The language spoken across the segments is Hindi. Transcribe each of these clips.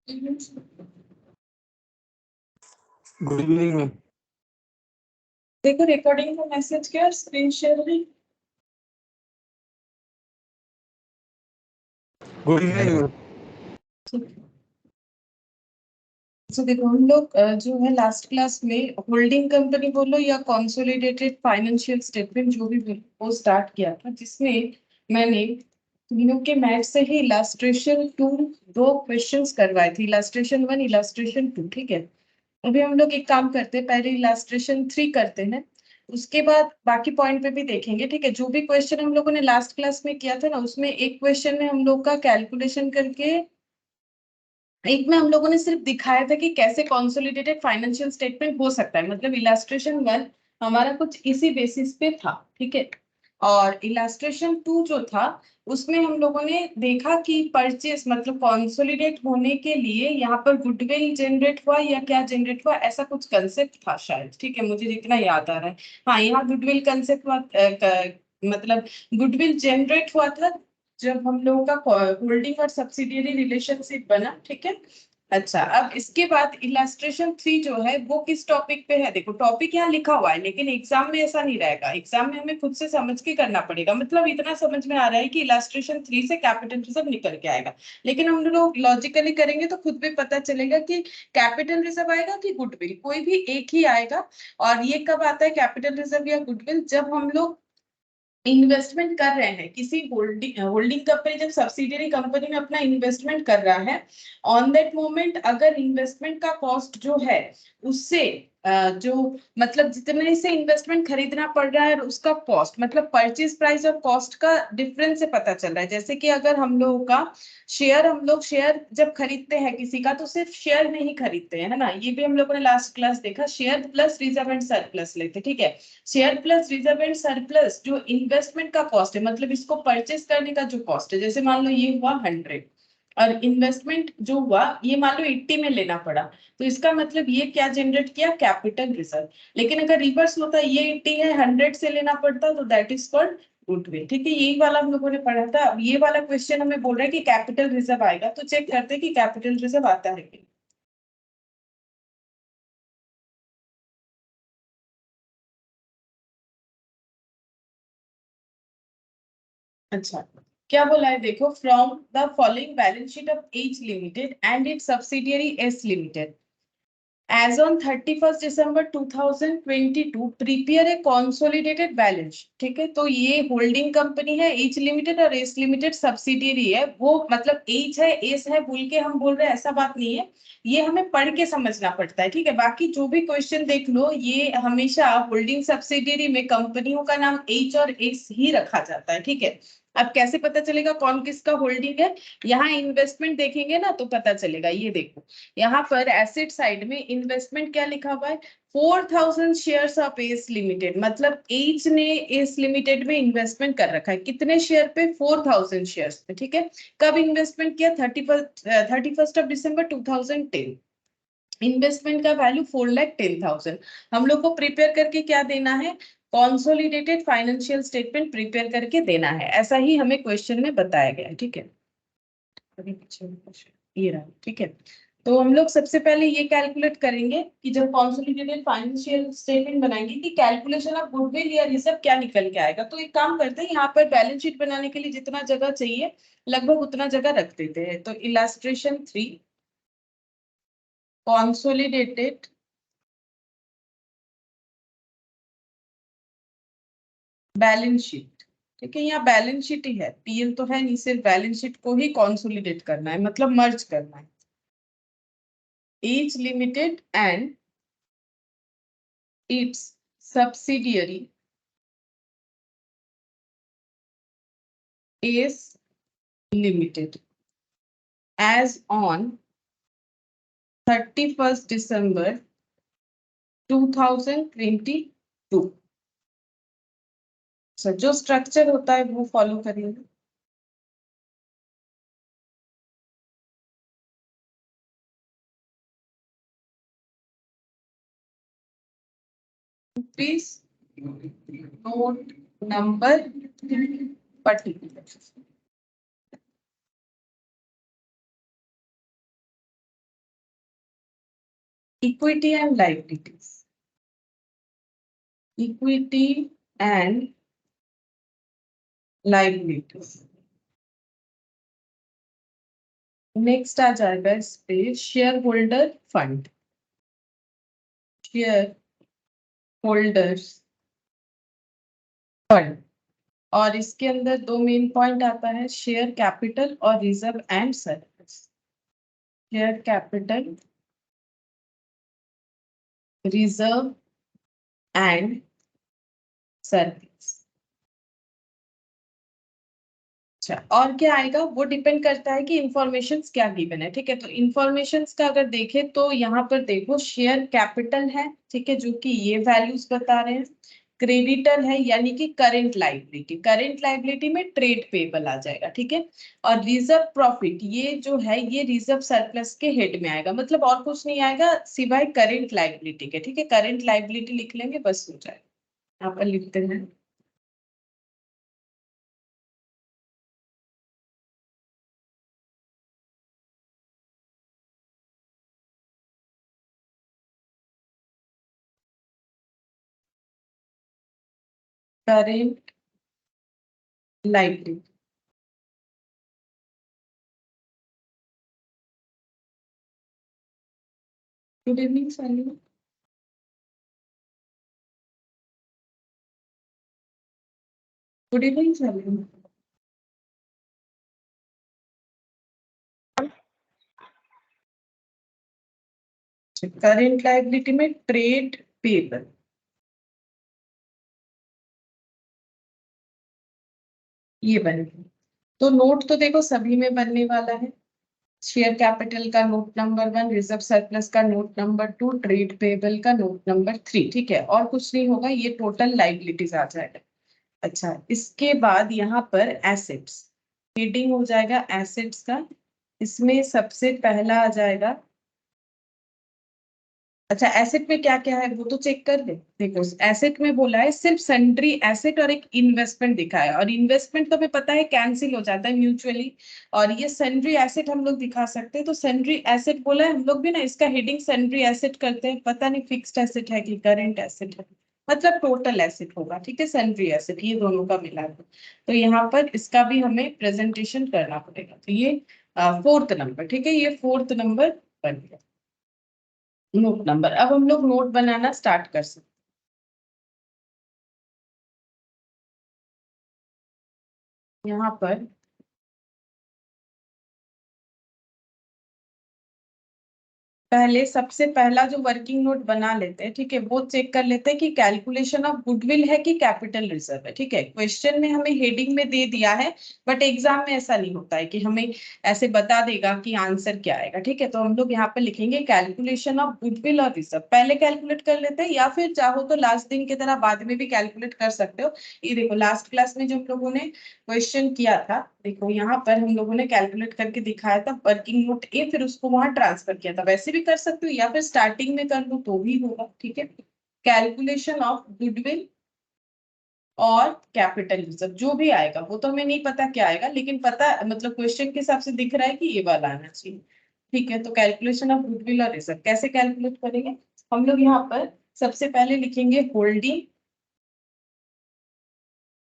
Good evening ma'am. देखो रिकॉर्डिंग का मैसेज किया और स्क्रीन शेयर भी। Good evening ma'am. ठीक है। तो देखो हम लोग जो है लास्ट क्लास में होल्डिंग कंपनी बोलो या कंसोलिडेटेड फाइनेंशियल स्टेटमेंट जो भी बोलो वो स्टार्ट किया था, जिसमें मैंने तुम लोग के मैथ से ही इलास्ट्रेशन टू दो क्वेश्चंस करवाए थे, इलास्ट्रेशन वन इलास्ट्रेशन टू। ठीक है, अभी हम लोग एक काम करते हैं, पहले इलास्ट्रेशन थ्री करते हैं, उसके बाद बाकी पॉइंट पे भी देखेंगे। ठीक है, जो भी क्वेश्चन हम लोगों ने लास्ट क्लास में किया था ना, उसमें एक क्वेश्चन में हम लोग का कैलकुलेशन करके, एक में हम लोगों ने सिर्फ दिखाया था कि कैसे कंसोलिडेटेड फाइनेंशियल स्टेटमेंट हो सकता है, मतलब इलास्ट्रेशन वन हमारा कुछ इसी बेसिस पे था। ठीक है, और इलास्ट्रेशन टू जो था उसमें हम लोगों ने देखा कि परचेस मतलब कंसोलिडेट होने के लिए यहाँ पर गुडविल जनरेट हुआ या क्या जनरेट हुआ, ऐसा कुछ कंसेप्ट था शायद। ठीक है, मुझे जितना याद आ रहा है, हाँ यहाँ गुडविल कंसेप्ट हुआ, मतलब गुडविल जनरेट हुआ था जब हम लोगों का होल्डिंग और सब्सिडियरी रिलेशनशिप बना। ठीक है, अच्छा अब इसके बाद इलास्ट्रेशन थ्री जो है वो किस टॉपिक पे है, देखो टॉपिक यहाँ लिखा हुआ है लेकिन एग्जाम में ऐसा नहीं रहेगा, एग्जाम में हमें खुद से समझ के करना पड़ेगा। मतलब इतना समझ में आ रहा है कि इलास्ट्रेशन थ्री से कैपिटल रिजर्व निकल के आएगा, लेकिन हम लोग लॉजिकली करेंगे तो खुद भी पता चलेगा कि कैपिटल रिजर्व आएगा कि गुडविल, कोई भी एक ही आएगा। और ये कब आता है कैपिटल रिजर्व या गुडविल, जब हम लोग इन्वेस्टमेंट कर रहे हैं किसी होल्डिंग होल्डिंग कंपनी, जब सब्सिडियरी कंपनी में अपना इन्वेस्टमेंट कर रहा है, ऑन दैट मोमेंट अगर इन्वेस्टमेंट का कॉस्ट जो है उससे जो मतलब जितने से इन्वेस्टमेंट खरीदना पड़ रहा है उसका कॉस्ट, मतलब परचेज प्राइस और कॉस्ट का डिफरेंस से पता चल रहा है। जैसे कि अगर हम लोगों का शेयर, हम लोग शेयर जब खरीदते हैं किसी का तो सिर्फ शेयर नहीं खरीदते हैं, है ना, ये भी हम लोगों ने लास्ट क्लास देखा, share plus reserve and surplus लेते। ठीक है, share plus reserve and surplus जो इन्वेस्टमेंट का कॉस्ट है, मतलब इसको परचेस करने का जो कॉस्ट है, जैसे मान लो ये हुआ 100 और इन्वेस्टमेंट जो हुआ ये मान लो 80 में लेना पड़ा, तो इसका मतलब ये क्या जनरेट किया, कैपिटल रिजर्व। लेकिन अगर रिवर्स होता, ये 80 है 100 से लेना पड़ता, तो दैट इज कॉल्ड गुडविल। ठीक है, यही वाला हम लोगों ने पढ़ा था। अब ये वाला क्वेश्चन हमें बोल रहा है कि कैपिटल रिजर्व आएगा, तो चेक करते हैं कि कैपिटल रिजर्व आता है कि अच्छा क्या बोला है, देखो from the following balance sheet of H limited and it's subsidiary S limited as on 31st December 2022 prepare a consolidated balance। ठीक है, तो ये होल्डिंग कंपनी है एच लिमिटेड और एस लिमिटेड सब्सिडियरी है, वो मतलब एच है एस है बोल के हम बोल रहे हैं ऐसा बात नहीं है, ये हमें पढ़ के समझना पड़ता है। ठीक है, बाकी जो भी क्वेश्चन देख लो ये हमेशा होल्डिंग सब्सिडियरी में कंपनियों का नाम एच और एस ही रखा जाता है। ठीक है, अब कैसे पता चलेगा कौन किसका होल्डिंग है, यहाँ इन्वेस्टमेंट देखेंगे ना तो पता चलेगा। ये देखो यहाँ पर एसेट साइड में इन्वेस्टमेंट क्या लिखा हुआ है, 4000 शेयर्स ऑफ एस लिमिटेड, मतलब एच ने एस लिमिटेड में इन्वेस्टमेंट कर रखा है, कितने शेयर पे, 4000 शेयर्स पे। ठीक है, कब इन्वेस्टमेंट किया, 31st ऑफ दिसंबर 2010, इन्वेस्टमेंट का वैल्यू 4,10,000। हम लोग को प्रिपेयर करके क्या देना है, कॉन्सोलिडेटेड फाइनेंशियल स्टेटमेंट प्रिपेयर करके देना है, ऐसा ही हमें क्वेश्चन में बताया गया है। ठीक है, अभी पीछे ये रहा। ठीक है, तो हम लोग सबसे पहले ये कैलकुलेट करेंगे कि जब कंसोलिडेटेड फाइनेंशियल स्टेटमेंट बनाएंगे कि कैलकुलेशन ऑफ गुडविल या रिजर्व क्या निकल के आएगा। तो एक काम करते हैं, यहाँ पर बैलेंस शीट बनाने के लिए जितना जगह चाहिए लगभग उतना जगह रख देते हैं। तो illustration three consolidated balance sheet. ठीक है, यहाँ बैलेंस शीट ही है, पीएल तो है नहीं, सिर्फ बैलेंस शीट को ही कंसोलिडेट करना है, मतलब मर्ज करना है। each limited and its subsidiary is limited as on 31st December 2022। Sir जो स्ट्रक्चर होता है वो फॉलो करेंगे। Please note number particular. Equity and liabilities, equity and liabilities. Next आ जाएगा इस पे share holder fund, share holders fund. और इसके अंदर दो मेन पॉइंट आता है, शेयर कैपिटल और reserve and surplus. Share capital, reserve and surplus. अच्छा, और क्या आएगा वो डिपेंड करता है कि इंफॉर्मेशंस क्या गिवन है। ठीक है, तो इंफॉर्मेशंस का अगर देखें तो यहाँ पर देखो शेयर कैपिटल है, ठीक है, जो कि ये वैल्यूज बता रहे हैं। क्रेडिटर है यानी कि करंट लाइबिलिटी, करंट लाइबिलिटी में ट्रेड पेबल आ जाएगा, ठीक है। और रिजर्व प्रॉफिट ये जो है ये रिजर्व सरप्लस के हेड में आएगा, मतलब और कुछ नहीं आएगा सिवाय करंट लाइबिलिटी के। ठीक है, करंट लाइबिलिटी लिख लेंगे बस हो जाएगा। यहाँ पर लिखते हैं current liability. Good evening Sunny. Good evening Sunny. Current liability में ट्रेड पेबल, ये बनेगा। तो नोट तो देखो सभी में बनने वाला है। शेयर कैपिटल का नोट नंबर 1, रिजर्व सरप्लस का नोट नंबर 2, ट्रेड पेबल का नोट नंबर 3। ठीक है, और कुछ नहीं होगा, ये टोटल लाइबिलिटीज आ जाएगा। अच्छा, इसके बाद यहाँ पर एसेट्स, हेडिंग हो जाएगा एसेट्स का। इसमें सबसे पहला आ जाएगा, अच्छा एसेट में क्या क्या है वो तो चेक कर ले। देखो एसेट में बोला है सिर्फ सन्ड्री एसेट और एक इन्वेस्टमेंट दिखा है, और इन्वेस्टमेंट तो हमें पता है कैंसिल हो जाता है म्यूचुअली, और ये सन्ड्री एसेट हम लोग दिखा सकते हैं। तो सन्ड्री एसेट बोला है, हम लोग भी ना इसका हेडिंग सन्ड्री एसेट करते हैं, पता नहीं फिक्स्ड एसेट है कि करंट एसेट है, मतलब टोटल एसेट होगा। ठीक है, सन्ड्री एसेट ये दोनों का मिला है। तो यहाँ पर इसका भी हमें प्रेजेंटेशन करना पड़ेगा। तो ये फोर्थ नंबर, ठीक है, ये फोर्थ नंबर बन गया नोट नंबर। अब हम लोग नोट बनाना स्टार्ट कर सकते हैं। यहाँ पर पहले सबसे पहला जो वर्किंग नोट बना लेते हैं, ठीक है, वो चेक कर लेते हैं कि कैलकुलेशन ऑफ गुडविल है कि कैपिटल रिजर्व है। ठीक है, क्वेश्चन में हमें हेडिंग में दे दिया है, बट एग्जाम में ऐसा नहीं होता है कि हमें ऐसे बता देगा कि आंसर क्या आएगा। ठीक है, तो हम लोग यहाँ पे लिखेंगे कैलकुलेशन ऑफ गुडविल और रिजर्व। पहले कैलकुलेट कर लेते हैं, या फिर चाहो तो लास्ट दिन की तरह बाद में भी कैलकुलेट कर सकते हो। ये देखो लास्ट क्लास में जो हम लोगों ने क्वेश्चन किया था, देखो यहाँ पर हम लोगों ने कैलकुलेट करके दिखाया था वर्किंग नोट ए, फिर उसको वहां ट्रांसफर किया था। वैसे भी कर सकते हो या फिर स्टार्टिंग में कर लो तो भी होगा। ठीक है, कैलकुलेशन ऑफ गुडविल और कैपिटल रिजर्व जो भी आएगा वो तो हमें नहीं पता क्या आएगा, लेकिन पता मतलब क्वेश्चन के हिसाब से दिख रहा है कि ये वाला आना चाहिए। ठीक है, तो कैलकुलेशन ऑफ गुडविल और रिजर्व कैसे कैलकुलेट करेंगे हम लोग, यहाँ पर सबसे पहले लिखेंगे होल्डिंग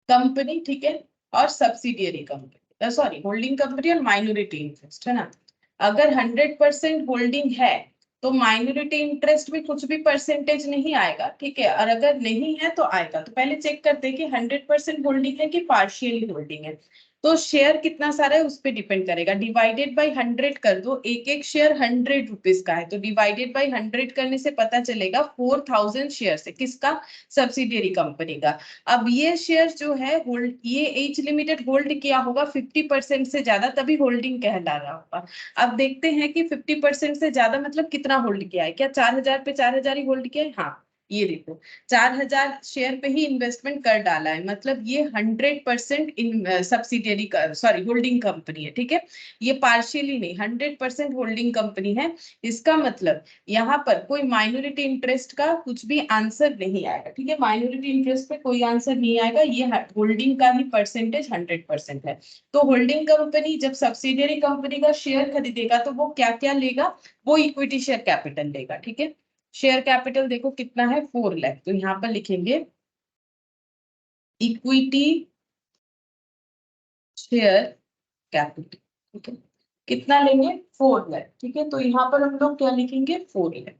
कंपनी, ठीक है, और subsidiary company, sorry holding company और माइनॉरिटी इंटरेस्ट, है ना। अगर 100% होल्डिंग है तो माइनॉरिटी इंटरेस्ट में कुछ भी परसेंटेज नहीं आएगा। ठीक है, और अगर नहीं है तो आएगा। तो पहले चेक करते हैं कि 100% होल्डिंग है कि पार्शियली होल्डिंग है। तो शेयर कितना सारा है उस पर डिपेंड करेगा, डिवाइडेड बाई 100 कर दो, एक एक शेयर 100 रुपीज का है, तो डिवाइडेड बाई 100 करने से पता चलेगा 4000 शेयर है किसका, सब्सिडियरी कंपनी का। अब ये शेयर जो है होल्ड, ये एज लिमिटेड होल्ड किया होगा 50% से ज्यादा, तभी होल्डिंग कहला रहा होगा। अब देखते हैं कि 50% से ज्यादा मतलब कितना होल्ड किया है, क्या 4000 पे 4000 ही होल्ड किया है। हाँ, ये देखो 4000 शेयर पे ही इन्वेस्टमेंट कर डाला है, मतलब ये 100% इन सब्सिडियरी सॉरी होल्डिंग कंपनी है। ठीक है, ये पार्शियली नहीं 100% होल्डिंग कंपनी है। इसका मतलब यहाँ पर कोई माइनॉरिटी इंटरेस्ट का कुछ भी आंसर नहीं आएगा। ठीक है, माइनॉरिटी इंटरेस्ट पे कोई आंसर नहीं आएगा, ये होल्डिंग का ही परसेंटेज 100% है। तो होल्डिंग कंपनी जब सब्सिडियरी कंपनी का शेयर खरीदेगा तो वो क्या क्या लेगा, वो इक्विटी शेयर कैपिटल लेगा। ठीक है, शेयर कैपिटल देखो कितना है 4 लाख, तो यहाँ पर लिखेंगे इक्विटी शेयर कैपिटल, ठीक है, कितना लेंगे 4 लाख, ठीक है, तो यहाँ पर हम लोग क्या लिखेंगे 4 लाख,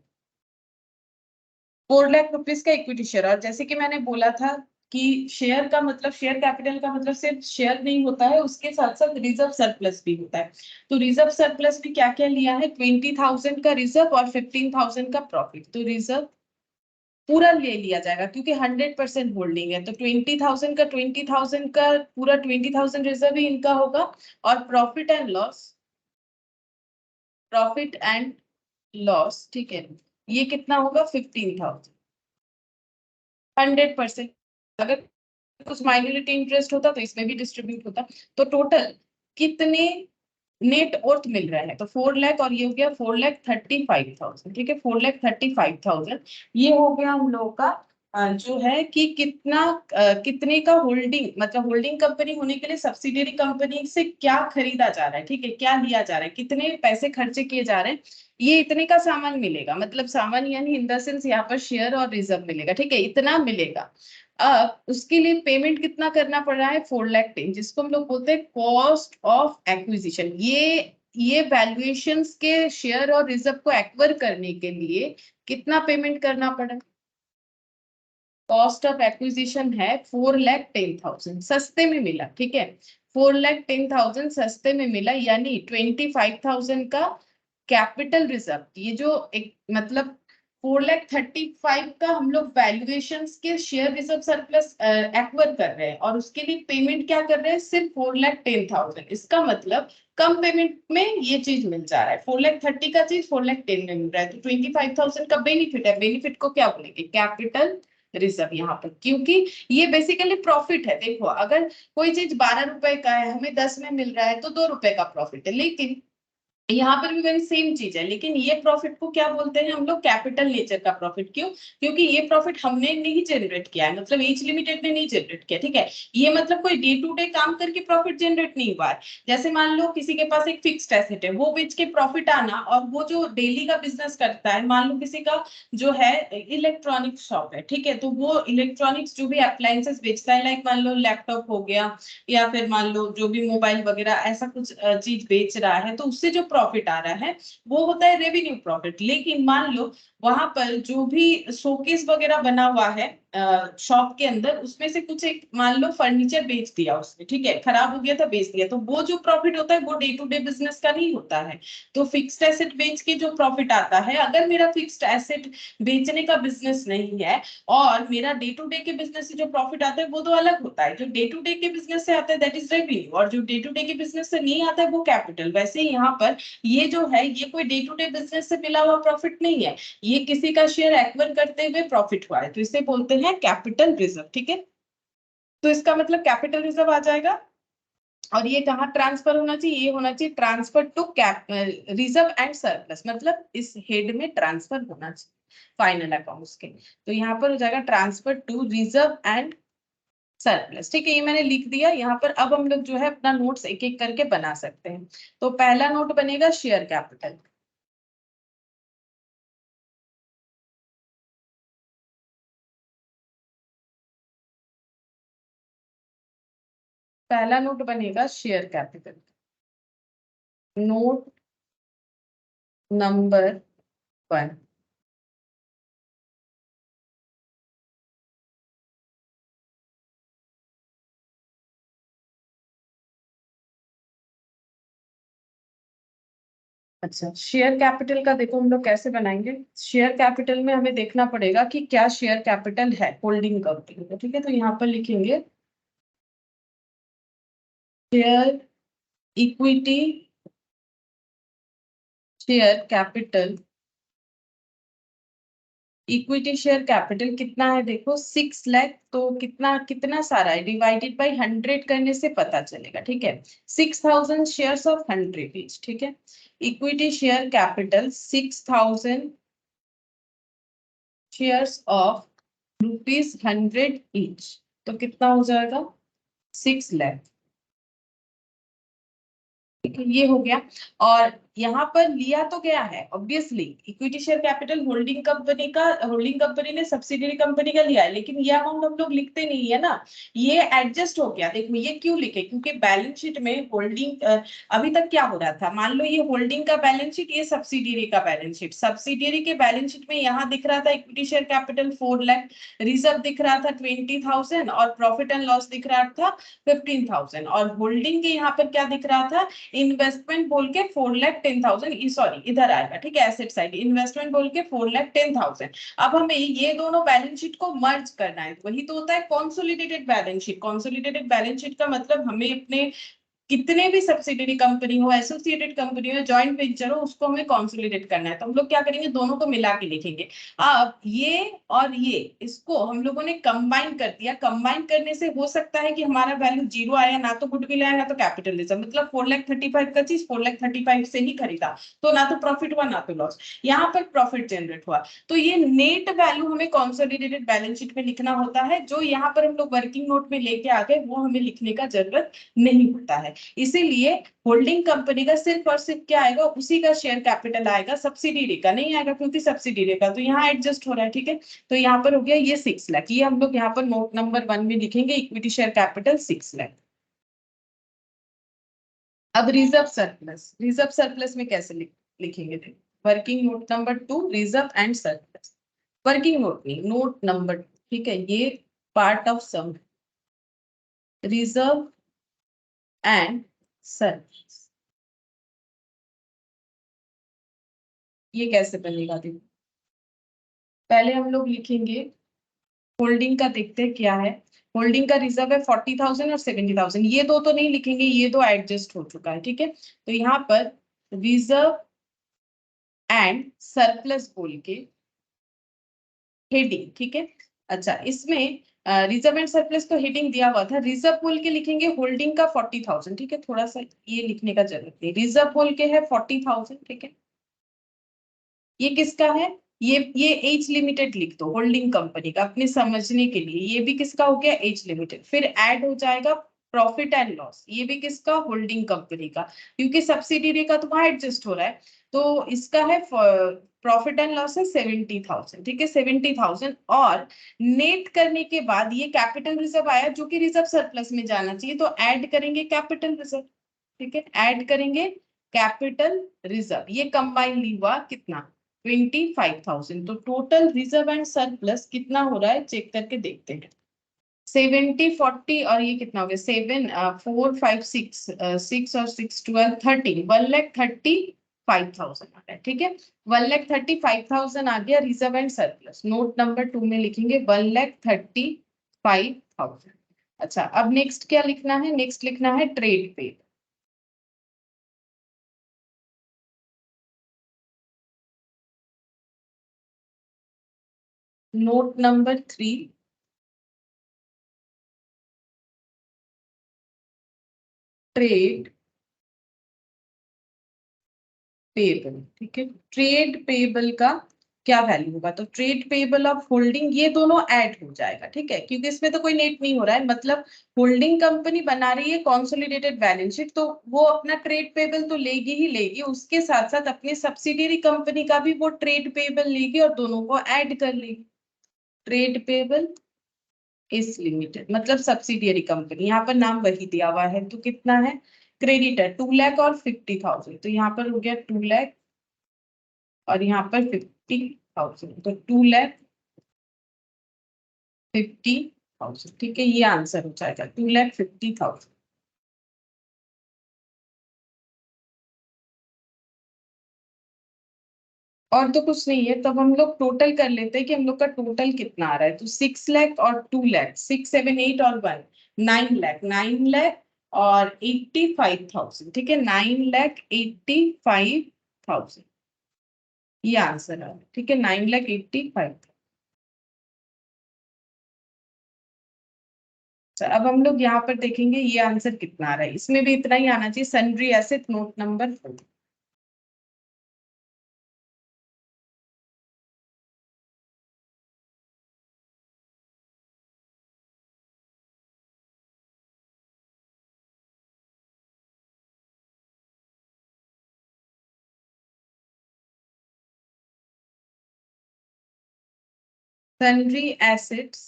4 लाख रुपीज का इक्विटी शेयर। और जैसे कि मैंने बोला था कि शेयर का मतलब, शेयर कैपिटल का मतलब सिर्फ शेयर नहीं होता है, उसके साथ साथ रिजर्व सरप्लस भी होता है। तो रिजर्व सरप्लस में क्या क्या लिया है, 20,000 का रिजर्व और 15,000 का प्रॉफिट। तो रिजर्व पूरा ले लिया जाएगा क्योंकि 100% होल्डिंग है, तो 20,000 का 20,000 का पूरा 20,000 रिजर्व ही इनका होगा। और प्रॉफिट एंड लॉस, ठीक है, ये कितना होगा 15,000, 100%। अगर कुछ माइनॉरिटी इंटरेस्ट होता तो इसमें भी डिस्ट्रीब्यूट होता। तो टोटल कितने नेट वर्थ मिल रहा है, तो 4 लाख और ये हो गया 4,35,000, ठीक है, 4,35,000 ये हो गया हम लोगों का जो है कि कितना कितने का होल्डिंग, मतलब होल्डिंग कंपनी होने के लिए सब्सिडियरी कंपनी से क्या खरीदा जा रहा है, ठीक है, क्या लिया जा रहा है, कितने पैसे खर्चे किए जा रहे हैं, ये इतने का सामान मिलेगा। मतलब सामान यानी इन द सेंस यहाँ पर शेयर और रिजर्व मिलेगा, ठीक है, इतना मिलेगा। अब उसके लिए पेमेंट कितना करना पड़ रहा है 4,10,000, जिसको हम लोग बोलते हैं कॉस्ट ऑफ एक्विजिशन। ये वैल्यूएशंस के शेयर और रिजर्व को एक्वायर करने के लिए कितना पेमेंट करना पड़ा, कॉस्ट ऑफ एक्विजिशन है 4,10,000, सस्ते में मिला, ठीक है, 4,10,000 सस्ते में मिला, यानी 25,000 का कैपिटल रिजर्व। ये जो एक मतलब 4,35,000 का हम लोग वैल्यूएशंस के शेयर रिजर्व सरप्लस एक्वायर कर रहे हैं, और उसके लिए पेमेंट क्या कर रहे हैं, सिर्फ 4,10,000। इसका मतलब कम पेमेंट में ये चीज मिल जा रहा है, 4,30,000 का चीज 4,10,000 में मिल रहा है, तो 25,000 का बेनिफिट है। बेनिफिट को क्या बोलेंगे, कैपिटल रिजर्व यहाँ पर, क्योंकि ये बेसिकली प्रॉफिट है। देखो अगर कोई चीज 12 रुपए का है, हमें 10 में मिल रहा है, तो 2 रुपए का प्रॉफिट है, लेकिन यहाँ पर भी वही सेम चीज है, लेकिन ये प्रॉफिट को क्या बोलते हैं हम लोग, कैपिटल नेचर का प्रॉफिट। क्यों, क्योंकि ये प्रॉफिट हमने नहीं जनरेट किया है, मतलब एज लिमिटेड ने नहीं जनरेट किया, ठीक है, ये मतलब कोई डे टू डे काम करके प्रॉफिट जनरेट नहीं हुआ है। जैसे मान लो किसी के पास एक फिक्स्ड एसेट है, वो बेच के प्रॉफिट आना, और वो जो डेली का बिजनेस करता है, मान लो किसी का जो है इलेक्ट्रॉनिक शॉप है, ठीक है, तो वो इलेक्ट्रॉनिक्स जो भी अप्लायंसेस बेचता है, लाइक मान लो लैपटॉप हो गया, या फिर मान लो जो भी मोबाइल वगैरह ऐसा कुछ चीज बेच रहा है, तो उससे जो प्रॉफिट आ रहा है वो होता है रेवेन्यू प्रॉफिट। लेकिन मान लो वहां पर जो भी शोकेस वगैरह बना हुआ है शॉप के अंदर, उसमें से कुछ एक मान लो फर्नीचर बेच दिया उसने, ठीक है, खराब हो गया था, बेच दिया, तो वो जो प्रॉफिट होता है वो डे टू डे बिजनेस का नहीं होता है। तो फिक्स्ड एसेट बेच के जो प्रॉफिट आता है, अगर मेरा फिक्स्ड एसेट बेचने का बिजनेस नहीं है और मेरा डे टू डे के बिजनेस से जो प्रॉफिट आता है वो तो अलग होता है। जो डे टू डे के बिजनेस से आता है दैट इज रेवेन्यू, और जो डे टू डे के बिजनेस से नहीं आता है वो कैपिटल। वैसे ही यहाँ पर ये जो है ये कोई डे टू डे बिजनेस से मिला हुआ प्रॉफिट नहीं है, ये किसी का शेयर एक्वायर करते हुए प्रॉफिट हुआ है, तो इसे बोलते हैं कैपिटल रिजर्व, ठीक है। तो इसका मतलब कैपिटल रिजर्व आ जाएगा। और ये कहाँ ट्रांसफर होना चाहिए, ये होना चाहिए transfer to cap reserve and surplus, मतलब इस हेड में ट्रांसफर होना चाहिए फाइनल अकाउंट्स के। तो यहाँ पर हो जाएगा transfer to reserve and surplus, ठीक है, ये मैंने लिख दिया यहाँ पर। अब हम लोग जो है अपना नोट्स एक एक करके बना सकते हैं। तो पहला नोट बनेगा शेयर कैपिटल, पहला नोट बनेगा शेयर कैपिटल, नोट नंबर 1। अच्छा, शेयर कैपिटल का देखो हम लोग कैसे बनाएंगे। शेयर कैपिटल में हमें देखना पड़ेगा कि क्या शेयर कैपिटल है होल्डिंग कंपनी का, ठीक है, तो यहाँ पर लिखेंगे share equity share capital. Equity share capital कितना है देखो 6 लाख, तो कितना कितना सारा है, डिवाइडेड बाई 100 करने से पता चलेगा, ठीक है, 6,000 शेयर्स ऑफ 100 ईच, ठीक है। Equity share capital 6,000 shares of ₹100 each, तो कितना हो जाएगा 6 लाख, ठीक है, ये हो गया। और यहाँ पर लिया तो गया है obviously, equity share capital holding company का, होल्डिंग कंपनी ने सब्सिडियरी कंपनी का लिया है, लेकिन ये अमाउंट हम लोग लिखते नहीं है ना, ये एडजस्ट हो गया। देखो ये क्यों लिखे, क्योंकि बैलेंस शीट में होल्डिंग, अभी तक क्या हो रहा था, मान लो ये होल्डिंग का बैलेंस शीट, ये सब्सिडियरी का बैलेंस शीट, सब्सिडियरी के बैलेंस शीट में यहाँ दिख रहा था equity share capital 4 lakh, reserve दिख रहा था 20,000 और प्रॉफिट एंड लॉस दिख रहा था 15,000, और होल्डिंग के यहाँ पर क्या दिख रहा था, इन्वेस्टमेंट बोल के 4,10,000, सॉरी इधर आएगा, ठीक है, एसेट साइड इन्वेस्टमेंट बोल के 4,10,000। अब हमें ये दोनों बैलेंस शीट को मर्ज करना है, वही तो होता है consolidated balance sheet. Consolidated balance sheet का मतलब हमें अपने कितने भी सब्सिडियरी कंपनी हो, एसोसिएटेड कंपनी हो, जॉइंट वेंचर हो, उसको हमें कंसोलिडेट करना है। तो हम लोग क्या करेंगे, दोनों को मिला के लिखेंगे। अब ये और ये, इसको हम लोगों ने कंबाइन कर दिया। कंबाइन करने से हो सकता है कि हमारा वैल्यू जीरो आया, ना तो गुडविल आया ना तो कैपिटल रिजर्व, मतलब 4,35,000 का चीज 4,35,000 से ही खरीदा, तो ना तो प्रॉफिट हुआ ना तो लॉस, यहाँ पर प्रॉफिट जनरेट हुआ। तो ये नेट वैल्यू हमें कंसोलिडेटेड बैलेंस शीट में लिखना होता है। जो यहाँ पर हम लोग वर्किंग नोट में लेके आ गए वो हमें लिखने का जरूरत नहीं होता है। इसीलिए होल्डिंग कंपनी का सिर्फ और सिर्फ क्या आएगा, उसी का शेयर कैपिटल आएगा, सब्सिडियरी का नहीं आएगा, क्योंकि सब्सिडियरी का तो यहाँ एडजस्ट हो रहा है, ठीक है। तो यहाँ पर हो गया ये 6 लाख, ये हम लोग यहाँ पर नोट नंबर 1 में लिखेंगे, इक्विटी शेयर कैपिटल 6 लाख। अब रिजर्व सरप्लस, रिजर्व सरप्लस में कैसे लिखेंगे, working note number 2 reserve and surplus, working note नहीं, नोट नंबर, ठीक है, ये part of sum, reserve and surplus, ये कैसे बनेगा देखो। पहले हम लोग लिखेंगे होल्डिंग का, देखते हैं क्या है। होल्डिंग का रिजर्व है 40,000 और 70,000, ये दो तो नहीं लिखेंगे, ये दो एडजस्ट हो चुका है, ठीक है। तो यहाँ पर रिजर्व एंड सरप्लस बोल के हेडिंग, ठीक है। अच्छा, इसमें रिजर्व एंड सरप्लस तो हेडिंग दिया हुआ था, रिजर्व बोल के लिखेंगे होल्डिंग का 40,000, ठीक है, थोड़ा सा ये लिखने का जरूरत नहीं, रिजर्व बोल के है 40,000, ठीक है। ये किसका है, ये एज लिमिटेड लिख दो, होल्डिंग कंपनी का, अपने समझने के लिए। ये भी किसका हो गया, एज लिमिटेड। फिर ऐड हो जाएगा प्रॉफिट एंड लॉस, ये भी किसका, होल्डिंग कंपनी का, क्योंकि सब्सिडियरी का तो वहां एडजस्ट हो रहा है। तो इसका है प्रॉफिट एंड लॉस है 70,000, ठीक है, 70,000। और नेट करने के बाद ये कैपिटल रिजर्व आया, जो कि रिजर्व सरप्लस में जाना चाहिए, तो ऐड करेंगे कैपिटल रिजर्व, ठीक है, ऐड करेंगे कैपिटल रिजर्व, ये कंबाइन हुआ कितना, 25,000। तो टोटल रिजर्व एंड सरप्लस कितना हो रहा है, चेक करके देखते हैं। 70 40 और ये कितना हो गया, 7 4 5 6 6 और 6 12 13, 1,35,000 आ गया, ठीक है। 1,35,000 आ गया reserve and surplus. Note number 2 में लिखेंगे 1,35,000। अच्छा, अब नेक्स्ट क्या लिखना है, नेक्स्ट लिखना है ट्रेड पे। नोट नंबर 3 ट्रेड पेएबल, ठीक है। ट्रेड पेएबल का क्या वैल्यू होगा, तो ट्रेड पेएबल ऑफ होल्डिंग, ये दोनों ऐड हो जाएगा, ठीक है, क्योंकि इसमें तो कोई नेट नहीं हो रहा है, मतलब होल्डिंग कंपनी बना रही है कंसोलिडेटेड बैलेंस शीट, तो वो अपना ट्रेड पेएबल तो लेगी ही लेगी, उसके साथ साथ अपनी सब्सिडियरी कंपनी का भी वो ट्रेड पेएबल लेगी और दोनों को ऐड कर लेगी। ट्रेड पेएबल इस लिमिटेड, मतलब सब्सिडियरी कंपनी, यहाँ पर नाम वही दिया हुआ है, तो कितना है, क्रेडिटर 2 लाख और 50,000, तो यहाँ पर हो गया 2 लाख और यहाँ पर 50,000, तो 2,50,000, ठीक है, ये आंसर हो जाएगा 2,50,000। और तो कुछ नहीं है, तब हम लोग टोटल कर लेते हैं कि हम लोग का टोटल कितना आ रहा है। तो 6 लाख और 2 लाख, 6 7 8 और 1, 9 लाख, 9 लाख और 85,000, ठीक है, 9,85,000, ये आंसर है, ठीक है, 9,85,000। अब हम लोग यहाँ पर देखेंगे ये आंसर कितना आ रहा है, इसमें भी इतना ही आना चाहिए, sundry asset note number 4। Sundry assets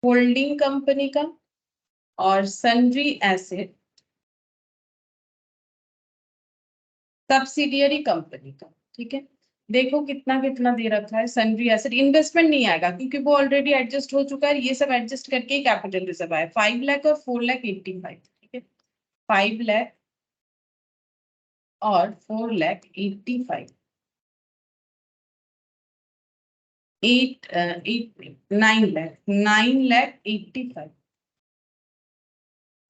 holding company का और सन्ड्री एसेट सब्सिडियरी कंपनी का। ठीक है, देखो कितना कितना दे रखा है। सन्ड्री एसेट इन्वेस्टमेंट नहीं आएगा क्योंकि वो ऑलरेडी एडजस्ट हो चुका है, ये सब एडजस्ट करके ही कैपिटल रिजर्व आया 5 लाख और 4,85,000। ठीक है, 5 लाख और 4,85,000, 9,85,000,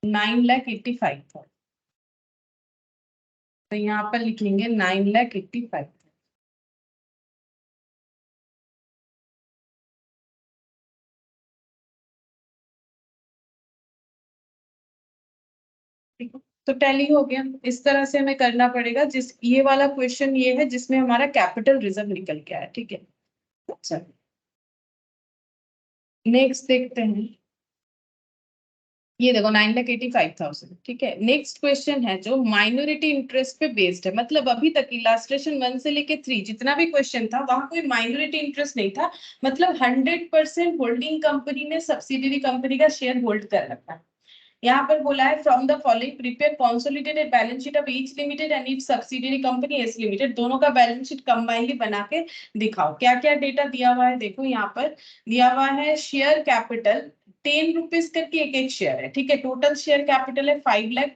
9,85,000। तो यहाँ पर लिखेंगे 9,85,000। ठीक है, तो टैली हो गया। इस तरह से हमें करना पड़ेगा। जिस ये वाला क्वेश्चन ये है जिसमें हमारा कैपिटल रिजर्व निकल के आया। ठीक है, अच्छा नेक्स्ट देखते हैं। ये देखो 9,85,000। ठीक है, नेक्स्ट क्वेश्चन है जो माइनॉरिटी इंटरेस्ट पे बेस्ड है। मतलब अभी तक इलास्ट्रेशन 1 से लेके 3 जितना भी क्वेश्चन था वहां कोई माइनॉरिटी इंटरेस्ट नहीं था। मतलब 100% होल्डिंग कंपनी ने सब्सिडियरी कंपनी का शेयर होल्ड कर रखा है। यहाँ पर बोला है from the following prepare consolidated balance sheet of H limited and each subsidiary company S limited. दोनों का बैलेंस शीट कंबाइनली बना के दिखाओ। क्या क्या डेटा दिया हुआ है देखो, यहाँ पर दिया हुआ है शेयर कैपिटल 10 रुपीज करके एक एक शेयर है। ठीक है, टोटल शेयर कैपिटल है 5 लाख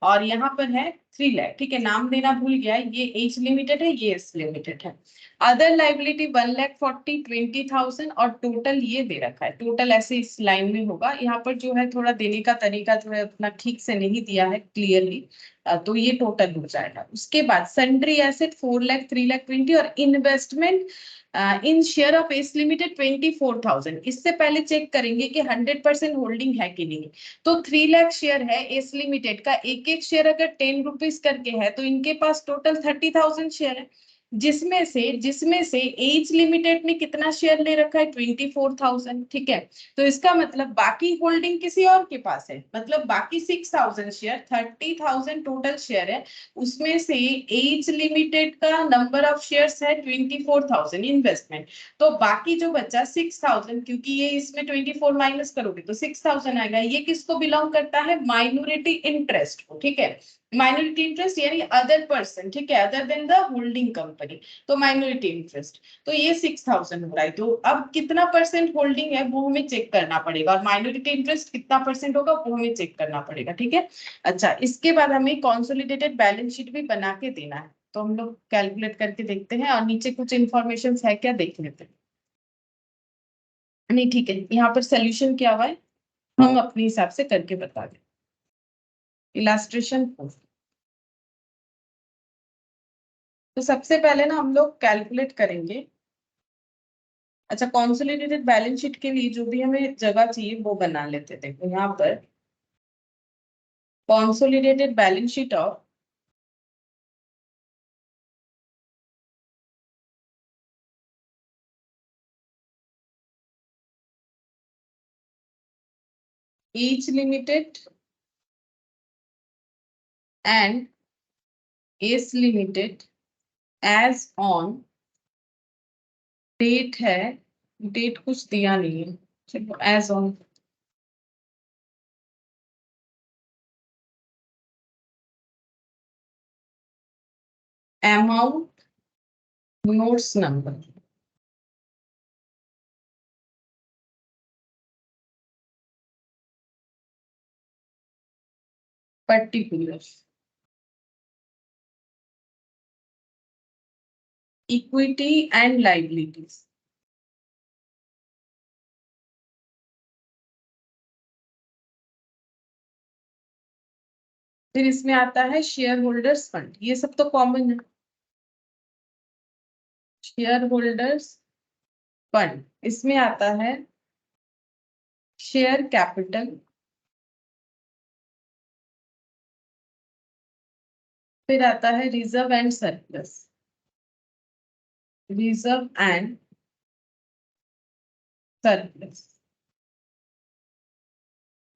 और यहाँ पर है 3 लाख। ठीक है, नाम देना भूल गया, ये एच लिमिटेड है, ये एस लिमिटेड है। अदर लाइबिलिटी 1,40,20,000 और टोटल ये दे रखा है। टोटल ऐसे इस लाइन में होगा। यहाँ पर जो है थोड़ा देने का तरीका जो है अपना ठीक से नहीं दिया है क्लियरली, तो ये टोटल हो जाएगा। उसके बाद सन्ड्री एसेट 4 लाख, 3 लाख 20 और investment in share of S limited 24,000। इससे पहले चेक करेंगे कि 100% होल्डिंग है कि नहीं। तो 3 लाख शेयर है एस लिमिटेड का, एक एक शेयर अगर 10 रुपीज करके है तो इनके पास टोटल 30,000 शेयर है। जिसमें से एज लिमिटेड ने कितना शेयर ले रखा है 24,000। ठीक है, तो इसका मतलब बाकी होल्डिंग किसी और के पास है। मतलब बाकी 6,000 शेयर, 30,000 टोटल शेयर है, उसमें से एज लिमिटेड का नंबर ऑफ शेयर्स है 24,000 इन्वेस्टमेंट। तो बाकी जो बचा 6,000, क्योंकि ये इसमें 24 माइनस करोगे तो 6,000 आएगा। ये किसको बिलोंग करता है? माइनॉरिटी इंटरेस्ट को। ठीक है, माइनॉरिटी इंटरेस्ट यानी अदर पर्सन। ठीक है, other than the holding company, तो माइनॉरिटी इंटरेस्ट। तो ये 6,000 हो रहा है। तो अब कितना परसेंट होल्डिंग है वो हमें चेक करना पड़ेगा और माइनॉरिटी इंटरेस्ट कितना परसेंट होगा वो हमें चेक करना पड़ेगा। ठीक है, अच्छा इसके बाद हमें कंसोलिडेटेड बैलेंस शीट भी बना के देना है। तो हम लोग कैलकुलेट करके देखते हैं और नीचे कुछ इंफॉर्मेशन है क्या देख लेते हैं। नहीं ठीक है, यहाँ पर सोल्यूशन क्या हुआ है हम अपने हिसाब से करके बता दें। इलास्ट्रेशन, तो सबसे पहले ना हम लोग कैलकुलेट करेंगे। अच्छा, कॉन्सोलिडेटेड बैलेंस शीट के लिए जो भी हमें जगह चाहिए वो बना लेते। देखो यहाँ पर consolidated balance sheet of H limited and S limited as on date है। डेट कुछ दिया नहीं है, चलो as on amount notes number. Particular equity and liabilities. फिर इसमें आता है शेयर होल्डर्स फंड, ये सब तो कॉमन है। शेयर होल्डर्स फंड, इसमें आता है शेयर कैपिटल, फिर आता है reserve and surplus. Reserve and surplus.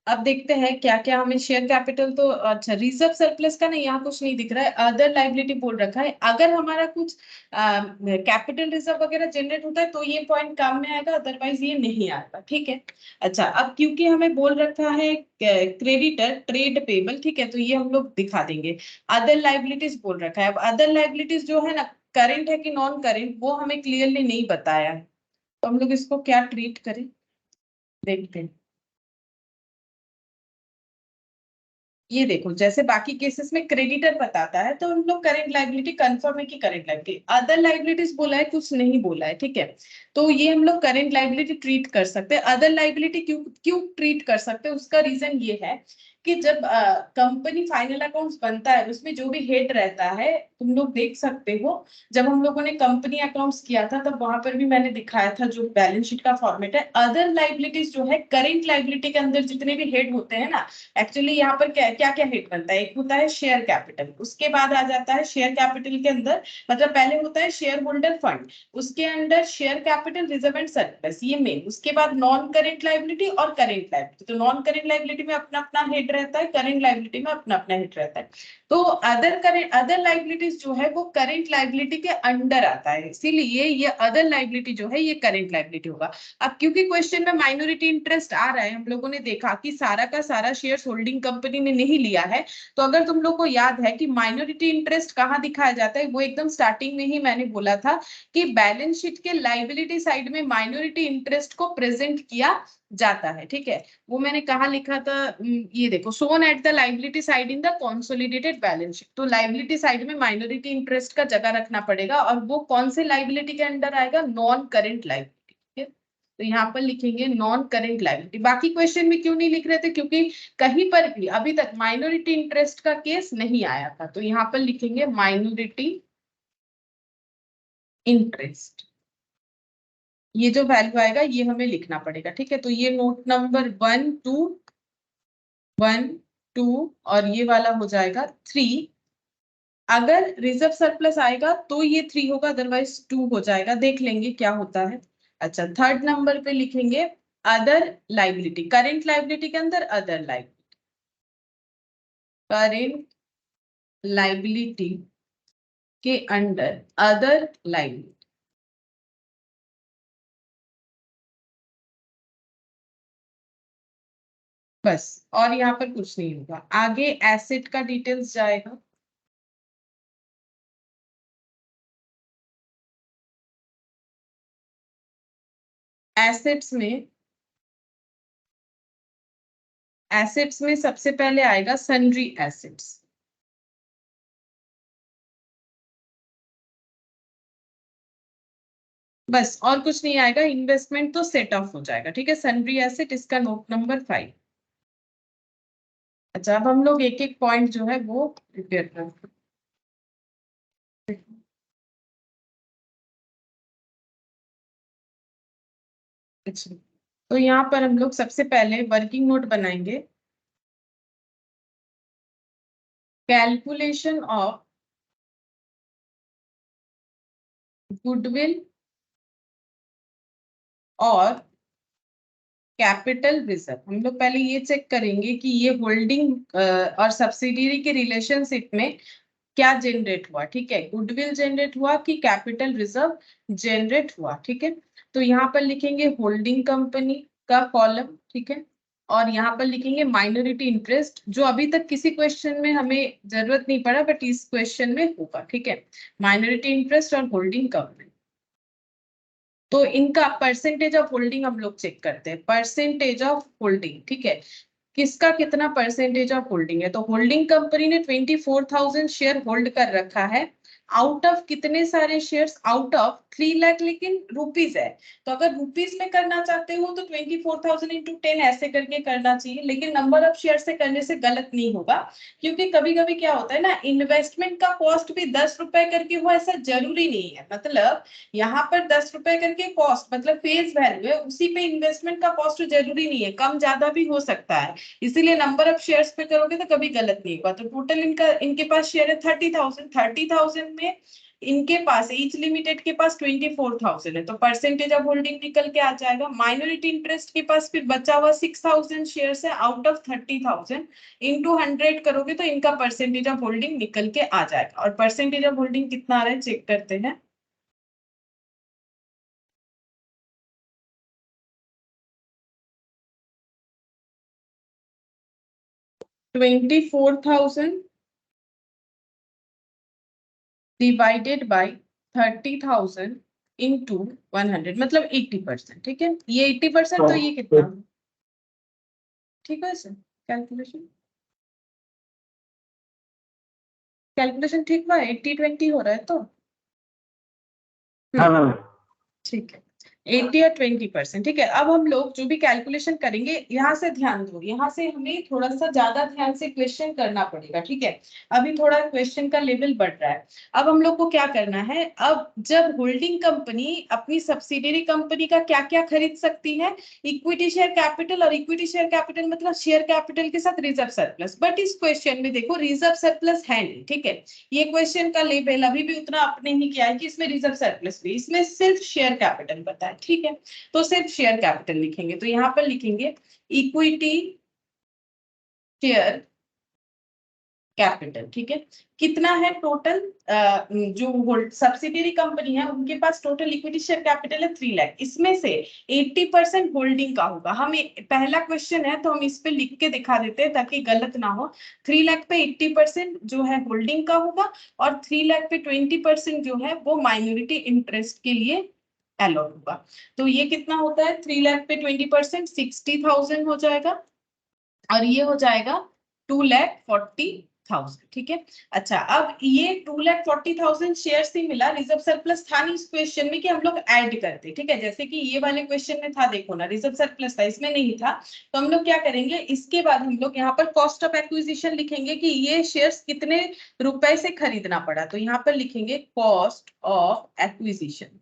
अब देखते हैं क्या क्या हमें शेयर कैपिटल तो अच्छा रिजर्व सरप्लस का ना यहाँ कुछ नहीं दिख रहा है, अदर लाइबिलिटी बोल रखा है। अगर हमारा कुछ कैपिटल रिजर्व वगैरह जनरेट होता है तो ये पॉइंट काम में आएगा, अदरवाइज ये नहीं आता, ठीक है। अच्छा अब क्योंकि हमें बोल रखा है क्रेडिटर ट्रेड पेबल, ठीक है, तो ये हम लोग दिखा देंगे। अदर लाइबिलिटीज बोल रखा है, अब अदर लाइबिलिटीज जो है ना करेंट है कि नॉन करेंट वो हमें क्लियरली नहीं बताया है, तो हम लोग इसको क्या ट्रीट करें देखते हैं। ये देखो जैसे बाकी केसेस में क्रेडिटर बताता है तो हम लोग करेंट लाइबिलिटी कंफर्म है कि करेंट लाइबिलिटी, अदर लाइबिलिटीज बोला है कुछ नहीं बोला है, ठीक है, तो ये हम लोग करेंट लाइबिलिटी ट्रीट कर सकते हैं। अदर लाइबिलिटी क्यों क्यों ट्रीट कर सकते हैं, उसका रीजन ये है कि जब कंपनी फाइनल अकाउंट्स बनता है उसमें जो भी हेड रहता है तुम लोग देख सकते हो, जब हम लोगों ने कंपनी अकाउंट्स किया था तब वहां पर भी मैंने दिखाया था जो बैलेंस शीट का फॉर्मेट है। अदर लाइबिलिटीज जो है करेंट लाइबिलिटी के अंदर जितने भी हेड होते हैं ना, एक्चुअली यहाँ पर क्या क्या क्या हेड बनता है, एक होता है शेयर कैपिटल, उसके बाद आ जाता है शेयर कैपिटल के अंदर मतलब पहले होता है शेयर होल्डर फंड, उसके अंदर share capital reserve and surplus ये मेन, उसके बाद नॉन करेंट लाइबिलिटी और करेंट लाइबिलिटी। तो नॉन करेंट लाइबिलिटी में अपना अपना हेड रहता है, करेंट लाइबिलिटी में अपना अपना हेड रहता है। तो अदर लाइबिलिटीज जो है वो करेंट लाइबिलिटी के अंडर आता है, इसीलिए ये अदर लाइबिलिटी जो है ये करेंट लाइबिलिटी होगा। अब क्योंकि क्वेश्चन में माइनॉरिटी इंटरेस्ट आ रहा है, हम लोगों ने देखा कि सारा का सारा शेयर्स होल्डिंग कंपनी ने नहीं लिया है, तो अगर तुम लोग को याद है कि माइनॉरिटी इंटरेस्ट कहाँ दिखाया जाता है, वो एकदम स्टार्टिंग में ही मैंने बोला था कि बैलेंस शीट के लाइबिलिटी साइड में माइनॉरिटी इंटरेस्ट को प्रेजेंट किया जाता है, ठीक है। वो मैंने कहा लिखा था, ये देखो shown at the liability side in the consolidated balance sheet, तो लाइबिलिटी साइड में माइनॉरिटी इंटरेस्ट का जगह रखना पड़ेगा और वो कौन से लाइबिलिटी के अंडर आएगा, नॉन करेंट लाइबिलिटी, ठीक है। तो यहाँ पर लिखेंगे नॉन करेंट लाइबिलिटी। बाकी क्वेश्चन में क्यों नहीं लिख रहे थे, क्योंकि कहीं पर भी अभी तक माइनॉरिटी इंटरेस्ट का केस नहीं आया था, तो यहाँ पर लिखेंगे माइनॉरिटी इंटरेस्ट, ये जो वैल्यू आएगा ये हमें लिखना पड़ेगा, ठीक है। तो ये नोट नंबर 1 2 और ये वाला हो जाएगा 3। अगर रिजर्व सरप्लस आएगा तो ये 3 होगा, अदरवाइज 2 हो जाएगा, देख लेंगे क्या होता है। अच्छा थर्ड नंबर पे लिखेंगे अदर लाइबिलिटी, करेंट लाइबिलिटी के अंदर अदर लाइबिलिटी, करेंट लाइबिलिटी के अंडर अदर लाइबिलिटी, बस, और यहाँ पर कुछ नहीं होगा। आगे एसेट का डिटेल्स जाएगा, एसेट्स में सबसे पहले आएगा सन्ड्री एसेट्स, बस और कुछ नहीं आएगा। इन्वेस्टमेंट तो सेट ऑफ हो जाएगा, ठीक है, सन्ड्री एसेट इसका नोट नंबर 5। अच्छा अब हम लोग एक एक पॉइंट जो है वो प्रिपेयर करते हैं। अच्छा तो यहाँ पर हम लोग सबसे पहले वर्किंग नोट बनाएंगे, कैलकुलेशन ऑफ गुडविल और कैपिटल रिजर्व। हम लोग पहले ये चेक करेंगे कि ये होल्डिंग और सब्सिडियरी के रिलेशनशिप में क्या जनरेट हुआ, ठीक है, गुडविल जनरेट हुआ कि कैपिटल रिजर्व जनरेट हुआ, ठीक है। तो यहाँ पर लिखेंगे होल्डिंग कंपनी का कॉलम, ठीक है, और यहाँ पर लिखेंगे माइनॉरिटी इंटरेस्ट, जो अभी तक किसी क्वेश्चन में हमें जरूरत नहीं पड़ा बट इस क्वेश्चन में होगा, ठीक है, माइनॉरिटी इंटरेस्ट और होल्डिंग कंपनी। तो इनका परसेंटेज ऑफ होल्डिंग हम लोग चेक करते हैं, परसेंटेज ऑफ होल्डिंग, ठीक है, किसका कितना परसेंटेज ऑफ होल्डिंग है। तो होल्डिंग कंपनी ने 24,000 शेयर होल्ड कर रखा है, आउट ऑफ कितने सारे शेयर्स, आउट ऑफ 3 लाख, लेकिन रुपीज है, तो अगर रुपीज में करना चाहते हो तो 24,000 इंटू 10 ऐसे करके करना चाहिए, लेकिन नंबर ऑफ शेयर से करने से गलत नहीं होगा, क्योंकि कभी कभी क्या होता है ना, इन्वेस्टमेंट का कॉस्ट भी 10 रुपए करके हो ऐसा जरूरी नहीं है, मतलब यहाँ पर 10 रुपए करके कॉस्ट मतलब फेस वैल्यू है, उसी पे इन्वेस्टमेंट का कॉस्ट जरूरी नहीं है, कम ज्यादा भी हो सकता है, इसीलिए नंबर ऑफ शेयर्स पे करोगे तो कभी गलत नहीं होगा। तो टोटल इनका इनके पास शेयर है 30,000, 30,000 में इनके पास एज लिमिटेड के पास 24,000 है, तो परसेंटेज ऑफ होल्डिंग निकल के आ जाएगा। माइनॉरिटी इंटरेस्ट के पास फिर बचा हुआ 6,000 शेयर्स है आउट ऑफ 30,000, इंटू 100 करोगे तो इनका परसेंटेज ऑफ होल्डिंग निकल के आ जाएगा। और परसेंटेज ऑफ होल्डिंग कितना आ रहा है चेक करते हैं। $24,000 डिवाइडेड बाई 30,000 इंटू 100, मतलब 80%। ठीक है, ये 80%, तो ये कितना, ठीक है सर? कैलकुलेशन कैलकुलेशन ठीक हुआ, 80-20 हो रहा है तो हाँ मैम। ठीक है, 80 और 20%। ठीक है, अब हम लोग जो भी कैलकुलेशन करेंगे, यहाँ से ध्यान दो, यहाँ से हमें थोड़ा सा ज्यादा ध्यान से क्वेश्चन करना पड़ेगा। ठीक है, अभी थोड़ा क्वेश्चन का लेवल बढ़ रहा है। अब हम लोग को क्या करना है, अब जब होल्डिंग कंपनी अपनी सब्सिडियरी कंपनी का क्या क्या खरीद सकती है, इक्विटी शेयर कैपिटल, और इक्विटी शेयर कैपिटल मतलब शेयर कैपिटल के साथ रिजर्व सरप्लस। बट इस क्वेश्चन में देखो रिजर्व सरप्लस है नहीं। ठीक है, ये क्वेश्चन का लेवल अभी भी उतना आपने ही किया है कि इसमें रिजर्व सरप्लस भी, इसमें सिर्फ शेयर कैपिटल पता है। ठीक है, तो सिर्फ शेयर कैपिटल लिखेंगे, तो यहां पर लिखेंगे इक्विटी शेयर कैपिटल। ठीक है, कितना है टोटल, जो सब्सिडियरी कंपनी है उनके पास टोटल इक्विटी शेयर कैपिटल है 3 लाख, इसमें से 80% होल्डिंग का होगा। हम पहला क्वेश्चन है तो हम इस पे लिख के दिखा देते हैं ताकि गलत ना हो। 3 लाख पे 80% जो है होल्डिंग का होगा, और 3 लाख पे 20% जो है वो माइनॉरिटी इंटरेस्ट के लिए अलॉट होगा। तो ये कितना होता है, 3 लाख पे 20% 60,000 हो जाएगा, और ये हो जाएगा 2,40,000। ठीक है, अच्छा अब ये 2,40,000 शेयर ही मिला, रिजर्व सरप्लस था नहीं इस क्वेश्चन में कि हम लोग ऐड करते। ठीक है, जैसे कि ये वाले क्वेश्चन में था, देखो ना रिजर्व सरप्लस था, इसमें नहीं था। तो हम लोग क्या करेंगे, इसके बाद हम लोग यहाँ पर कॉस्ट ऑफ एक्विजिशन लिखेंगे कि ये शेयर्स कितने रुपए से खरीदना पड़ा, तो यहाँ पर लिखेंगे कॉस्ट ऑफ एक्विजिशन।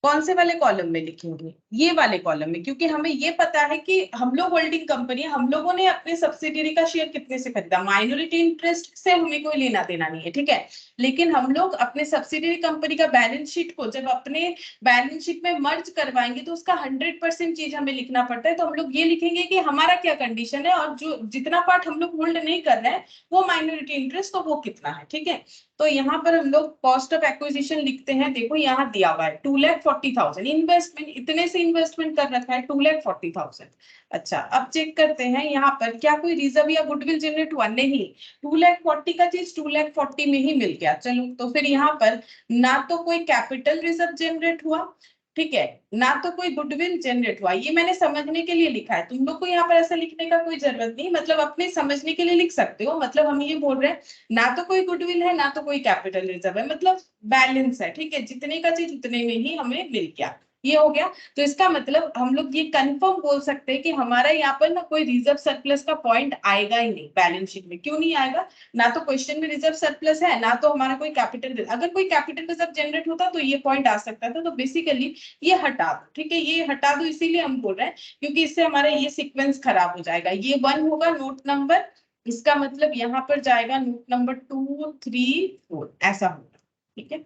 कौन से वाले कॉलम में लिखेंगे, ये वाले कॉलम में, क्योंकि हमें ये पता है कि हम लोग होल्डिंग कंपनी है, हम लोगों ने अपने सब्सिडियरी का शेयर कितने से खरीदा, माइनॉरिटी इंटरेस्ट से हमें कोई लेना देना नहीं है। ठीक है, लेकिन हम लोग अपने सब्सिडियरी कंपनी का बैलेंस शीट को जब अपने बैलेंस शीट में मर्ज करवाएंगे तो उसका 100% चीज हमें लिखना पड़ता है। तो हम लोग ये लिखेंगे कि हमारा क्या कंडीशन है, और जो जितना पार्ट हम लोग होल्ड नहीं कर रहे हैं वो माइनॉरिटी इंटरेस्ट, तो वो कितना है। ठीक है, तो यहाँ पर हम लोग कॉस्ट ऑफ एक्विजिशन लिखते हैं, देखो यहाँ दिया हुआ है 2,40,000, इन्वेस्टमेंट इतने से इन्वेस्टमेंट कर रखा है 2,40,000। अच्छा अब चेक करते हैं यहाँ पर क्या कोई रिजर्व या गुडविल जनरेट हुआ, नहीं, 2,40,000 का चीज 2,40,000 में ही मिल गया। चलो तो फिर यहाँ पर ना तो कोई कैपिटल रिजर्व जनरेट हुआ, ठीक है, ना तो कोई गुडविल जनरेट हुआ। ये मैंने समझने के लिए लिखा है, तुम लोग को यहाँ पर ऐसा लिखने का कोई जरूरत नहीं, मतलब अपने समझने के लिए लिख सकते हो। मतलब हम ये बोल रहे हैं ना तो कोई गुडविल है ना तो कोई कैपिटल रिजर्व है, मतलब बैलेंस है। ठीक है, जितने का चीज उतने में ही हमें मिल गया, ये हो गया। तो इसका मतलब हम लोग ये कंफर्म बोल सकते हैं कि हमारा यहाँ पर ना कोई रिजर्व सरप्लस का पॉइंट आएगा ही नहीं बैलेंस शीट में। क्यों नहीं आएगा, ना तो क्वेश्चन में रिजर्व सरप्लस है, ना तो हमारा कोई कैपिटल, अगर कोई कैपिटल रिजर्व जनरेट होता तो ये पॉइंट आ सकता था। तो बेसिकली ये हटा दो। ठीक है, ये हटा दो, इसीलिए हम बोल रहे हैं क्योंकि इससे हमारा ये सीक्वेंस खराब हो जाएगा। ये 1 होगा नोट नंबर, इसका मतलब यहाँ पर जाएगा नोट नंबर 2, 3, 4 ऐसा होगा। ठीक है,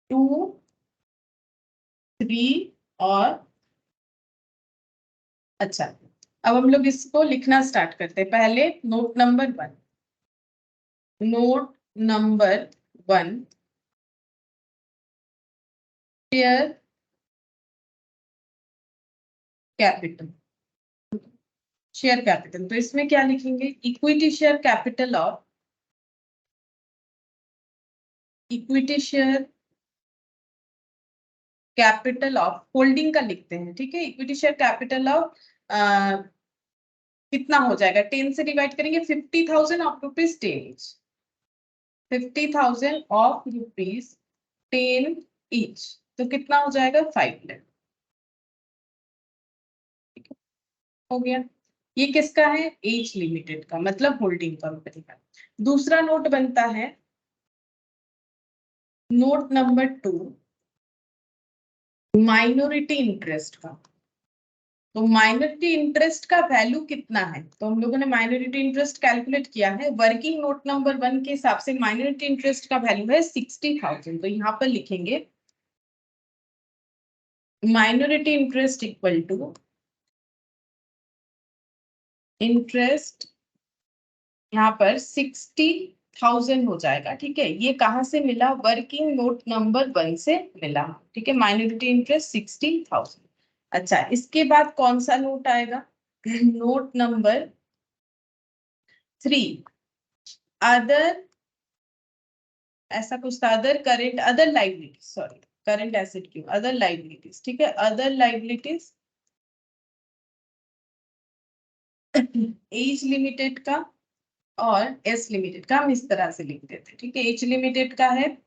2, 3 और अच्छा, अब हम लोग इसको लिखना स्टार्ट करते हैं। पहले note number 1, note number 1, share capital, share capital. तो इसमें क्या लिखेंगे, equity share capital of, equity share capital of holding का लिखते हैं। ठीक है, इक्विटी शेयर कैपिटल ऑफ कितना हो जाएगा, 10 से डिवाइड करेंगे, 50,000 of rupees 10, 50,000 of rupees 10 each, तो कितना हो जाएगा 5 लाख। हो गया, ये किसका है, एज लिमिटेड का, मतलब होल्डिंग कंपनी का। दूसरा नोट बनता है नोट नंबर 2, माइनॉरिटी इंटरेस्ट का। तो माइनॉरिटी इंटरेस्ट का वैल्यू कितना है, तो हम लोगों ने माइनॉरिटी इंटरेस्ट कैलकुलेट किया है। वर्किंग नोट नंबर 1 के हिसाब से माइनॉरिटी इंटरेस्ट का वैल्यू है 60,000। तो यहाँ पर लिखेंगे minority interest equal to interest, यहाँ पर 60,000 हो जाएगा। ठीक है, ये कहाँ से मिला, वर्किंग नोट नंबर 1 से मिला। ठीक है, माइनॉरिटी इंटरेस्ट 60,000। अच्छा, इसके बाद कौन सा नोट आएगा, नोट नंबर 3, अदर, ऐसा कुछ था, other current, other liabilities, sorry current asset क्यों, अदर लाइबिलिटीज। ठीक है, अदर लाइबिलिटीज एज लिमिटेड का और एस लिमिटेड का हम इस तरह से लिख देते हैं। ठीक है, एज लिमिटेड का है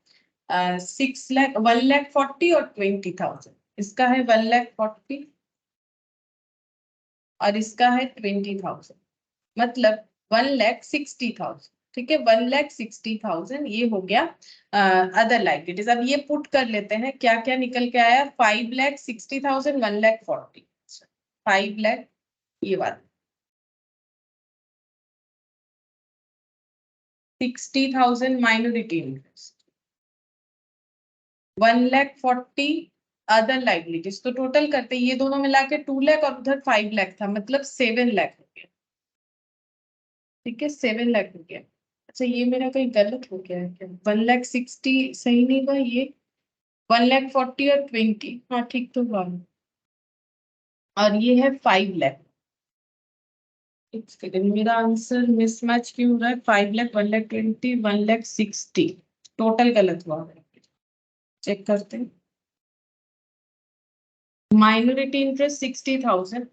6 लाख, 1,40,000 और 20,000। इसका है 1,40,000 और इसका है 20,000, मतलब 1,60,000। ठीक है, 1,60,000 ये हो गया अदर लाइबिलिटीज। अब ये पुट कर लेते हैं, क्या क्या निकल के आया, 5,60,000, 1,40,000, 5 लाख ये वाला, 60,000 माइनॉरिटी इंटरेस्ट, 1,40,000 अदर लाइबिलिटीज। तो टोटल करते ये दोनों मिला के 2 लाख और उधर 5 लाख था, मतलब 7 लाख हो गया। ठीक है, 7 लाख हो गया। अच्छा, ये मेरा कहीं गलत हो गया है क्या, 1,60,000 सही नहीं हुआ, ये 1,40,000 और 20, हाँ ठीक तो हुआ। और ये है 5 लाख। एक सेकंड, मेरा आंसर मिसमैच क्यों हो रहा है, 5 लाख, 1,20,000, 1,60,000, टोटल गलत हुआ है। चेक करते हैं, माइनॉरिटी इंटरेस्ट 60,000,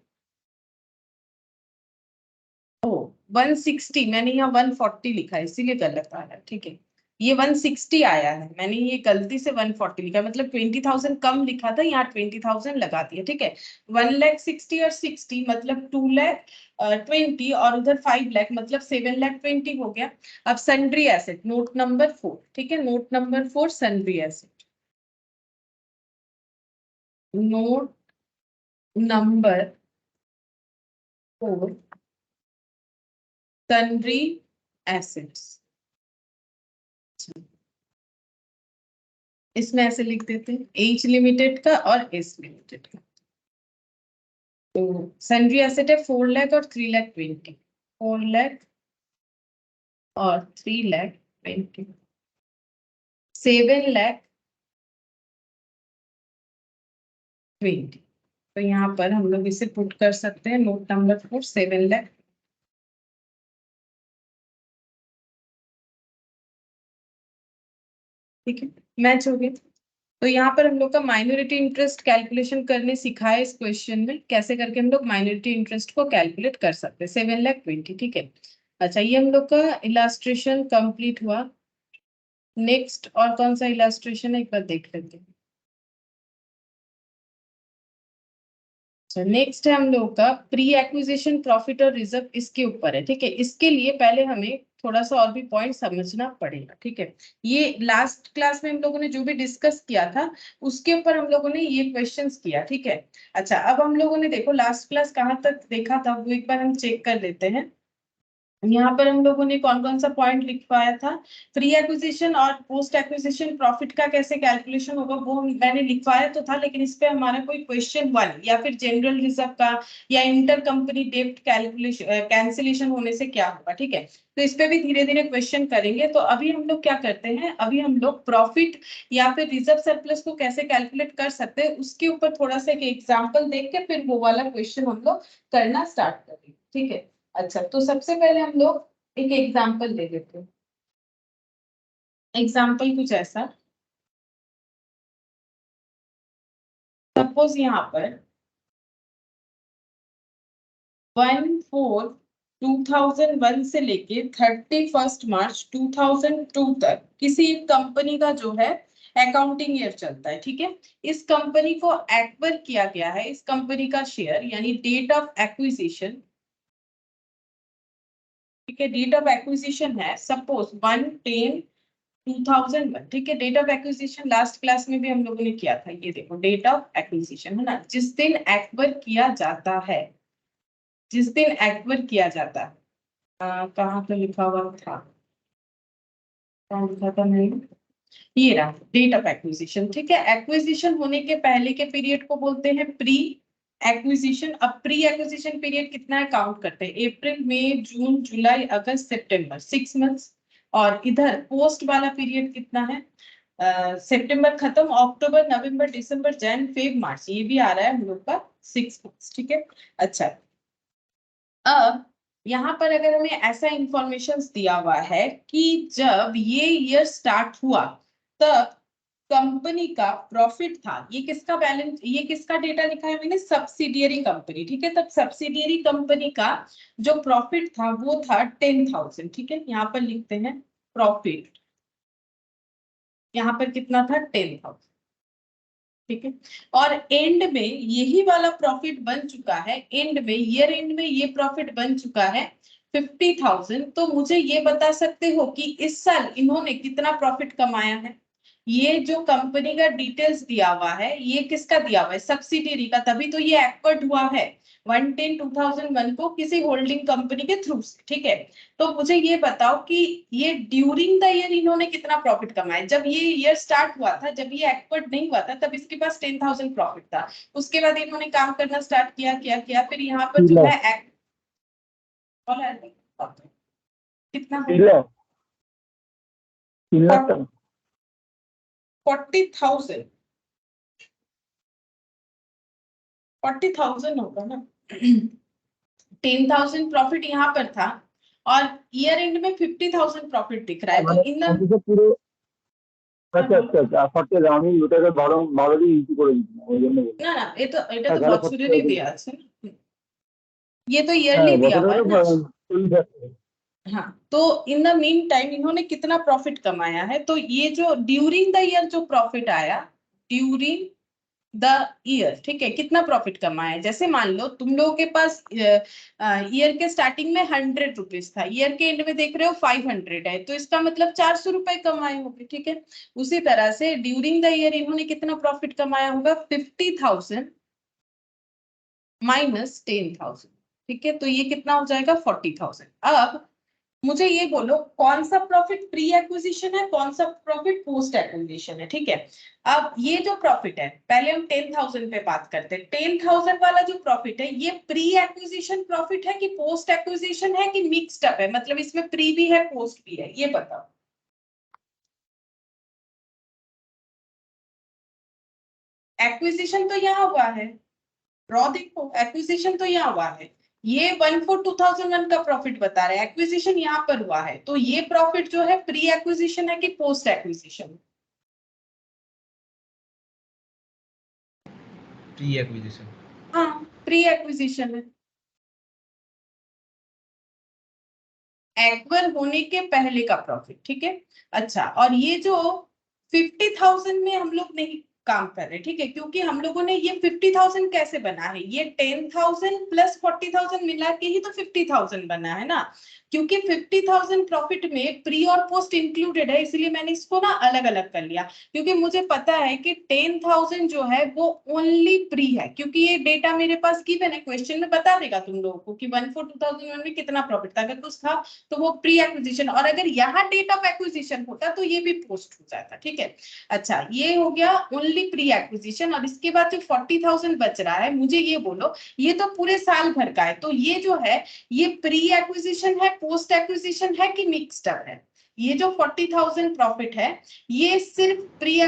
ओ 160, मैंने यहाँ 140 लिखा है इसीलिए गलत आ रहा है। ठीक है, ये 160 आया है, मैंने ये गलती से 140 लिखा, मतलब 20,000 कम लिखा था, यहाँ 20,000 लगा दिया। ठीक है, 1,60,000 और 60 मतलब 2,20,000 और उधर 5 लाख मतलब 7,20,000 हो गया। अब सन्ड्री एसेट नोट नंबर 4, ठीक है, note number 4 sundry asset, note number 4 sundry assets. इसमें ऐसे लिख देते हैं, एच लिमिटेड का और एस लिमिटेड का। तो सन्ड्री एसेट है 4 लाख और 3,20,000, 4 लाख और 3,20,000, 7,20,000। तो यहाँ पर हम लोग इसे पुट कर सकते हैं, नोट नंबर 4 7 लाख। ठीक है, मैच हो गया। तो यहाँ पर हम लोग का माइनॉरिटी इंटरेस्ट कैलकुलेशन करने सीखा है। इस क्वेश्चन में कैसे करके हम लोग माइनॉरिटी इंटरेस्ट को कैलकुलेट कर सकते हैं, 7,20,000। ठीक है, अच्छा ये हम लोग का इलास्ट्रेशन कंप्लीट हुआ। नेक्स्ट और कौन सा इलास्ट्रेशन है एक बार देख लेते हैं। अच्छा, नेक्स्ट है हम लोग का प्री एक्विजिशन प्रॉफिट और रिजर्व, इसके ऊपर है। ठीक है, इसके लिए पहले हमें थोड़ा सा और भी पॉइंट समझना पड़ेगा। ठीक है, ये लास्ट क्लास में हम लोगों ने जो भी डिस्कस किया था उसके ऊपर हम लोगों ने ये क्वेश्चंस किया। ठीक है, अच्छा अब हम लोगों ने देखो लास्ट क्लास कहाँ तक देखा था वो एक बार हम चेक कर लेते हैं। यहाँ पर हम लोगों ने कौन कौन सा पॉइंट लिखवाया था, प्री एक्विजिशन और पोस्ट एक्विजिशन प्रॉफिट का कैसे कैलकुलेशन होगा वो मैंने लिखवाया तो था, लेकिन इस पे हमारा कोई क्वेश्चन 1 या फिर जनरल रिजर्व का या इंटर कंपनी डेब्ट कैलकुलेशन कैंसिलेशन होने से क्या होगा। ठीक है, तो इस पे भी धीरे धीरे क्वेश्चन करेंगे। तो अभी हम लोग क्या करते हैं, अभी हम लोग प्रॉफिट या फिर रिजर्व सरप्लस को कैसे कैलकुलेट कर सकते हैं उसके ऊपर थोड़ा सा एक एग्जाम्पल देख के फिर वो वाला क्वेश्चन हम लोग करना स्टार्ट करेंगे। ठीक है, अच्छा तो सबसे पहले हम लोग एक एग्जाम्पल ले लेते हैं। एग्जाम्पल कुछ ऐसा, सपोज यहाँ पर 1/4/2001 से लेके 31 मार्च 2002 तक किसी एक कंपनी का जो है अकाउंटिंग ईयर चलता है। ठीक है, इस कंपनी को एक्वायर किया गया है, इस कंपनी का शेयर यानी डेट ऑफ एक्विजिशन। ठीक है, डेट ऑफ एक्विजिशन है सपोज 1/10 2001, ठीक है। Date of acquisition last class में भी हम लोगों ने किया था, ये देखो डेट ऑफ एक्विजिशन है ना, जिस दिन एक्वायर किया जाता है, जिस दिन एक्वायर किया जाता है। कहाँ पे लिखा हुआ था, कहाँ लिखा था मैंने, ये रहा डेट ऑफ एक्विजिशन, ठीक है। एक्विजिशन होने के पहले के पीरियड को बोलते हैं प्री एक्विजिशन। अब प्री एक्विजिशन पीरियड कितना है काउंट करते हैं, अप्रैल मई जून जुलाई अगस्त सितंबर, 6 मंथ्स। और इधर पोस्ट वाला पीरियड कितना है, सितंबर खत्म, अक्टूबर नवंबर दिसंबर जैन फेब मार्च, ये भी आ रहा है हम लोग का 6 मंथ्स, ठीक है। अच्छा, अब यहाँ पर अगर हमें ऐसा इंफॉर्मेशन दिया हुआ है कि जब ये ईयर स्टार्ट हुआ तब कंपनी का प्रॉफिट था, ये किसका बैलेंस, ये किसका डेटा लिखा है मैंने, सब्सिडियरी कंपनी, ठीक है। तब सब्सिडियरी कंपनी का जो प्रॉफिट था वो था 10,000, ठीक है। यहाँ पर लिखते हैं प्रॉफिट, यहाँ पर कितना था 10,000, ठीक है। और एंड में यही वाला प्रॉफिट बन चुका है, एंड में ईयर एंड में ये प्रॉफिट बन चुका है 50,000। तो मुझे ये बता सकते हो कि इस साल इन्होंने कितना प्रॉफिट कमाया है। ये जो कंपनी का डिटेल्स दिया हुआ है ये किसका दिया हुआ है, सब्सिडियरी का, तभी तो ये एक्वायर्ड हुआ है 1/10/2001 को किसी होल्डिंग कंपनी के थ्रू से, ठीक है। तो मुझे ये बताओ कि ये ड्यूरिंग द ईयर इन्होंने कितना प्रॉफिट कमाया। जब ये ईयर स्टार्ट हुआ था, जब ये एक्वायर्ड नहीं हुआ था, तब इसके पास 10,000 प्रॉफिट था। उसके बाद इन्होंने काम करना स्टार्ट किया, क्या फिर यहाँ पर जो है कितना है 40,000, 40,000 होगा ना 10,000 प्रॉफिट यहाँ पर था और ईयर एंड में 50,000 प्रॉफिट दिख रहा है। तो इन পুরো আচ্ছা আচ্ছা আচ্ছা 40 আমি ওটাকে 12 দিয়ে ইনটু করে দিচ্ছি ওই জন্য বলছি। না এটা তো তাহলে বছরেরই 40 দেয়া আছে, ये तो হ্যাঁ ईयरली दिया हुआ है ना। বছরে 40 हाँ, तो इन द मीन टाइम इन्होंने कितना प्रॉफिट कमाया है, तो ये जो ड्यूरिंग द ईयर जो प्रॉफिट आया, ड्यूरिंग द ईयर, ठीक है, कितना प्रॉफिट कमाया है। जैसे मान लो तुम लोगों के पास ईयर के स्टार्टिंग में 100 रुपीज था, ईयर के एंड में देख रहे हो 500 है, तो इसका मतलब 400 रुपए कमाए होंगे, ठीक है। उसी तरह से ड्यूरिंग द ईयर इन्होंने कितना प्रॉफिट कमाया होगा, 50,000 माइनस 10,000, ठीक है। तो ये कितना हो जाएगा 40,000। अब मुझे ये बोलो कौन सा प्रॉफिट प्री एक्विजिशन है, कौन सा प्रॉफिट पोस्ट एक्विजिशन है, ठीक है। अब ये जो प्रॉफिट है, पहले हम 10,000 पे बात करते हैं। 10,000 वाला जो प्रॉफिट है ये प्री एक्विजिशन प्रॉफिट है कि पोस्ट एक्विजिशन है कि मिक्स्ड अप है, मतलब इसमें प्री भी है पोस्ट भी है, ये बताओ। एक्विजिशन तो यहाँ हुआ है, रॉ देखो एक्विजिशन तो यहाँ हुआ है, ये 1/4/2001 का प्रॉफिट बता रहे हैं, एक्विजिशन यहाँ पर हुआ है, तो ये प्रॉफिट जो है प्री एक्विजिशन है कि पोस्ट एक्विजिशन, प्री एक्विजिशन। हाँ प्री एक्विजिशन है, एक्वायर होने के पहले का प्रॉफिट, ठीक है। अच्छा, और ये जो 50,000 में हम लोग नहीं काम कर रहे, ठीक है, क्योंकि हम लोगों ने ये 50,000 कैसे बना है, ये 10,000 प्लस 40,000 मिला के ही तो 50,000 बना है ना, क्योंकि 50,000 प्रॉफिट में प्री और पोस्ट इंक्लूडेड है, इसलिए मैंने इसको ना अलग अलग कर लिया, क्योंकि मुझे पता है कि 10,000 जो है वो ओनली प्री है, क्योंकि ये डेटा मेरे पास गिवन है, क्वेश्चन में बता देगा तुम लोगों को कि 1/4/2001 में कितना प्रॉफिट था, अगर कुछ था तो वो प्री एक्विजिशन, और अगर यहाँ डेट ऑफ एक्विजिशन होता तो ये भी पोस्ट हो जाता, ठीक है। अच्छा, ये हो गया ओनली प्री एक्विजिशन, और इसके बाद जो 40,000 बच रहा है, मुझे ये बोलो ये तो पूरे साल भर का है, तो ये जो है ये प्री एक्विजिशन है, पोस्ट एक्विजिशन है कि मिक्स्ड अप है। ये जो 40,000 प्रॉफिट है ये सिर्फ प्री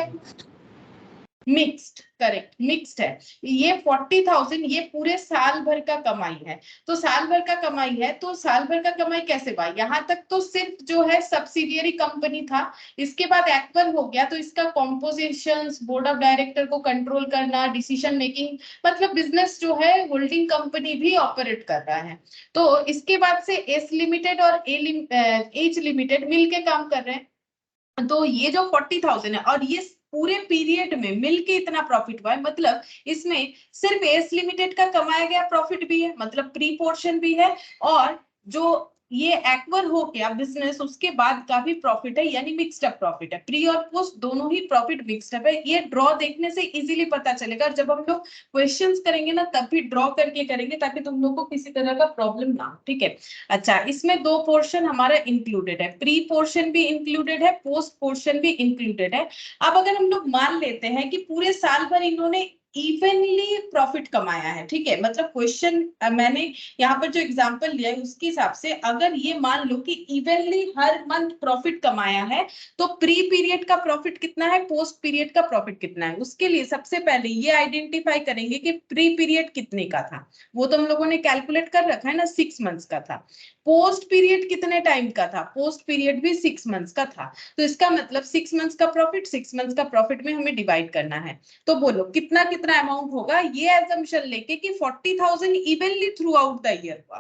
मिक्स्ड, करेक्ट, मिक्स्ड है। ये 40,000 ये पूरे साल भर का कमाई है, तो साल भर का कमाई है, तो साल भर का कमाई कैसे बा, यहाँ तक तो सिर्फ जो है सब्सिडियरी कंपनी था, इसके बाद एक्वायर हो गया तो इसका कॉम्पोजिशंस, बोर्ड ऑफ डायरेक्टर को कंट्रोल करना, डिसीजन मेकिंग, मतलब बिजनेस जो है होल्डिंग कंपनी भी ऑपरेट कर रहा है। तो इसके बाद से एस लिमिटेड और एज लिमिटेड मिलके काम कर रहे हैं, तो ये जो 40,000 है और ये पूरे पीरियड में मिलके इतना प्रॉफिट हुआ है, मतलब इसमें सिर्फ एस लिमिटेड का कमाया गया प्रॉफिट भी है, मतलब प्री पोर्शन भी है, और जो ये एक्वर हो गया बिजनेस, उसके बाद का भी प्रॉफिट है, यानी मिक्स्ड अप प्रॉफिट है। प्री और पोस्ट दोनों ही प्रॉफिट मिक्स्ड अप है। ये ड्रॉ देखने से इजीली पता चलेगा, और जब हम लोग क्वेश्चंस करेंगे ना तब भी ड्रॉ करके करेंगे, ताकि तुम लोग को किसी तरह का प्रॉब्लम ना हो, ठीक है। अच्छा, इसमें दो पोर्शन हमारा इंक्लूडेड है, प्री पोर्शन भी इंक्लूडेड है, पोस्ट पोर्शन भी इंक्लूडेड है। अब अगर हम लोग मान लेते हैं कि पूरे साल भर इन्होंने इवनली प्रॉफिट कमाया है, ठीक है, मतलब क्वेश्चन मैंने यहाँ पर जो एग्जांपल लिया है उसके हिसाब से अगर ये मान लो कि इवनली हर मंथ प्रॉफिट कमाया है, तो प्री पीरियड का प्रॉफिट कितना है, पोस्ट पीरियड का प्रॉफिट कितना है। उसके लिए सबसे पहले ये आइडेंटिफाई करेंगे कि प्री पीरियड कितने का था, वो तो हम लोगों ने कैलकुलेट कर रखा है ना, 6 मंथ्स का था। पोस्ट पीरियड कितने टाइम का था, पोस्ट पीरियड भी 6 मंथ्स का था। तो इसका मतलब 6 मंथ्स का प्रॉफिट 6 मंथ्स का प्रॉफिट में हमें डिवाइड करना है। तो बोलो कितना कितना अमाउंट होगा, ये एजम्पशन लेके कि 40,000 evenly through out the year हुआ।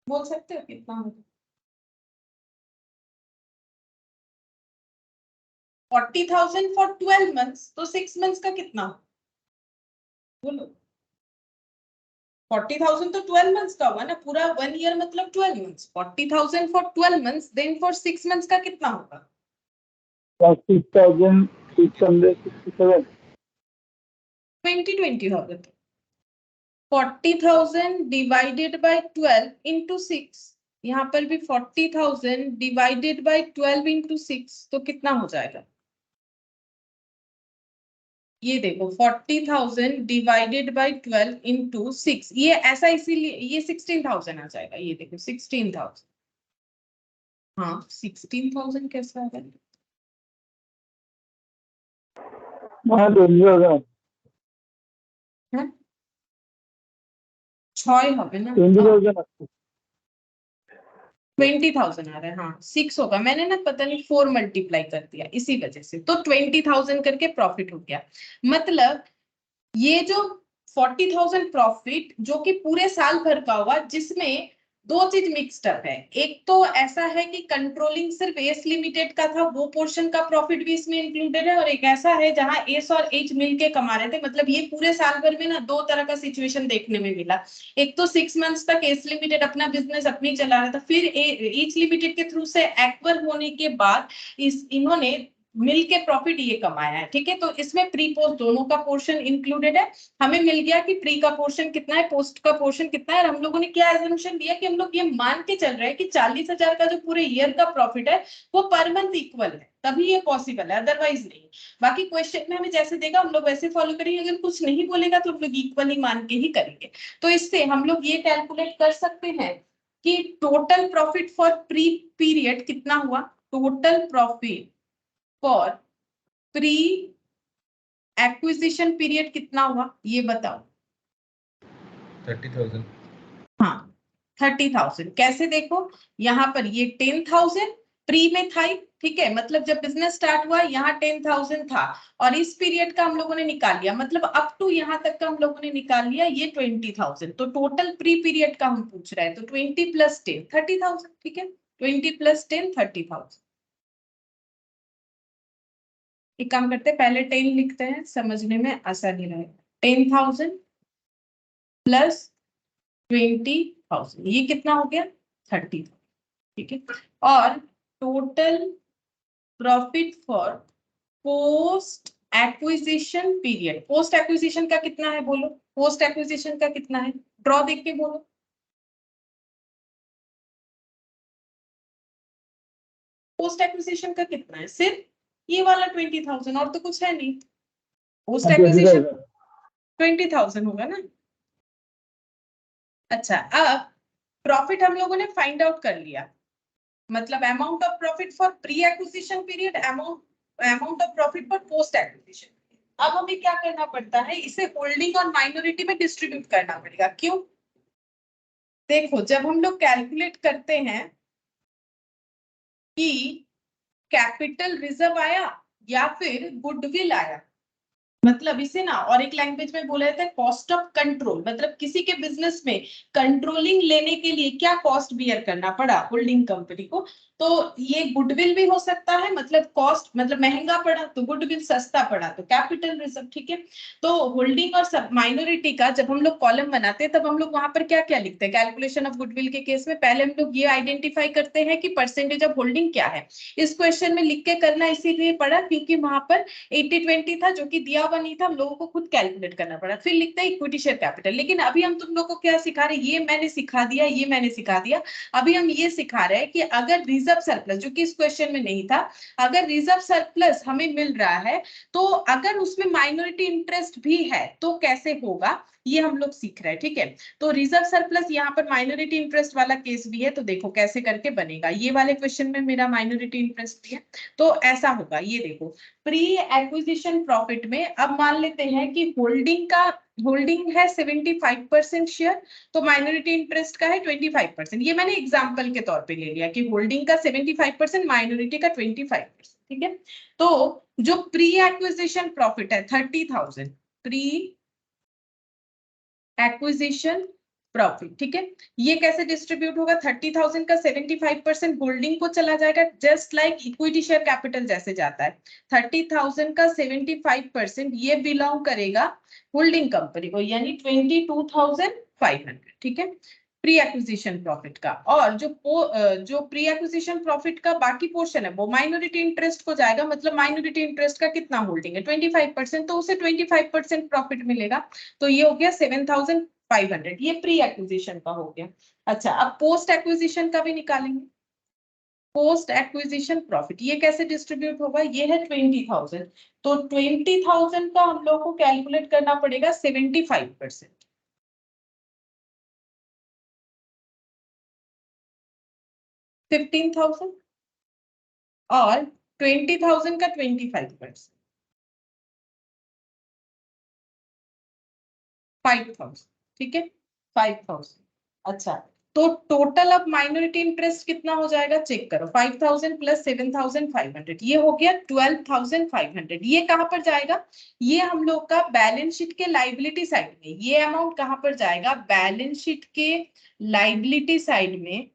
बोल सकते हो कितना होगा? 40,000 फॉर 12 मंथ्स, तो 6 मंथ्स का कितना बोलो? 40,000 तो 12 मंथ्स का हुआ ना, पूरा 1 ईयर मतलब 12 months. 40,000 for 12 months, then for 6 months का कितना होगा? 6,667 2020 होगा। तो 40,000 डिवाइडेड बाय 12 इंटू 6, यहाँ पर भी 40,000 डिवाइडेड बाय 12 इंटू 6, तो कितना हो जाएगा? ये देखो 40,000 डिवाइडेड बाय 12 इंटू 6, ये ऐसा इसीलिए ये 16,000 आ जाएगा। ये देखो 16,000, हाँ 16,000 कैसा आ जाएगा? हाँ 20,000 छय হবে না 20,000 20,000 आ रहा है, हाँ 6 होगा, मैंने ना पता नहीं 4 मल्टीप्लाई कर दिया इसी वजह से, तो 20,000 करके प्रॉफिट हो गया। मतलब ये जो 40,000 प्रॉफिट जो कि पूरे साल भर का हुआ, जिसमें दो चीज मिक्स्ड अप है। एक तो ऐसा है कि कंट्रोलिंग सिर्फ एस लिमिटेड का था, वो पोर्शन का प्रॉफिट भी इसमें इंक्लूडेड है, और एक ऐसा है जहां एस और एच मिलके कमा रहे थे। मतलब ये पूरे साल भर में ना दो तरह का सिचुएशन देखने में मिला। एक तो 6 मंथ्स तक एस लिमिटेड अपना बिजनेस अपनी चला रहा था, फिर एच लिमिटेड के थ्रू से एक्वर होने के बाद इन्होंने मिल के प्रॉफिट ये कमाया है, ठीक है। तो इसमें प्री पोस्ट दोनों का पोर्शन इंक्लूडेड है। हमें मिल गया कि प्री का पोर्शन कितना है, पोस्ट का पोर्शन कितना है, और हम लोगों ने क्या एजम्पशन दिया कि हम लोग ये मान के चल रहे हैं कि 40,000 का जो पूरे ईयर का प्रॉफिट है वो पर मंथ इक्वल है, तभी ये पॉसिबल है, अदरवाइज नहीं। बाकी क्वेश्चन में हमें जैसे देगा हम लोग वैसे फॉलो करेंगे, अगर कुछ नहीं बोलेगा तो हम लोग इक्वल ही मान के ही करेंगे। तो इससे हम लोग ये कैलकुलेट कर सकते हैं कि total profit for pre period कितना हुआ, total profit for pre acquisition period कितना हुआ, ये बताओ। 30,000। हाँ 30,000। कैसे देखो, यहाँ पर ये 10,000 प्री में था ही, ठीक है, मतलब जब बिजनेस स्टार्ट हुआ यहाँ 10,000 था, और इस पीरियड का हम लोगों ने निकाल लिया, मतलब अप टू यहाँ तक का हम लोगों ने निकाल लिया ये 20,000। तो टोटल प्री पीरियड का हम पूछ रहे हैं, तो 20 प्लस 10 30,000, ठीक है, 20 प्लस 10 30,000। एक काम करते हैं, पहले 10 लिखते हैं, समझने में आसानी रहेगा। 10,000 प्लस 20,000, ये कितना हो गया 30,000, ठीक है। और total profit for post acquisition period, post acquisition का कितना है बोलो, पोस्ट एक्विजिशन का कितना है, ड्रॉ देख के बोलो। पोस्ट एक्विजिशन का कितना है, सिर्फ ये वाला 20,000, और तो कुछ है नहीं। पोस्ट एक्विजिशन 20,000 होगा ना। अच्छा, अब प्रॉफिट हम लोगों ने फाइंड आउट कर लिया, मतलब amount of profit for pre acquisition period, amount of profit for post acquisition. अब हमें क्या करना पड़ता है, इसे होल्डिंग और माइनॉरिटी में डिस्ट्रीब्यूट करना पड़ेगा। क्यों? देखो जब हम लोग कैलकुलेट करते हैं कि कैपिटल रिजर्व आया या फिर गुडविल आया, मतलब इसे ना और एक लैंग्वेज में बोला जाता है कॉस्ट ऑफ कंट्रोल, मतलब किसी के बिजनेस में कंट्रोलिंग लेने के लिए क्या कॉस्ट बियर करना पड़ा होल्डिंग कंपनी को। तो ये गुडविल भी हो सकता है, मतलब कॉस्ट मतलब महंगा पड़ा तो गुडविल, सस्ता पड़ा तो कैपिटल रिजर्व, ठीक है। तो होल्डिंग और सब माइनॉरिटी का जब हम लोग कॉलम बनाते हैं तब हम लोग वहां पर क्या क्या लिखते हैं कैलकुलेशन ऑफ गुडविल के केस में, पहले हम लोग ये आइडेंटिफाई करते हैं कि परसेंटेज ऑफ होल्डिंग क्या है। इस क्वेश्चन में लिख के करना इसीलिए पड़ा क्योंकि वहां पर 80-20 था जो कि दिया हुआ नहीं था, हम लोगों को खुद कैलकुलेट करना पड़ा। फिर लिखता है इक्विटी शेयर कैपिटल। लेकिन अभी हम तुम लोग को क्या सिखा रहे हैं, ये मैंने सिखा दिया, ये मैंने सिखा दिया। अभी हम ये सिखा रहे हैं कि अगर रिजर्व सरप्लस, जो कि इस क्वेश्चन में नहीं था, अगर रिजर्व सरप्लस हमें मिल रहा है तो अगर उसमें माइनॉरिटी इंटरेस्ट भी है तो कैसे होगा, ये हम लोग सीख रहे हैं, ठीक है। तो रिजर्व सरप्लस यहाँ पर माइनॉरिटी इंटरेस्ट वाला केस भी है, तो देखो कैसे करके बनेगा। ये वाले क्वेश्चन में मेरा माइनॉरिटी इंटरेस्ट भी है, तो ऐसा होगा। ये देखो प्री एक्विजिशन प्रॉफिट में अब मान लेते हैं कि होल्डिंग है 75% शेयर, तो माइनॉरिटी इंटरेस्ट का है 25%। ये मैंने एग्जांपल के तौर पे ले लिया कि होल्डिंग का 75%, माइनॉरिटी का 25%, ठीक है। तो जो प्री एक्विजिशन प्रॉफिट है 30,000, प्री एक्विजिशन प्रॉफिट, ठीक है। ये कैसे डिस्ट्रीब्यूट होगा, 30,000 का 75% होल्डिंग को चला जाएगा, just like equity share capital जैसे जाता है। 30,000 का 75% ये बिलोंग करेगा होल्डिंग कंपनी को, यानी 22,500, ठीक है, प्री एक्विजिशन प्रॉफिट का। और जो प्री एक्विजिशन प्रॉफिट का बाकी पोर्शन है वो माइनॉरिटी इंटरेस्ट को जाएगा, मतलब माइनॉरिटी इंटरेस्ट का कितना होल्डिंग है 25%, तो उसे 25% प्रॉफिट मिलेगा। तो ये हो गया 7,500, ये प्री एक्विजिशन का हो गया। अच्छा, अब पोस्ट एक्विजिशन का भी निकालेंगे। पोस्ट एक्विजिशन प्रॉफिट ये कैसे डिस्ट्रीब्यूट होगा, ये है 20,000, तो 20,000 का हम लोग को कैलकुलेट करना पड़ेगा 75%, 15,000, और 20,000 का 25%, 5,000, ठीक है, 5,000। अच्छा, तो टोटल अब माइनॉरिटी इंटरेस्ट कितना हो जाएगा चेक करो, 5,000 प्लस 7,500, ये हो गया 12,500। ये कहां पर जाएगा, ये हम लोग का बैलेंस शीट के लाइबिलिटी साइड में, ये अमाउंट कहां पर जाएगा, बैलेंस शीट के लाइबिलिटी साइड में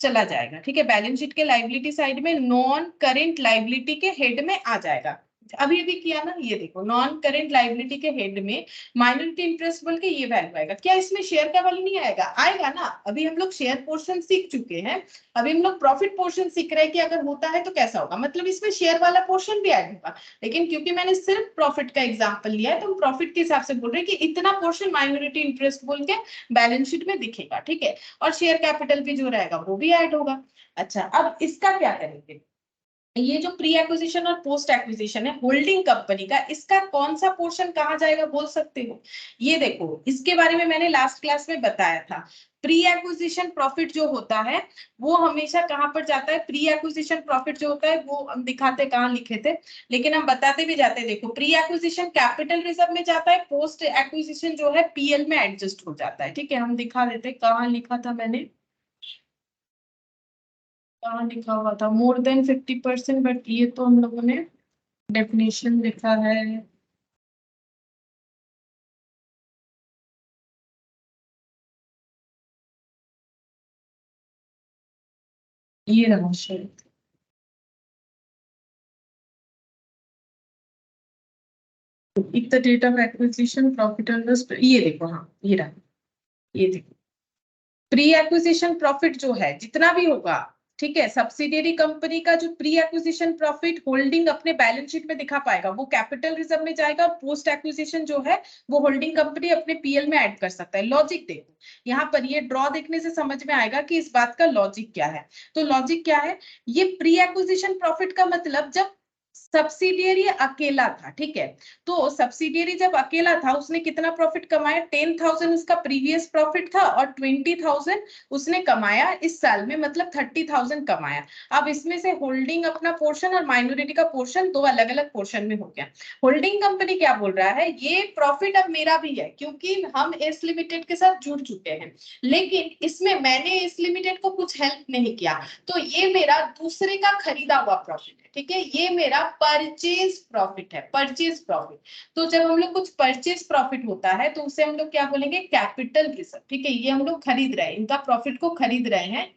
चला जाएगा, ठीक है। बैलेंस शीट के लाइबिलिटी साइड में नॉन करेंट लाइबिलिटी के हेड में आ जाएगा। अभी अभी किया ना, ये देखो नॉन करेंट लाइबिलिटी के हेड में माइनॉरिटी इंटरेस्ट बोल के ये वैल्यू आएगा। क्या इसमें शेयर का वैल्यू नहीं आएगा, आएगा ना। अभी हम लोग शेयर पोर्शन सीख चुके हैं, अभी हम लोग प्रॉफिट पोर्शन सीख रहे हैं कि अगर होता है तो कैसा होगा, मतलब इसमें शेयर वाला पोर्शन भी ऐड होगा। लेकिन क्योंकि मैंने सिर्फ प्रॉफिट का एग्जाम्पल लिया है तो हम प्रॉफिट के हिसाब से बोल रहे हैं कि इतना पोर्शन माइनॉरिटी इंटरेस्ट बोल के बैलेंस शीट में दिखेगा, ठीक है। और शेयर कैपिटल भी जो रहेगा वो भी ऐड होगा। अच्छा, अब इसका क्या करेंगे, ये जो प्री एक्विजिशन और पोस्ट एक्विजिशन है होल्डिंग कंपनी का, इसका कौन सा पोर्शन कहा जाएगा बोल सकते हो। ये देखो इसके बारे में मैंने लास्ट क्लास में बताया था। प्री एक्विजिशन प्रॉफिट जो होता है वो हमेशा कहां पर जाता है, प्री एक्विजिशन प्रॉफिट जो होता है वो हम दिखाते कहां लिखे थे, लेकिन हम बताते भी जाते हैं। देखो प्री एक्विजिशन कैपिटल रिजर्व में जाता है, पोस्ट एक्विजिशन जो है पीएल में एडजस्ट हो जाता है, ठीक है। हम दिखा देते कहां लिखा था मैंने, कहाँ लिखा हुआ था मोर देन 50%, बट ये तो हम लोगों ने डेफिनेशन लिखा है। ये रहा शायद, if the date of acquisition profit and loss, ये देखो, हाँ ये रहा, ये देखो प्री एक्विजिशन प्रॉफिट जो है जितना भी होगा, ठीक है, सब्सिडियरी कंपनी का जो प्री एक्विजिशन प्रॉफिट होल्डिंग अपने बैलेंस शीट में दिखा पाएगा वो कैपिटल रिजर्व में जाएगा, और पोस्ट एक्विजिशन जो है वो होल्डिंग कंपनी अपने पीएल में ऐड कर सकता है। लॉजिक देखो यहाँ पर, ये ड्रॉ देखने से समझ में आएगा कि इस बात का लॉजिक क्या है। तो लॉजिक क्या है, ये प्री एक्विजिशन प्रॉफिट का मतलब जब सब्सिडियरी अकेला था, ठीक है, तो सब्सिडियरी जब अकेला था उसने कितना प्रॉफिट कमाया, 10,000 उसका प्रीवियस प्रॉफिट था और 20,000 उसने कमाया इस साल में, मतलब 30,000 कमाया। अब इसमें से होल्डिंग अपना पोर्शन और माइनॉरिटी का पोर्शन दो अलग अलग पोर्शन में हो गया। होल्डिंग कंपनी क्या बोल रहा है, ये प्रॉफिट अब मेरा भी है क्योंकि हम एस लिमिटेड के साथ जुड़ चुके हैं, लेकिन इसमें मैंने एस लिमिटेड को कुछ हेल्प नहीं किया, तो ये मेरा दूसरे का खरीदा हुआ प्रॉफिट है, ठीक है, ये मेरा परचेज प्रॉफिट है, परचेज प्रॉफिट। तो जब हम लोग कुछ परचेज प्रॉफिट होता है तो उसे हम लोग क्या बोलेंगे, कैपिटल रिजर्व। ठीक है, ये हम लोग खरीद रहे हैं, इनका प्रॉफिट को खरीद रहे हैं,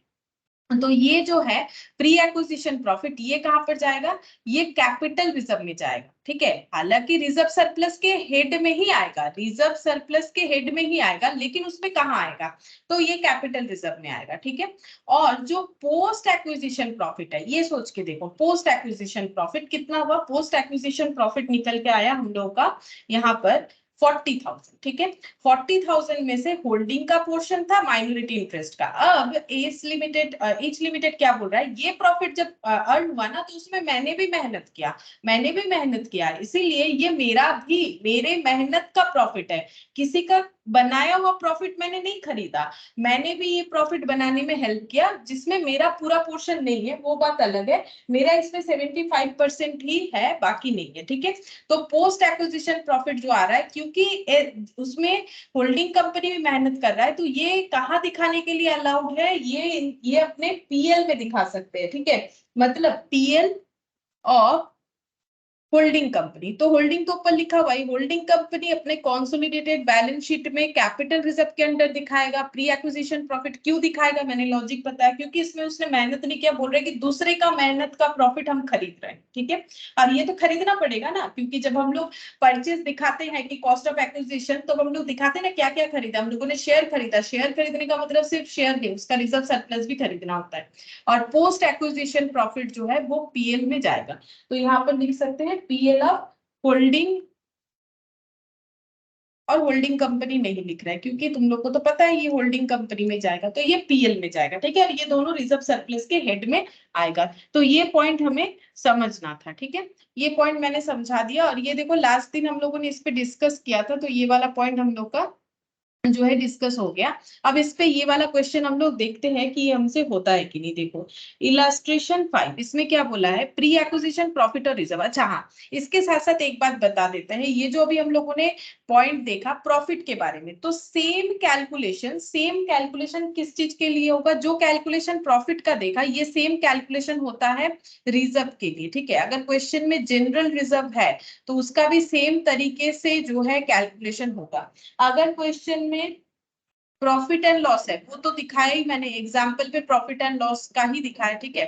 तो ये जो है प्री एक्विजिशन प्रॉफिट, ये कहां पर जाएगा, ये कैपिटल रिजर्व में जाएगा। ठीक है, हालांकि रिजर्व सरप्लस के हेड में ही आएगा, रिजर्व सरप्लस के हेड में ही आएगा, लेकिन उसमें कहां आएगा, तो ये कैपिटल रिजर्व में आएगा। ठीक है, और जो पोस्ट एक्विजिशन प्रॉफिट है, ये सोच के देखो, पोस्ट एक्विजिशन प्रॉफिट कितना हुआ, पोस्ट एक्विजिशन प्रॉफिट निकल के आया हम लोगों का यहाँ पर 40,000। ठीक है, 40,000 में से होल्डिंग का पोर्शन था, माइनॉरिटी इंटरेस्ट का। अब एच लिमिटेड क्या बोल रहा है, ये प्रॉफिट जब अर्न हुआ ना, तो उसमें मैंने भी मेहनत किया, इसीलिए ये मेरे मेहनत का प्रॉफिट है, किसी का बनाया हुआ प्रॉफिट मैंने नहीं खरीदा, मैंने भी ये प्रॉफिट बनाने में हेल्प किया, जिसमें मेरा पूरा पोर्शन नहीं है, वो बात अलग है, मेरा इसमें 75% ही है, बाकी नहीं है। ठीक है, तो पोस्ट एक्विजिशन प्रॉफिट जो आ रहा है, क्योंकि उसमें होल्डिंग कंपनी भी मेहनत कर रहा है, तो ये कहाँ दिखाने के लिए अलाउड है, ये अपने पीएल में दिखा सकते हैं। ठीक है, मतलब पीएल ऑफ होल्डिंग कंपनी, तो होल्डिंग तो ऊपर लिखा हुआ है, होल्डिंग कंपनी अपने कंसोलिडेटेड बैलेंस शीट में कैपिटल रिजर्व के अंडर दिखाएगा प्री एक्विजिशन प्रॉफिट। क्यों दिखाएगा, मैंने लॉजिक बताया, क्योंकि इसमें उसने मेहनत नहीं किया, बोल रहे कि दूसरे का मेहनत का प्रॉफिट हम खरीद रहे हैं। ठीक है, और ये तो खरीदना पड़ेगा ना, क्योंकि जब हम लोग परचेज दिखाते हैं कि कॉस्ट ऑफ एक्विजिशन, तो हम लोग दिखाते हैं ना क्या क्या खरीदा, हम लोगों ने शेयर खरीदा, शेयर खरीदने का मतलब सिर्फ शेयर नहीं, उसका रिजर्व सरप्लस भी खरीदना होता है, और पोस्ट एक्विजिशन प्रॉफिट जो है वो पीएल में जाएगा। तो यहाँ पर लिख सकते हैं पीएल ऑफ होल्डिंग, और होल्डिंग कंपनी नहीं लिख रहा है क्योंकि तुम लोग को तो पता है ये होल्डिंग कंपनी में जाएगा, तो ये पीएल में जाएगा। ठीक है, और ये दोनों रिजर्व सरप्लस के हेड में आएगा, तो ये पॉइंट हमें समझना था। ठीक है, ये पॉइंट मैंने समझा दिया, और ये देखो लास्ट दिन हम लोगों ने इस पे डिस्कस किया था, तो ये वाला पॉइंट हम लोग का जो है डिस्कस हो गया। अब इस पे ये वाला क्वेश्चन हम लोग देखते हैं कि ये हमसे होता है कि नहीं। देखो इलास्ट्रेशन 5, इसमें क्या बोला है, प्री एक्विजिशन प्रॉफिट और रिजर्व। अच्छा हाँ, इसके साथ साथ एक बात बता देते हैं, ये जो अभी हम लोगों ने पॉइंट देखा प्रॉफिट के बारे में, तो सेम कैलकुलेशन किस चीज के लिए होगा, जो कैलकुलेशन प्रॉफिट का देखा, ये सेम कैलकुलेशन होता है रिजर्व के लिए। ठीक है, अगर क्वेश्चन में जनरल रिजर्व है तो उसका भी सेम तरीके से जो है कैलकुलेशन होगा। अगर क्वेश्चन में प्रॉफिट एंड लॉस है, वो तो दिखाया ही मैंने एग्जाम्पल पे, प्रॉफिट एंड लॉस का ही दिखाया। ठीक है,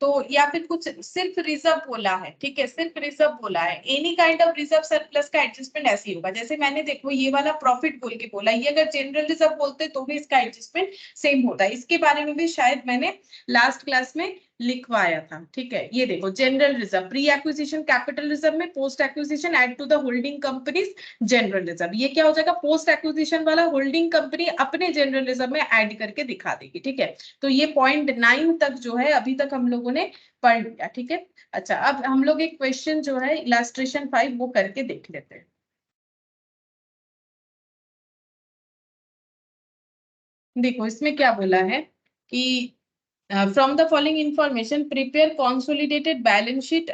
तो या फिर कुछ सिर्फ रिजर्व बोला है, ठीक है, सिर्फ रिजर्व बोला है, any kind of reserve surplus का एडजस्टमेंट ऐसे ही होगा। जैसे मैंने देखो ये वाला प्रॉफिट बोल के बोला, ये अगर जनरल रिजर्व बोलते तो भी इसका एडजस्टमेंट सेम होता है। इसके बारे में भी शायद मैंने लास्ट क्लास में लिखवाया था। ठीक है, ये देखो general reserve, pre acquisition capital reserve में, post acquisition add to the holding companies general reserve, ये क्या हो जाएगा, पोस्ट एक्विजिशन वाला होल्डिंग कंपनी अपने जनरल रिजर्व में ऐड करके दिखा देगी। ठीक है, तो ये पॉइंट 9 तक जो है अभी तक हम लोगों ने पढ़ लिया। ठीक है, अच्छा अब हम लोग एक क्वेश्चन जो है इलास्ट्रेशन 5 वो करके देख लेते हैं। देखो इसमें क्या बोला है कि from the following information prepare consolidated balance sheet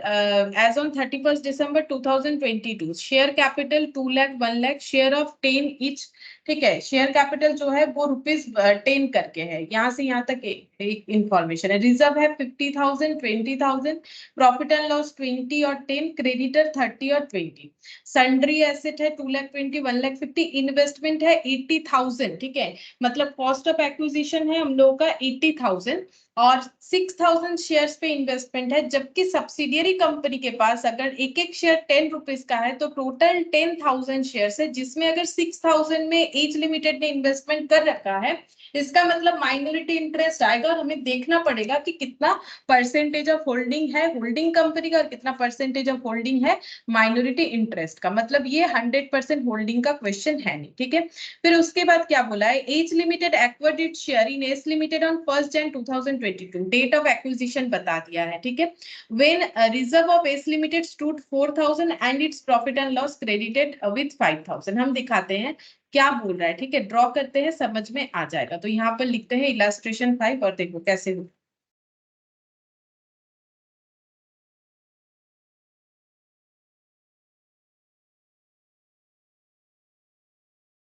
as on 31st December 2022, share capital 2 lakh 1 lakh, share of 10 each। ठीक है, शेयर कैपिटल जो है वो ₹10 करके है, यहाँ से यहाँ तक एक इंफॉर्मेशन है। रिजर्व है 50,000 20,000, प्रॉफिट एंड लॉस 20 और 10, क्रेडिटर 30 और 20, सन्ड्री एसेट है 2 लाख 20 1 लाख 50, इन्वेस्टमेंट है 80,000। ठीक है, मतलब कॉस्ट ऑफ एक्विजिशन है हम लोगों का 80,000, और 6,000 शेयर्स पे इन्वेस्टमेंट है, जबकि सब्सिडियरी कंपनी के पास अगर एक एक शेयर 10 रुपीज का है, तो टोटल 10,000 शेयर्स है, जिसमें अगर 6,000 में एज लिमिटेड ने इन्वेस्टमेंट कर रखा है, इसका मतलब माइनॉरिटी इंटरेस्ट आएगा, और हमें देखना पड़ेगा कि कितना परसेंटेज ऑफ होल्डिंग है होल्डिंग कंपनी का और कितना परसेंटेज ऑफ होल्डिंग है माइनॉरिटी इंटरेस्ट का। मतलब ये 100% होल्डिंग का क्वेश्चन है नहीं। ठीक है, फिर उसके बाद क्या बोला है, H limited acquired its share in S limited on 1st Jan 2022, date of acquisition बता दिया है। ठीक है, when reserve of S limited stood 4,000 and its profit and loss credited with 5,000। हम दिखाते हैं क्या बोल रहा है। ठीक है, ड्रॉ करते हैं, समझ में आ जाएगा। तो यहाँ पर लिखते हैं इलास्ट्रेशन 5 और देखो कैसे हो।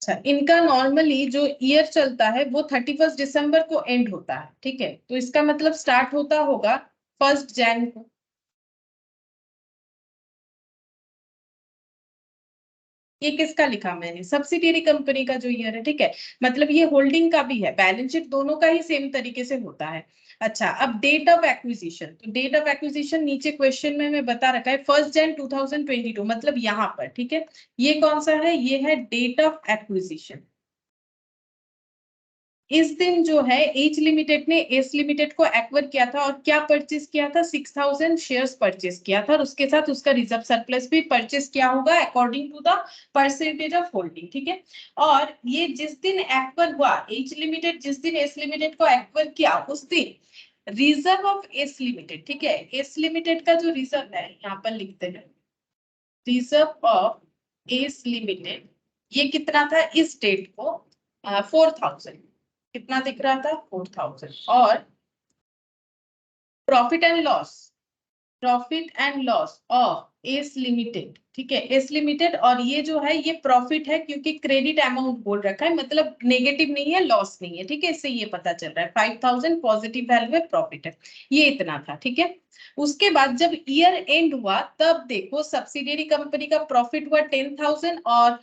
अच्छा, इनका नॉर्मली जो ईयर चलता है वो 31 दिसंबर को एंड होता है। ठीक है, तो इसका मतलब स्टार्ट होता होगा 1st Jan को। ये किसका लिखा मैंने, सब्सिडियरी कंपनी का जो ईयर है, ठीक है। मतलब ये होल्डिंग का भी है, बैलेंस शीट दोनों का ही सेम तरीके से होता है। अच्छा, अब डेट ऑफ एक्विजिशन, तो डेट ऑफ एक्विजिशन नीचे क्वेश्चन में मैं बता रखा है 1 Jan 2022, मतलब यहाँ पर, ठीक है। ये कौन सा है, ये है डेट ऑफ एक्विजिशन। इस दिन जो है एच लिमिटेड ने एस लिमिटेड को एक्वायर किया था, और क्या परचेस किया था, 6000 शेयर्स परचेस किया था, और उसके साथ उसका रिजर्व सरप्लस भी परचेस किया होगा according to the percentage of holding, ठीक है। और ये जिस दिन एक्वायर हुआ, एच लिमिटेड जिस दिन एस लिमिटेड को एक्वायर किया, उस दिन रिजर्व ऑफ एस लिमिटेड, ठीक है, एस लिमिटेड का जो रिजर्व है यहाँ पर लिखते हैं, रिजर्व ऑफ एस लिमिटेड, ये कितना था इस डेट को, 4000, कितना दिख रहा था, 4000। और profit and loss, profit and loss of S limited, ठीक है, एस लिमिटेड, और ये जो है ये प्रॉफिट है क्योंकि क्रेडिट अमाउंट बोल रखा है, मतलब नेगेटिव नहीं है, लॉस नहीं है, ठीक है, इससे ये पता चल रहा है 5000 पॉजिटिव वैल्यू है, प्रॉफिट है, ये इतना था, ठीक है। उसके बाद जब ईयर एंड हुआ, तब देखो सब्सिडियरी कंपनी का प्रॉफिट हुआ 10,000, और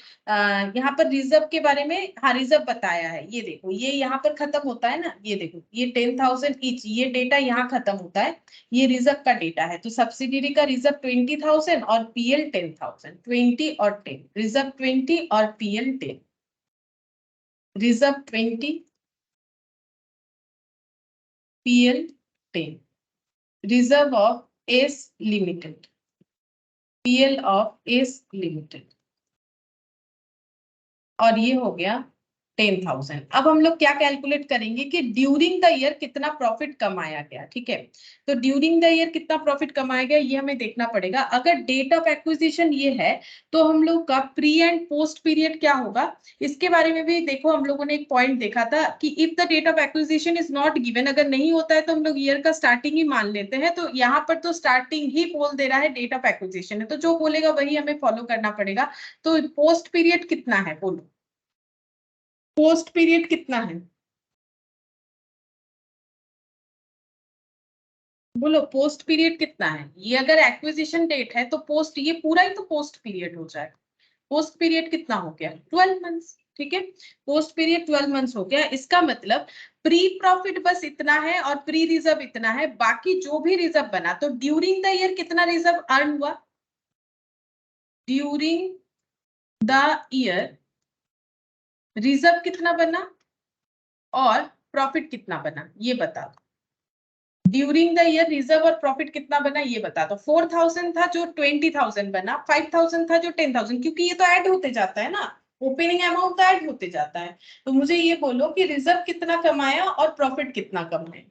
यहाँ पर रिजर्व के बारे में, हाँ रिजर्व बताया है, ये देखो ये यहाँ पर खत्म होता है ना, ये देखो ये 10,000 ईच, ये डेटा यहाँ खत्म होता है, ये रिजर्व का डेटा है। तो सब्सिडियरी का रिजर्व 20,000 और पीएल 10,000, 20 और 10, रिजर्व 20 और PL 10, reserve 20, PL 10, reserve of S limited, PL of S limited, और ये हो गया 10,000। अब हम लोग क्या कैलकुलेट करेंगे कि ड्यूरिंग द ईयर कितना प्रॉफिट कमाया गया, ठीक है। तो ड्यूरिंग द ईयर कितना प्रॉफिट कमाया गया ये हमें देखना पड़ेगा। अगर डेट ऑफ एक्विजिशन ये है, तो हम लोग का प्री एंड पोस्ट पीरियड क्या होगा, इसके बारे में भी देखो, हम लोगों ने एक पॉइंट देखा था कि if the date of acquisition is not given, अगर नहीं होता है तो हम लोग ईयर का स्टार्टिंग ही मान लेते हैं। तो यहाँ पर तो स्टार्टिंग ही बोल दे रहा है, डेट ऑफ एक्विजिशन है, तो जो बोलेगा वही हमें फॉलो करना पड़ेगा। तो पोस्ट पीरियड कितना है बोलो, पोस्ट पीरियड कितना है बोलो, पोस्ट पीरियड कितना है। ये अगर एक्विजिशन डेट है तो पोस्ट, ये पूरा ही तो पोस्ट पीरियड हो जाएगा। पोस्ट पीरियड कितना हो गया, 12 मंथ्स, ठीक है। पोस्ट पीरियड 12 मंथ्स हो गया। इसका मतलब प्री प्रॉफिट बस इतना है और प्री रिजर्व इतना है, बाकी जो भी रिजर्व बना, तो ड्यूरिंग द ईयर कितना रिजर्व अर्न हुआ, ड्यूरिंग द ईयर रिजर्व कितना बना और प्रॉफिट कितना बना, ये बता दो। ड्यूरिंग द ईयर रिजर्व और प्रॉफिट कितना बना ये बता दो। 4,000 था जो 20,000 बना, 5,000 था जो 10,000, क्योंकि ये तो ऐड होते जाता है ना, ओपनिंग अमाउंट तो ऐड होते जाता है। तो मुझे ये बोलो कि रिजर्व कितना कमाया और प्रॉफिट कितना कमाया।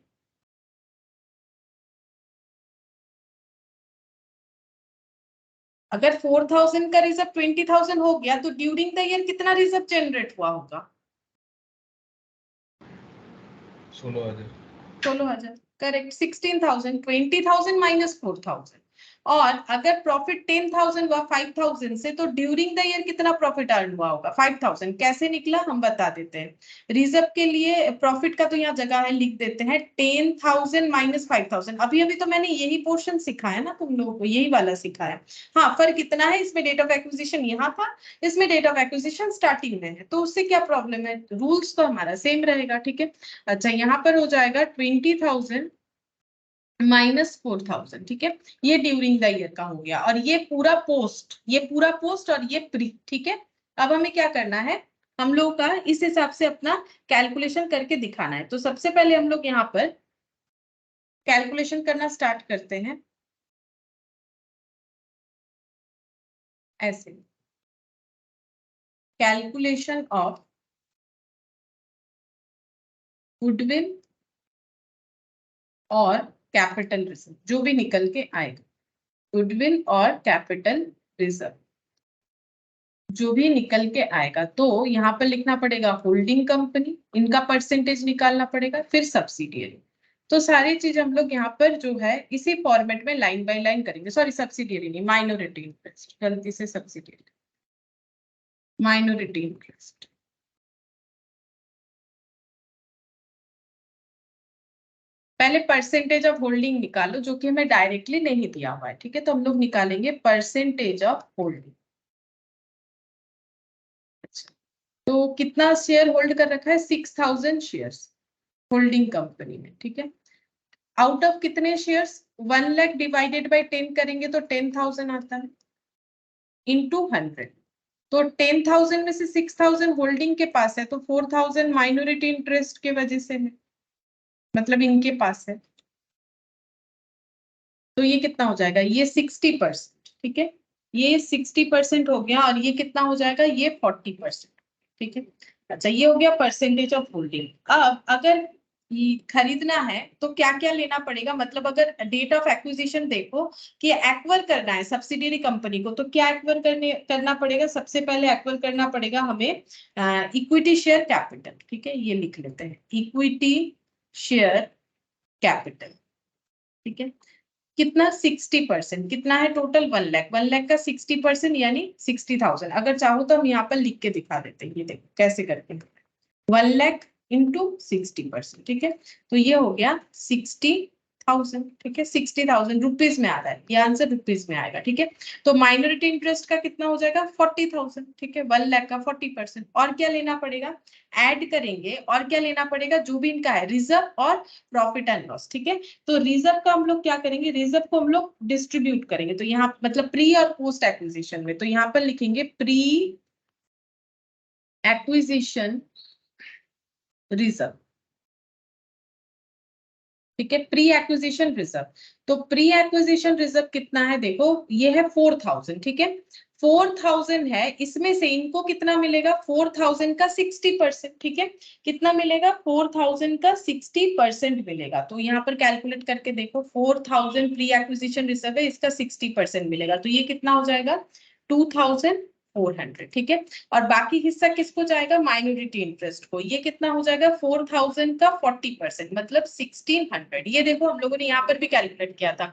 अगर 4,000 का रिजर्व 20,000 हो गया, तो ड्यूरिंग द ईयर कितना रिजर्व जनरेट हुआ होगा, 16,000। 16,000, करेक्ट। 16,000, 20,000 माइनस 4,000। और अगर प्रॉफिट 10,000 हुआ 5,000 से, तो ड्यूरिंग द ईयर कितना प्रॉफिट अर्न हुआ होगा, 5,000। कैसे निकला हम बता देते हैं। रिजर्व के लिए प्रॉफिट का तो यहाँ जगह है, लिख देते हैं 10,000 माइनस 5,000। अभी अभी तो मैंने यही पोर्शन सिखाया ना तुम लोगों को, यही वाला सिखाया। हाँ, फर्क इतना है, इसमें डेट ऑफ एक्विजिशन यहाँ था, इसमें डेट ऑफ एक्विजिशन स्टार्टिंग में है, तो उससे क्या प्रॉब्लम है, रूल्स तो हमारा सेम रहेगा, ठीक है। अच्छा, यहाँ पर हो जाएगा 20,000 माइनस 4,000, ठीक है। ये ड्यूरिंग द ईयर का हो गया, और ये पूरा पोस्ट, ये पूरा पोस्ट और ये प्री, ठीक है। अब हमें क्या करना है, हम लोग का इस हिसाब से अपना कैलकुलेशन करके दिखाना है। तो सबसे पहले हम लोग यहाँ पर कैलकुलेशन करना स्टार्ट करते हैं ऐसे, कैलकुलेशन ऑफ गुडविल और कैपिटल रिजर्व, जो भी निकल के आएगा, गुडविल और कैपिटल रिजर्व जो भी निकल के आएगा, तो यहाँ पर लिखना पड़ेगा होल्डिंग कंपनी, इनका परसेंटेज निकालना पड़ेगा, फिर सब्सिडियरी। तो सारी चीज हम लोग यहाँ पर जो है इसी फॉर्मेट में लाइन बाय लाइन करेंगे। सॉरी, सब्सिडियरी नहीं, माइनॉरिटी इंटरेस्ट, गलती से सब्सिडियरी, माइनॉरिटी इंटरेस्ट। पहले परसेंटेज ऑफ होल्डिंग निकालो, जो कि हमें डायरेक्टली नहीं दिया हुआ है, ठीक है। तो हम लोग निकालेंगे परसेंटेज ऑफ होल्डिंग, तो कितना शेयर होल्ड कर रखा है? 6000 शेयर्स होल्डिंग कंपनी में, ठीक है। आउट ऑफ कितने शेयर्स? 1 लाख डिवाइडेड बाय 10 करेंगे तो 10,000 आता है, इंटू 100। तो 10,000 में से 6,000 होल्डिंग के पास है, तो 4,000 माइनॉरिटी इंटरेस्ट के वजह से है, मतलब इनके पास है। तो ये कितना हो जाएगा? ये 60%, ठीक है। ये 60% हो गया, और ये कितना हो जाएगा? ये 40%, ठीक है। अच्छा, ये हो गया परसेंटेज ऑफ होल्डिंग। अब अगर ये खरीदना है तो क्या क्या लेना पड़ेगा? मतलब अगर डेट ऑफ एक्विजिशन देखो कि एक्वायर करना है सब्सिडियरी कंपनी को, तो क्या एक्वायर करना पड़ेगा? सबसे पहले एक्वायर करना पड़ेगा हमें इक्विटी शेयर कैपिटल, ठीक है। ये लिख लेते हैं, इक्विटी शेयर कैपिटल, ठीक है। कितना? 60%। कितना है टोटल? 1 लाख। 1 लाख का 60% यानी 60,000। अगर चाहो तो हम यहाँ पर लिख के दिखा देते हैं, ये देखो कैसे करके। 1 लाख इंटू 60%, ठीक है। तो ये हो गया 60,000, ठीक है। 60,000 रुपीज में आ रहा है, ये आंसर रुपीज में आएगा, ठीक है। तो माइनॉरिटी इंटरेस्ट का कितना हो जाएगा? 40,000, ठीक है। 1 लाख का 40%। और क्या लेना पड़ेगा? ऐड करेंगे, और क्या लेना पड़ेगा? जो भी इनका है रिजर्व और प्रॉफिट एंड लॉस, ठीक है। तो रिजर्व का हम लोग क्या करेंगे? रिजर्व को हम लोग डिस्ट्रीब्यूट करेंगे, तो यहाँ मतलब प्री और पोस्ट एक्विजिशन में, तो यहाँ पर लिखेंगे प्री एक्विजिशन रिजर्व, ठीक है। प्री एक्विजिशन रिजर्व, तो प्री एक्विजिशन रिजर्व कितना है? देखो ये है 4,000, ठीक है। 4,000 है, इसमें से इनको कितना मिलेगा? 4,000 का 60%, ठीक है। कितना मिलेगा? 4,000 का 60% मिलेगा। तो यहाँ पर कैलकुलेट करके देखो, 4,000 प्री एक्विजिशन रिजर्व है, इसका 60% मिलेगा, तो ये कितना हो जाएगा? 2,400, ठीक है। और बाकी हिस्सा किसको जाएगा? माइनॉरिटी इंटरेस्ट को। ये कितना हो जाएगा? 4,000 का 40%, मतलब 1,600। ये देखो हम लोगों ने यहाँ पर भी कैलकुलेट किया था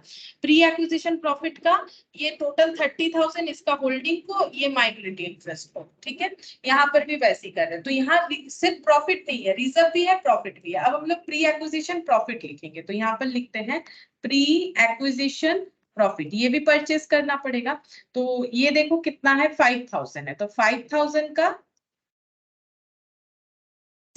प्री एक्विजिशन प्रॉफिट का, ये टोटल 30,000 इसका होल्डिंग को, ये माइनॉरिटी इंटरेस्ट को, ठीक है। यहाँ पर भी वैसे ही कर रहे हैं। तो यहाँ सिर्फ प्रॉफिट नहीं है, रिजर्व भी है, प्रॉफिट भी है। अब हम लोग प्री एक्विजिशन प्रॉफिट लिखेंगे, तो यहाँ पर लिखते हैं प्री एक्विजिशन प्रॉफिट। ये भी परचेस करना पड़ेगा, तो ये देखो कितना है? 5,000 है, तो 5,000 का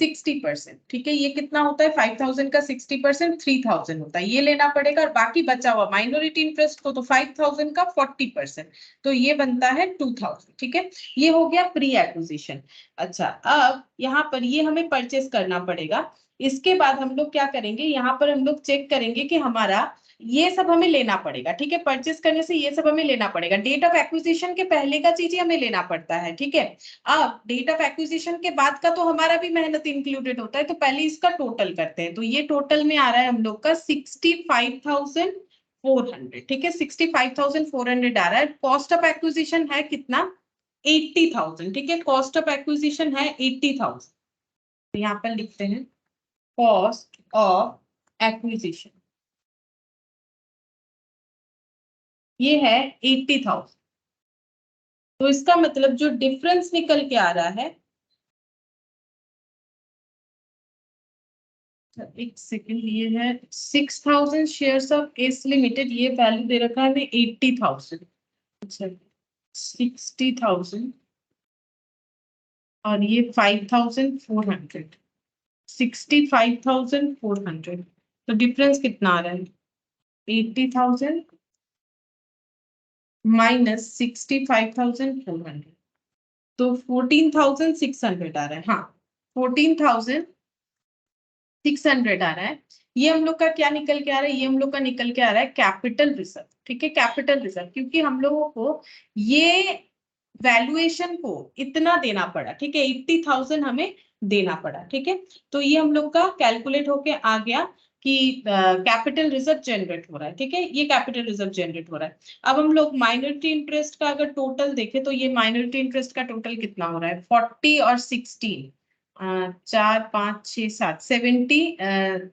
60%, ठीक है। ये कितना होता है? 5,000 का 60% 3,000 होता है, ये लेना पड़ेगा। और बाकी बचा हुआ माइनॉरिटी इंटरेस्ट को, तो 5,000 का 40%, तो ये बनता है 2,000, ठीक है। ये हो गया प्री एक्विजिशन। अच्छा, अब यहाँ पर ये हमें परचेस करना पड़ेगा। इसके बाद हम लोग क्या करेंगे? यहाँ पर हम लोग चेक करेंगे कि हमारा ये सब हमें लेना पड़ेगा, ठीक है। परचेस करने से ये सब हमें लेना पड़ेगा। डेट ऑफ एक्विजिशन के पहले का चीज ही हमें लेना पड़ता है, ठीक है। अब डेट ऑफ एक्विजिशन के बाद का तो हमारा भी मेहनत इंक्लूडेड होता है, तो पहले इसका टोटल करते हैं। तो ये टोटल में आ रहा है हम लोग का 65,400, ठीक है। 65,400 आ रहा है। कॉस्ट ऑफ एक्विजिशन है कितना? 80,000, ठीक है। कॉस्ट ऑफ एक्विजिशन है 80,000, तो यहाँ पर लिखते हैं कॉस्ट ऑफ एक्विजिशन, ये है 80,000। तो इसका मतलब जो डिफरेंस निकल के आ रहा है, एक सेकंड, ये है 6,000 शेयर्स ऑफ एस लिमिटेड, ये वैल्यू दे रखा है 80,000। अच्छा, 60,000 और ये 5,400, 65,400। तो डिफरेंस कितना आ रहा है? 80,000 माइनस 65,400, तो 14,600 आ रहा है। हाँ, 14,600 आ रहा है। ये हम लोग का क्या निकल के आ रहा है? ये हम लोग का निकल के आ रहा है कैपिटल रिजर्व, ठीक है। कैपिटल रिजर्व, क्योंकि हम लोगों को ये वैल्यूएशन को इतना देना पड़ा, ठीक है। 80,000 हमें देना पड़ा, ठीक है। तो ये हम लोग का कैलकुलेट होके आ गया कि कैपिटल रिजर्व जनरेट हो रहा है, ठीक है। ये कैपिटल रिजर्व जनरेट हो रहा है। अब हम लोग माइनॉरिटी इंटरेस्ट का अगर टोटल देखें, तो ये माइनॉरिटी इंटरेस्ट का टोटल कितना हो रहा है? 40 और 16, 4 5 6 7 70,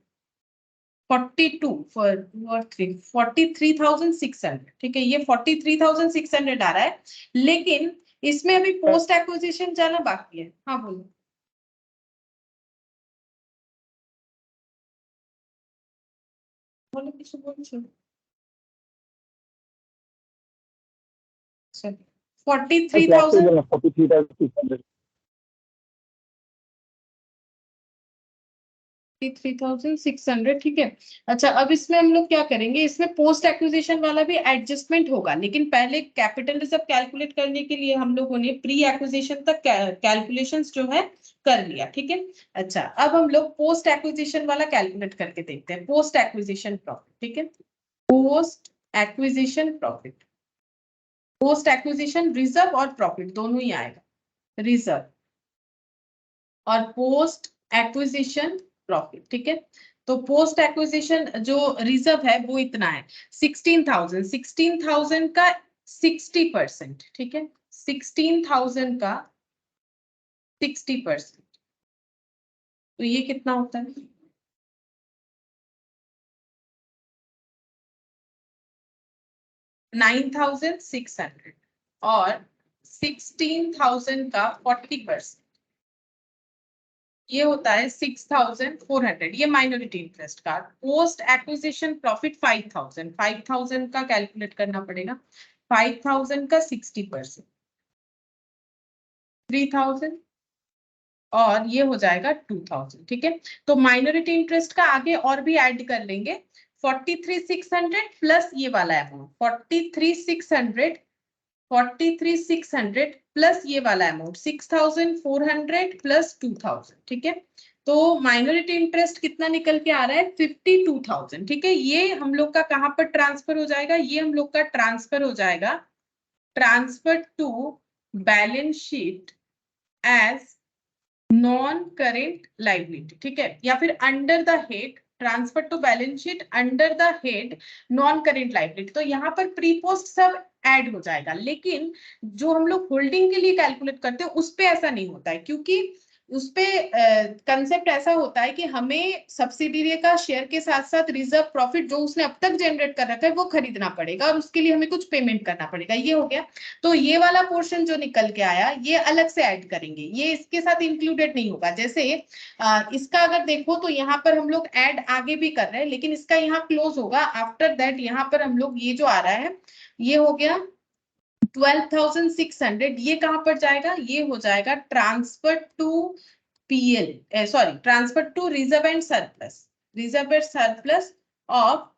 42 फॉर 2 और 3, 43,600, ठीक है। ये 43,600 आ रहा है, लेकिन इसमें अभी पोस्ट एक्विजिशन जाना बाकी है। हाँ बोलो। बोलो কিছু বলছো? अच्छा, ক্লাস 43,000। করবে না 43,600 63,600, ठीक है। अच्छा, अब इसमें हम लोग क्या करेंगे, इसमें पोस्ट एक्विजिशन वाला भी एडजस्टमेंट होगा, लेकिन पहले कैपिटल रिजर्व कैलकुलेट करने के लिए हम लोगों ने प्री एक्विजिशन तक कैलकुलेशंस जो है कर लिया, ठीक है। अच्छा, अब हम लोग पोस्ट एक्विजिशन वाला कैलकुलेट करके देखते हैं, पोस्ट एक्विजिशन प्रॉफिट, ठीक है। Post acquisition profit, post acquisition reserve और प्रॉफिट दोनों ही आएगा, रिजर्व और पोस्ट एक्विजिशन प्रॉफिट, ठीक है। तो पोस्ट एक्विजिशन जो रिजर्व है वो इतना है 16,000 का 60%, ठीक है। 16,000 का 60%, तो ये कितना होता है, 9,600 और 16,000 का 40%, ये होता है 6,400, ये माइनॉरिटी इंटरेस्ट का। पोस्ट एक्विजिशन प्रॉफिट 5,000 का कैलकुलेट करना पड़ेगा, 5,000 का 60%, 3,000 और ये हो जाएगा 2,000, ठीक है। तो माइनॉरिटी इंटरेस्ट का आगे और भी ऐड कर लेंगे, 43,600 प्लस ये वाला अमाउंट 43,600 प्लस ये वाला अमाउंट 6,400 प्लस 2,000, ठीक है। तो माइनॉरिटी इंटरेस्ट कितना निकल के आ रहा है 52,000, ठीक है। ये हम लोग का कहां पर ट्रांसफर हो जाएगा, ये हम लोग का ट्रांसफर हो जाएगा, transfer to balance sheet as non current liability, ठीक है, या फिर under the head transfer to balance sheet under the head non current liability. तो यहाँ पर प्री पोस्ट सब ऐड हो जाएगा, लेकिन जो हम लोग होल्डिंग के लिए कैलकुलेट करते हैं उस पे ऐसा नहीं होता है, क्योंकि उस पे कंसेप्ट ऐसा होता है कि हमें सब्सिडियरी का शेयर के साथ साथ रिजर्व प्रॉफिट जो उसने अब तक जनरेट कर रखा है वो खरीदना पड़ेगा और उसके लिए हमें कुछ पेमेंट करना पड़ेगा, ये हो गया। तो ये वाला पोर्शन जो निकल के आया ये अलग से ऐड करेंगे, ये इसके साथ इंक्लूडेड नहीं होगा। जैसे इसका अगर देखो तो यहाँ पर हम लोग ऐड आगे भी कर रहे हैं, लेकिन इसका यहाँ क्लोज होगा, आफ्टर दैट यहाँ पर हम लोग ये जो आ रहा है ये हो गया 12,600, ये कहां पर जाएगा, ये हो जाएगा transfer to PL, sorry transfer to reserve and surplus of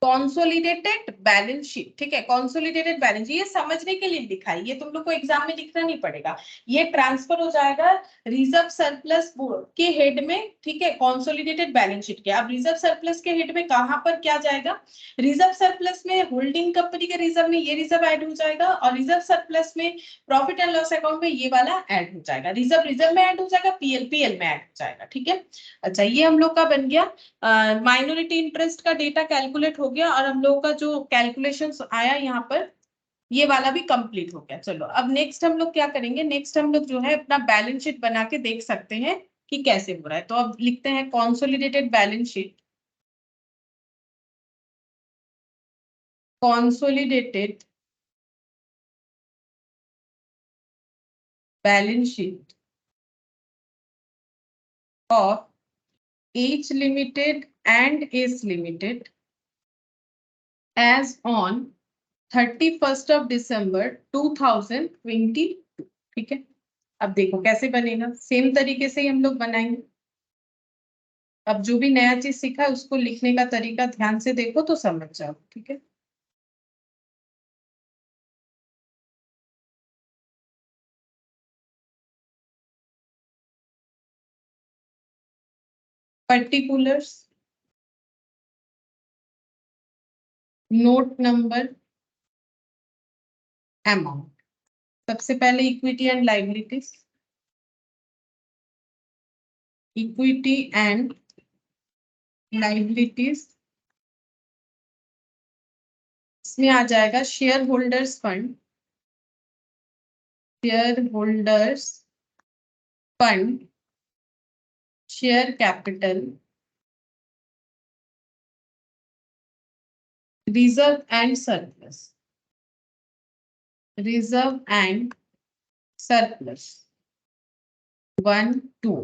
consolidated balance sheet, ठीक है। कॉन्सोलिडेटेड बैलेंस ये समझने के लिए लिखा है, ये तुम लोग को एग्जाम में लिखना नहीं पड़ेगा, ये ट्रांसफर हो जाएगा रिजर्व सरप्लस के हेड में, ठीक है, कॉन्सोलिडेटेड बैलेंस शीट के। अब रिजर्व सरप्लस के हेड में कहां पर क्या जाएगा, रिजर्व सरप्लस में होल्डिंग कंपनी के रिजर्व में ये रिजर्व ऐड हो जाएगा, और रिजर्व सरप्लस में प्रॉफिट एंड लॉस अकाउंट में ये वाला ऐड हो जाएगा, रिजर्व में ऐड हो जाएगा, पीएल में ऐड हो जाएगा, ठीक है। अच्छा, ये हम लोग का बन गया, माइनॉरिटी इंटरेस्ट का डेटा कैलकुलेट हो गया, और हम लोग का जो कैलकुलेशंस आया यहाँ पर ये वाला भी कंप्लीट हो गया। चलो अब नेक्स्ट हम लोग क्या करेंगे, नेक्स्ट हम लोग जो है अपना बैलेंस शीट बना के देख सकते हैं कि कैसे हो रहा है। तो अब लिखते हैं consolidated balance sheet, consolidated balance sheet of H Limited and S Limited as on 31st of December 2022, ठीक है। अब देखो कैसे बनेगा, सेम तरीके से ही हम लोग बनाएंगे। अब जो भी नया चीज सीखा है उसको लिखने का तरीका ध्यान से देखो तो समझ जाओ, ठीक है। Particulars, note number, amount. सबसे पहले equity and liabilities, equity and liabilities, इसमें आ जाएगा share holders fund, share holders fund, share capital, reserve and surplus, reserve and surplus 1 2,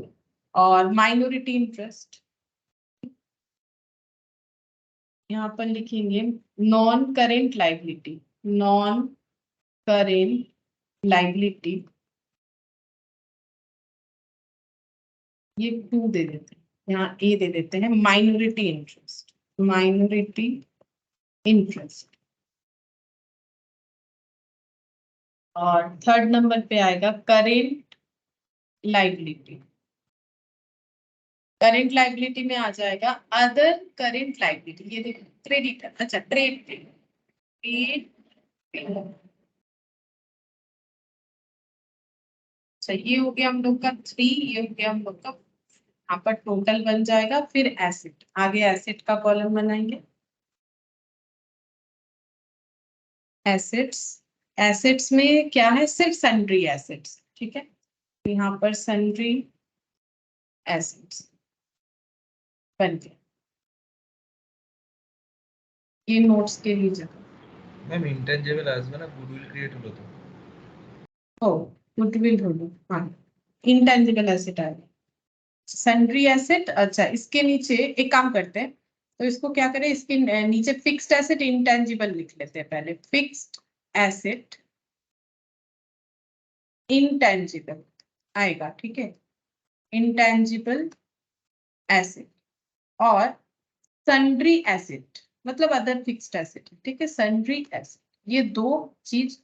और माइनॉरिटी इंटरेस्ट यहाँ पर लिखेंगे non current liability, non current liability, ये 2 दे देते हैं, यहाँ ए दे देते हैं, माइनॉरिटी इंटरेस्ट, माइनॉरिटी इंटरेस्ट। और थर्ड नंबर पे आएगा करेंट लाइबिलिटी। करेंट लाइबिलिटी में आ जाएगा अदर करेंट लाइबिलिटी, ये देखो क्रेडिट, अच्छा ट्रेड, ट्रेड, अच्छा ये हो गया हम लोग का 3, ये हो गया हम लोग का, यहाँ पर टोटल बन जाएगा। फिर एसेट, आगे एसेट का कॉलम बनाएंगे। एसेट्स, एसेट्स में क्या है, सिर्फ सन्ड्री एसेट्स, ठीक है, तो यहाँ पर सन्ड्री एसेट्स बन गया, ये नोट्स के लिए जगह। मैम इंटेंजिबल আসবে না, গুডউইল ক্রিয়েট হলো তো। ओ गुडविल होगी, हाँ इंटेंजिबल एसेट आएगा, सन्ड्री एसेट। अच्छा इसके नीचे एक काम करते हैं, तो इसको क्या करें, इसके नीचे फिक्स्ड एसेट इंटेंजिबल लिख लेते हैं पहले, फिक्स्ड एसेट इंटेंजिबल आएगा, ठीक है, इंटेंजिबल एसेट। और सन्ड्री एसेट मतलब अदर फिक्स्ड एसेट, ठीक है, सन्ड्री एसेट, ये दो चीज।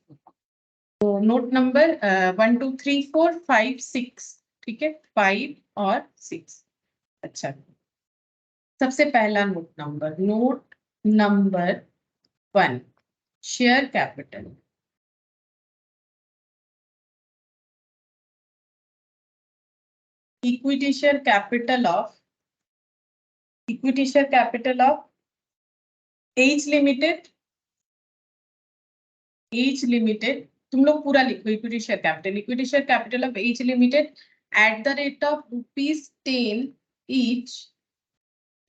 तो नोट नंबर 1 2 3 4 5 6, ठीक है, 5 और 6। अच्छा सबसे पहला note number 1, share capital. Equity share capital of H limited, तुम लोग पूरा लिखो, equity share capital of H limited at the rate of ₹10 each.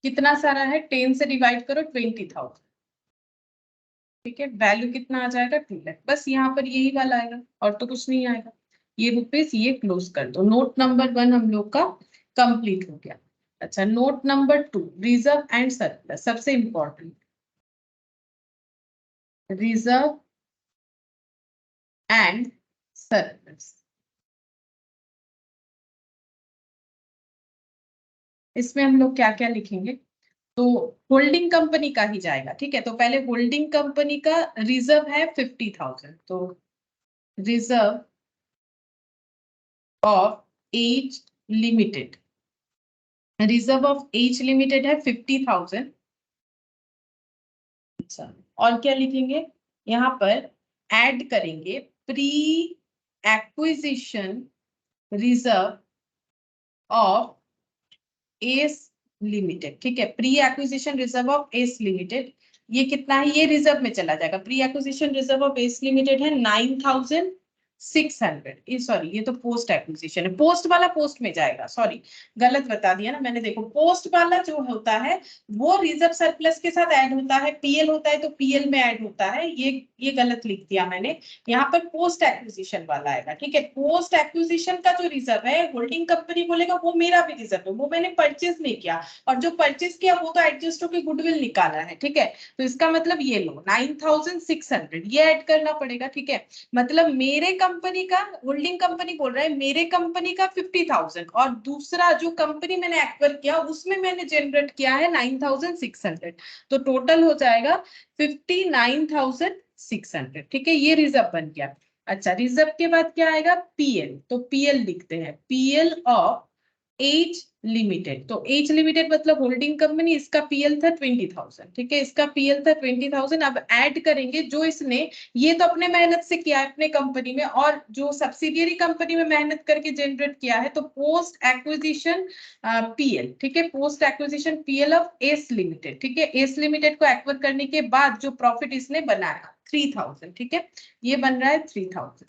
कितना सारा है, 10 से डिवाइड करो 20,000, ठीक है, वैल्यू कितना आ जाएगा 2 लाख। बस यहाँ पर यही वाला आएगा और तो कुछ नहीं आएगा। ये रुपीस ये क्लोज कर दो। नोट नंबर 1 हम लोग का कंप्लीट हो गया। अच्छा note number 2, reserve and surplus, सबसे इंपॉर्टेंट, रिजर्व एंड सरप्लस। इसमें हम लोग क्या क्या लिखेंगे, तो होल्डिंग कंपनी का ही जाएगा, ठीक है, तो पहले होल्डिंग कंपनी का रिजर्व है 50,000, तो reserve of H limited, reserve of H limited है 50,000। अच्छा और क्या लिखेंगे, यहाँ पर ऐड करेंगे pre acquisition reserve of S limited, ठीक है, pre acquisition reserve of S limited, ये कितना है, ये रिजर्व में चला जाएगा। Pre acquisition reserve of S limited है 9,600, सॉरी ये तो पोस्ट एक्विजिशन है, पोस्ट वाला पोस्ट में जाएगा, सॉरी गलत बता दिया ना मैंने, देखो पोस्ट वाला जो होता है वो रिजर्व सरप्लस के साथ ऐड होता है, पीएल होता है तो पीएल में ऐड होता है, ये गलत लिख दिया मैंने, यहाँ पर पोस्ट एक्विजिशन वाला आएगा, ठीक है। पोस्ट एक्विजिशन का जो रिजर्व है होल्डिंग कंपनी बोलेगा वो मेरा भी रिजर्व है, वो मैंने परचेज नहीं किया, और जो परचेज किया वो तो एडजस्ट होकर गुडविल निकाला है, ठीक है, तो इसका मतलब ये लो 9,600 ये ऐड करना पड़ेगा, ठीक है, मतलब मेरे कंपनी का, होल्डिंग कंपनी बोल रहा है मेरे कंपनी का 50,000 और दूसरा जो कंपनी मैंने एक्वायर किया उसमें मैंने जनरेट किया है 9,600, तो टोटल हो जाएगा 59,600, ठीक है, ये रिजर्व बन गया। अच्छा रिजर्व के बाद क्या आएगा, पीएल, तो पीएल लिखते हैं, पीएल ऑफ एच लिमिटेड, तो एच लिमिटेड मतलब होल्डिंग कंपनी, इसका पीएल था 20,000, ठीक है, इसका पीएल था 20,000। अब ऐड करेंगे जो इसने, ये तो अपने मेहनत से किया है अपने कंपनी में, और जो सब्सिडियरी कंपनी में मेहनत करके जनरेट किया है, तो पोस्ट एक्विजिशन पीएल, ठीक है, post acquisition PL of S limited, ठीक है, एस लिमिटेड को एक्वायर करने के बाद जो प्रॉफिट इसने बनाया 3,000, ठीक है, ये बन रहा है 3,000,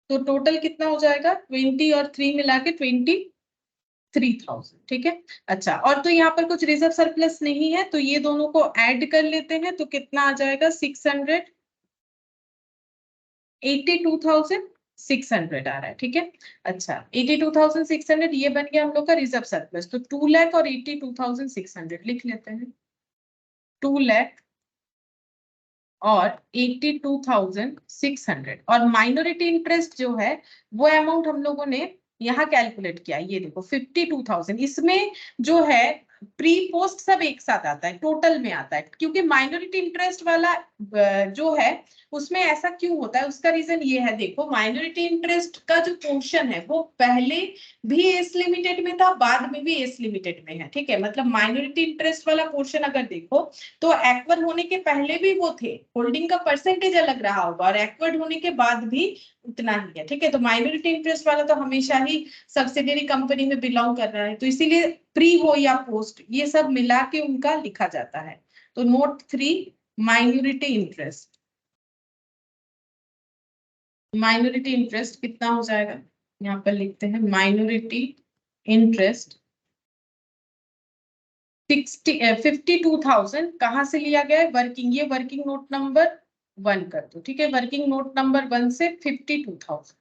तो टोटल कितना हो जाएगा 20 और 3 मिला के 23,000, ठीक है। अच्छा और तो यहाँ पर कुछ रिजर्व सरप्लस नहीं है, तो ये दोनों को ऐड कर लेते हैं, तो कितना आ जाएगा 82,600 आ रहा है, ठीक है। अच्छा 82,600 ये बन गया हम लोग का रिजर्व सरप्लस, तो 2 लाख और 82,600 लिख लेते हैं, 2 लाख और 82,600, और माइनॉरिटी इंटरेस्ट जो है वो अमाउंट हम लोगों ने यहाँ कैलकुलेट किया, ये देखो 52,000, इसमें जो है प्री पोस्ट सब एक साथ आता है, टोटल में आता है, क्योंकि माइनॉरिटी इंटरेस्ट वाला जो है उसमें ऐसा क्यों होता है, उसका रीजन ये है, देखो माइनॉरिटी इंटरेस्ट का जो पोर्शन है वो पहले भी एस लिमिटेड में था, बाद में भी एस लिमिटेड में है, ठीक है, मतलब माइनॉरिटी इंटरेस्ट वाला पोर्शन अगर देखो तो एक्वर होने के पहले भी वो थे, होल्डिंग का परसेंटेज अलग रहा होगा, और एक्वर्ड होने के बाद भी उतना ही है, ठीक है, तो माइनॉरिटी इंटरेस्ट वाला तो हमेशा ही सब्सिडियरी कंपनी में बिलोंग कर रहा है, तो इसीलिए प्री हो या पोस्ट ये सब मिला के उनका लिखा जाता है। तो note 3 minority interest, minority interest कितना हो जाएगा, यहाँ पर लिखते हैं माइनॉरिटी इंटरेस्ट 52,000 कहां से लिया गया है, वर्किंग, ये वर्किंग नोट नंबर 1 कर दो, ठीक है, वर्किंग नोट नंबर 1 से 52,000,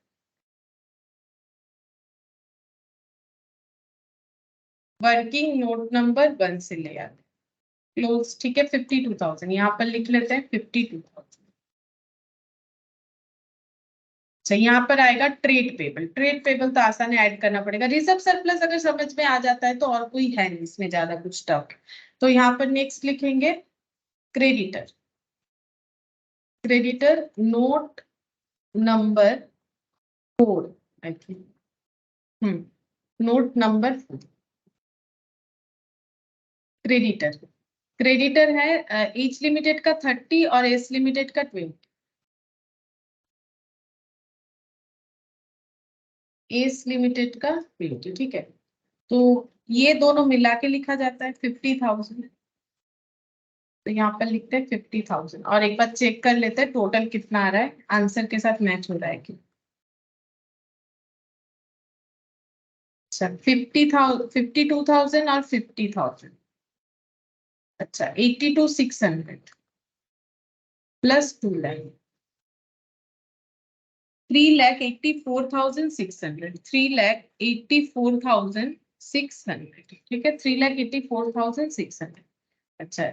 वर्किंग नोट नंबर 1 से ले आते क्लोज, ठीक है, 52,000 यहाँ पर लिख लेते हैं 52,000। अच्छा, यहाँ पर आएगा ट्रेड पेबल, ट्रेड पेबल तो आसान है, ऐड करना पड़ेगा, रिजर्व सरप्लस अगर समझ में आ जाता है तो और कोई है नहीं इसमें ज्यादा कुछ टफ। तो यहाँ पर नेक्स्ट लिखेंगे creditor, creditor note number 4, I think, note number 4, creditor, creditor है एच लिमिटेड का 30 और एस लिमिटेड का 20, एस लिमिटेड का 20, ठीक है, तो ये दोनों मिला के लिखा जाता है 50,000, तो यहाँ पर लिखते हैं 50,000, और एक बार चेक कर लेते हैं टोटल कितना आ रहा है, आंसर के साथ मैच हो रहा है कि, अच्छा 52,000 और 50,000, अच्छा 82,600 प्लस 2 लाख, 3,84,600, 3,84,600, ठीक है, 3,84,600। अच्छा,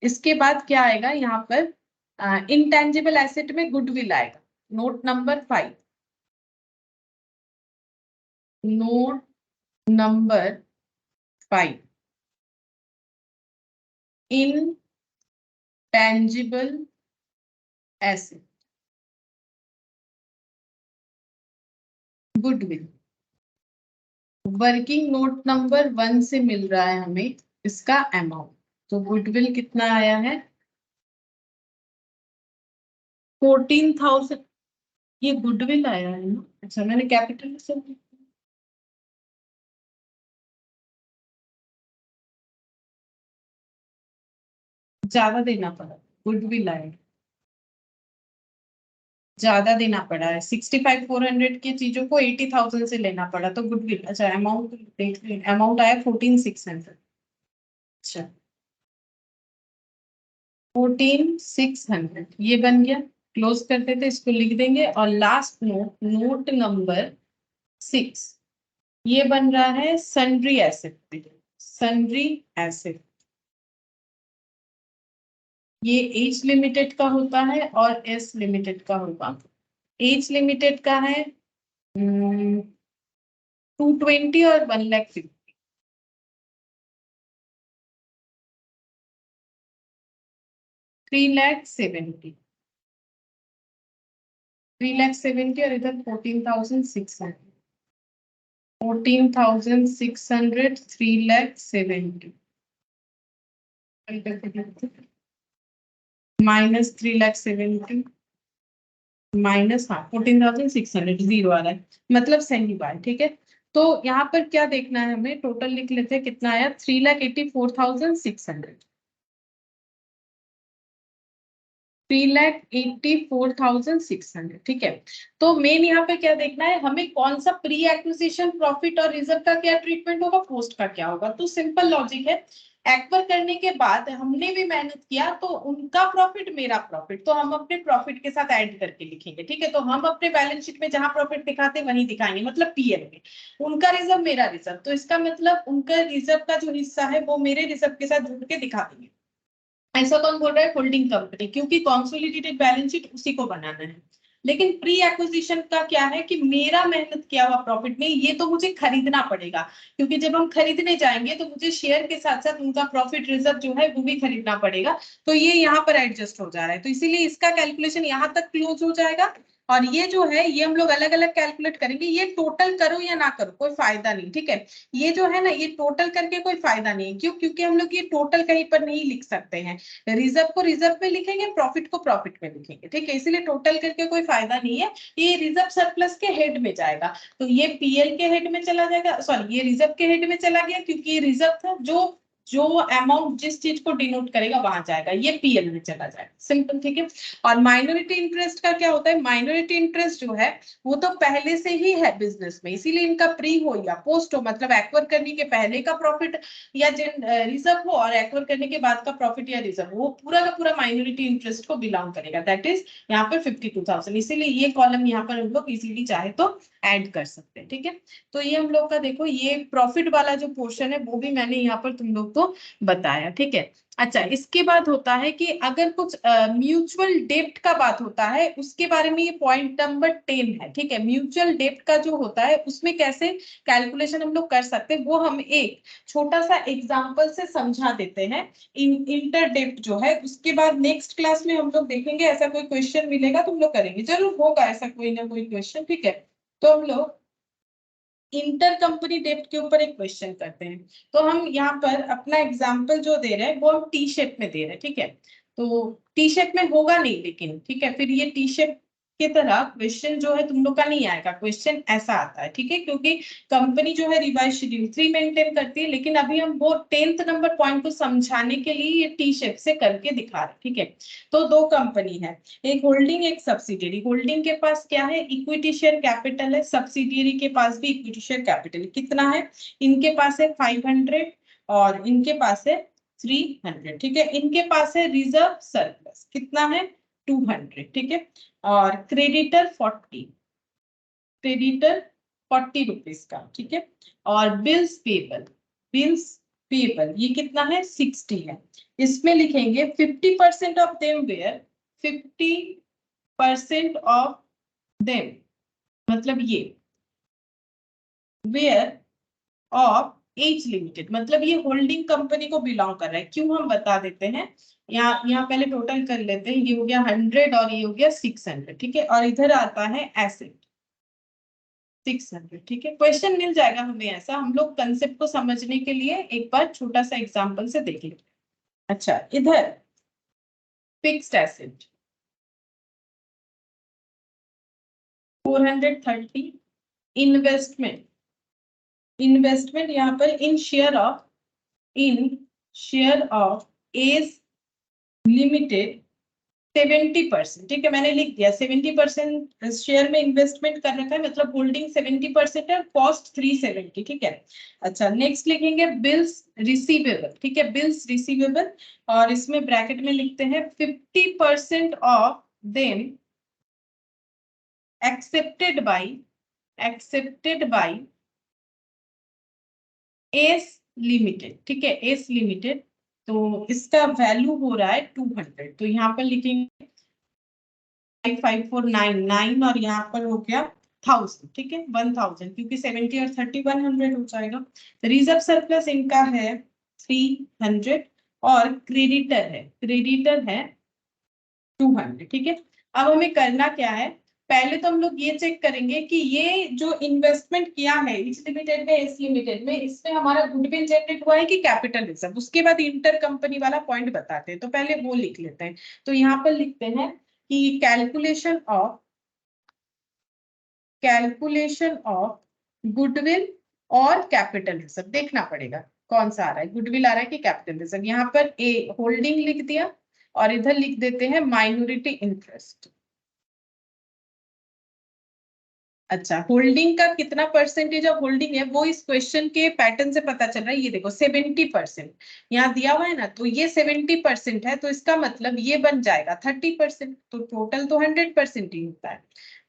इसके बाद क्या आएगा यहाँ पर, इंटेंजिबल एसेट में गुडविल आएगा, note number 5, note number 5, intangible asset, goodwill, working note number 1 से मिल रहा है हमें इसका अमाउंट, तो गुडविल कितना आया है 14,000, ये गुडविल आया है ना, अच्छा मैंने कैपिटल से ज्यादा देना पड़ा, गुडविल आया, ज्यादा देना पड़ा है, 65,400 की चीजों को 80,000 से लेना पड़ा, तो गुडविल, अच्छा अमाउंट देख लें, अमाउंट आया 14,600, अच्छा 14,600 ये बन गया, क्लोज करते थे, इसको लिख देंगे, और लास्ट नोट, नोट नंबर 6, ये बन रहा है सन्ड्री एसेट, सन्ड्री एसेट, ये एच लिमिटेड का होता है और एस लिमिटेड का होगा, एच लिमिटेड का है 220 और 1,50,000, 3,70,000, 3,70,000 और इधर 14,600, 14,600, 3,70,000 माइनस 3,70,000 माइनस, हाँ 14,600 जीरो आ रहा है, मतलब सही बात, ठीक है, तो यहाँ पर क्या देखना है हमें, टोटल लिख लेते हैं कितना आया 3,84,600, 3,84,600, ठीक है, तो मेन यहाँ पे क्या देखना है हमें, कौन सा प्री एक्विजिशन प्रॉफिट और रिजर्व का क्या ट्रीटमेंट होगा, पोस्ट का क्या होगा, तो सिंपल लॉजिक है, एक्वर करने के बाद हमने भी मेहनत किया तो उनका प्रॉफिट मेरा प्रॉफिट, तो हम अपने प्रॉफिट के साथ ऐड करके लिखेंगे, ठीक है, तो हम अपने बैलेंस शीट में जहां प्रॉफिट दिखाते हैं वहीं दिखाएंगे, मतलब पीएल में, उनका रिजर्व मेरा रिजर्व, तो इसका मतलब उनका रिजर्व का जो हिस्सा है वो मेरे रिजर्व के साथ जुड़ के दिखा देंगे। ऐसा कौन बोल रहा है, होल्डिंग कंपनी, क्योंकि कॉन्सोलिडेटेड बैलेंस शीट उसी को बनाना है, लेकिन प्री एक्विजिशन का क्या है कि मेरा मेहनत किया हुआ प्रॉफिट में ये तो मुझे खरीदना पड़ेगा, क्योंकि जब हम खरीदने जाएंगे तो मुझे शेयर के साथ साथ उनका प्रॉफिट रिजर्व जो है वो भी खरीदना पड़ेगा, तो ये यहाँ पर एडजस्ट हो जा रहा है, तो इसीलिए इसका कैलकुलेशन यहाँ तक क्लोज हो जाएगा। और ये जो है ये हम लोग अलग अलग कैलकुलेट करेंगे, ये टोटल करो या ना करो कोई फायदा नहीं, ठीक है। ये जो है ना ये टोटल करके कोई फायदा नहीं, क्यों? क्योंकि हम लोग ये टोटल कहीं पर नहीं लिख सकते हैं, रिजर्व को रिजर्व में लिखेंगे, प्रॉफिट को प्रॉफिट में लिखेंगे, ठीक है, इसीलिए टोटल करके कोई फायदा नहीं है। ये रिजर्व सरप्लस के हेड में जाएगा, तो ये पीएल के हेड में चला जाएगा, सॉरी ये रिजर्व के हेड में चला गया, क्योंकि ये रिजर्व था, जो अमाउंट जिस चीज को डिनोट करेगा वहां जाएगा, ये पीएल में चला जाएगा, सिंपल, ठीक है। और माइनॉरिटी इंटरेस्ट का क्या होता है? माइनॉरिटी इंटरेस्ट जो है वो तो पहले से ही है बिजनेस में, इसीलिए इनका प्री हो या पोस्ट हो, मतलब एक्वायर करने के पहले का प्रॉफिट या रिजर्व हो और एक्वायर करने के बाद का प्रॉफिट या रिजर्व, वो पूरा का पूरा माइनॉरिटी इंटरेस्ट को बिलोंग करेगा, दैट इज यहाँ पर 52,000, इसीलिए ये कॉलम यहाँ पर हम लोग इजीली चाहे तो ऐड कर सकते हैं, ठीक है। तो ये हम लोग का देखो ये प्रॉफिट वाला जो पोर्शन है वो भी मैंने यहाँ पर तुम लोग को बताया, ठीक है। अच्छा, इसके बाद होता है कि अगर कुछ म्यूचुअल डेब्ट का बात होता है उसके बारे में, ये पॉइंट नंबर 10 है, ठीक है। म्यूचुअल डेब्ट का जो होता है उसमें कैसे कैलकुलेशन हम लोग कर सकते हैं वो हम एक छोटा सा एग्जांपल से समझा देते हैं। इंटर डेब्ट जो है उसके बाद नेक्स्ट क्लास में हम लोग देखेंगे, ऐसा कोई क्वेश्चन मिलेगा तो हम लोग करेंगे, जरूर होगा ऐसा कोई ना कोई क्वेश्चन, ठीक है। तो हम लोग इंटर कंपनी डेब्ट के ऊपर एक क्वेश्चन करते हैं, तो हम यहाँ पर अपना एग्जांपल जो दे रहे हैं वो हम टी शेप में दे रहे हैं, ठीक है। तो टी शेप में होगा नहीं लेकिन, ठीक है, फिर ये टी शेप की तरह क्वेश्चन जो है तुम लोग का नहीं आएगा, क्वेश्चन ऐसा आता है, ठीक है, क्योंकि कंपनी जो है रिवाइज शेड्यूल 3 मेंटेन करती है, लेकिन अभी हम वो 10th नंबर पॉइंट को समझाने के लिए ये टी शेप से करके दिखा रहे हैं, ठीक है। तो दो कंपनी है, एक होल्डिंग एक सब्सिडियरी। होल्डिंग के पास क्या है? इक्विटी शेयर कैपिटल है, सब्सिडियरी के पास भी इक्विटी शेयर कैपिटल कितना है? इनके पास है 500 और इनके पास है 300, ठीक है। इनके पास है रिजर्व सरप्लस कितना है? 200, ठीक है। और क्रेडिटर 40, क्रेडिटर 40 रुपीज का, ठीक है। और बिल्स पेबल, बिल्स पेबल ये कितना है? 60 है। इसमें लिखेंगे 50% of them where, 50% of them मतलब ये वेयर ऑफ एज लिमिटेड, मतलब ये होल्डिंग कंपनी को बिलोंग कर रहा है। क्यों? हम बता देते हैं, यहाँ पहले टोटल कर लेते हैं, ये हो गया 100 और ये हो गया 600, ठीक है। और इधर आता है एसेट 600, ठीक है। क्वेश्चन मिल जाएगा हमें ऐसा, हम लोग कंसेप्ट को समझने के लिए एक बार छोटा सा एग्जांपल से देख लेते हैं। अच्छा, इधर फिक्स्ड एसेट 430, इन्वेस्टमेंट यहाँ पर इन शेयर ऑफ एज लिमिटेड 70%, ठीक है, मैंने लिख दिया 70% शेयर में इन्वेस्टमेंट कर रखा है, मतलब होल्डिंग 70% है, कॉस्ट 370, ठीक है। अच्छा, नेक्स्ट लिखेंगे बिल्स रिसीवेबल, ठीक है, बिल्स रिसीवेबल, और इसमें ब्रैकेट में लिखते हैं 50% of them accepted by S limited, ठीक है, एस लिमिटेड। तो इसका वैल्यू हो रहा है 200, तो यहाँ पर लिखेंगे 5499 और यहाँ पर हो गया 1000, ठीक है, 1000, क्योंकि 70 और 30 100 हो जाएगा। रिजर्व सरप्लस इनका है 300 और क्रेडिटर है 200, ठीक है। अब हमें करना क्या है? पहले तो हम लोग ये चेक करेंगे कि ये जो इन्वेस्टमेंट किया है इस लिमिटेड में, एस लिमिटेड में, इसमें हमारा गुडविल जनरेट हुआ है कि कैपिटल रिजर्व। उसके बाद इंटर कंपनी वाला पॉइंट बताते हैं, तो पहले वो लिख लेते हैं। तो यहाँ पर लिखते हैं कि कैलकुलेशन ऑफ गुडविल और कैपिटल रिजर्व देखना पड़ेगा कौन सा आ रहा है, गुडविल आ रहा है कि कैपिटल रिजर्व। यहाँ पर ए होल्डिंग लिख दिया और इधर लिख देते हैं माइनॉरिटी इंटरेस्ट। अच्छा, होल्डिंग का कितना परसेंटेज ऑफ होल्डिंग है वो इस क्वेश्चन के पैटर्न से पता चल रहा है। ये देखो 70% यहाँ दिया हुआ है ना, तो ये 70% है, तो इसका मतलब ये बन जाएगा 30%, तो टोटल तो 100% ही होता है।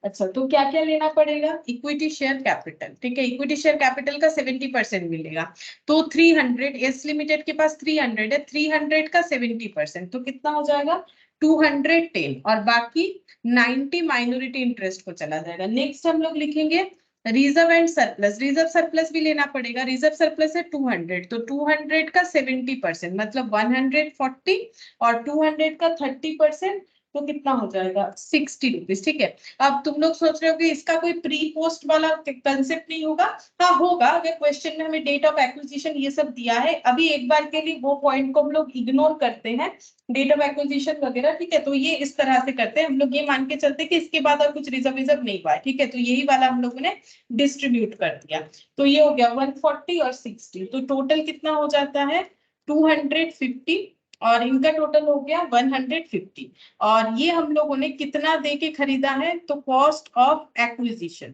अच्छा, तो क्या क्या लेना पड़ेगा? इक्विटी शेयर कैपिटल, ठीक है, इक्विटी शेयर कैपिटल का 70% मिलेगा, तो 300, एस लिमिटेड के पास 300 है, 300 का 70%, तो कितना हो जाएगा? 210 और बाकी 90 माइनॉरिटी इंटरेस्ट को चला जाएगा। नेक्स्ट हम लोग लिखेंगे reserve and surplus. Reserve surplus भी लेना पड़ेगा। रिजर्व सरप्लस है 200, तो 200 का 70% मतलब 140 और 200 का 30% तो कितना हो जाएगा 60 रुपीज। ठीक है, अब तुम लोग सोच रहे हो कि इसका कोई प्री पोस्ट वाला कंसेप्ट नहीं होगा। हाँ होगा, अगर क्वेश्चन में हमें डेट ऑफ एक्विजिशन ये सब दिया है। अभी एक बार के लिए वो पॉइंट को हम लोग इग्नोर करते हैं, डेट ऑफ एक्विजिशन वगैरह। ठीक है, तो ये इस तरह से करते हैं हम लोग, ये मान के चलते हैं कि इसके बाद और कुछ रिजर्व रिजर्व नहीं हुआ है। ठीक है, तो यही वाला हम लोगों ने डिस्ट्रीब्यूट कर दिया। तो ये हो गया 140 और 60, तो टोटल कितना हो जाता है 250 और इनका टोटल हो गया 150। और ये हम लोगों ने कितना दे के खरीदा है, तो कॉस्ट ऑफ एक्विजिशन।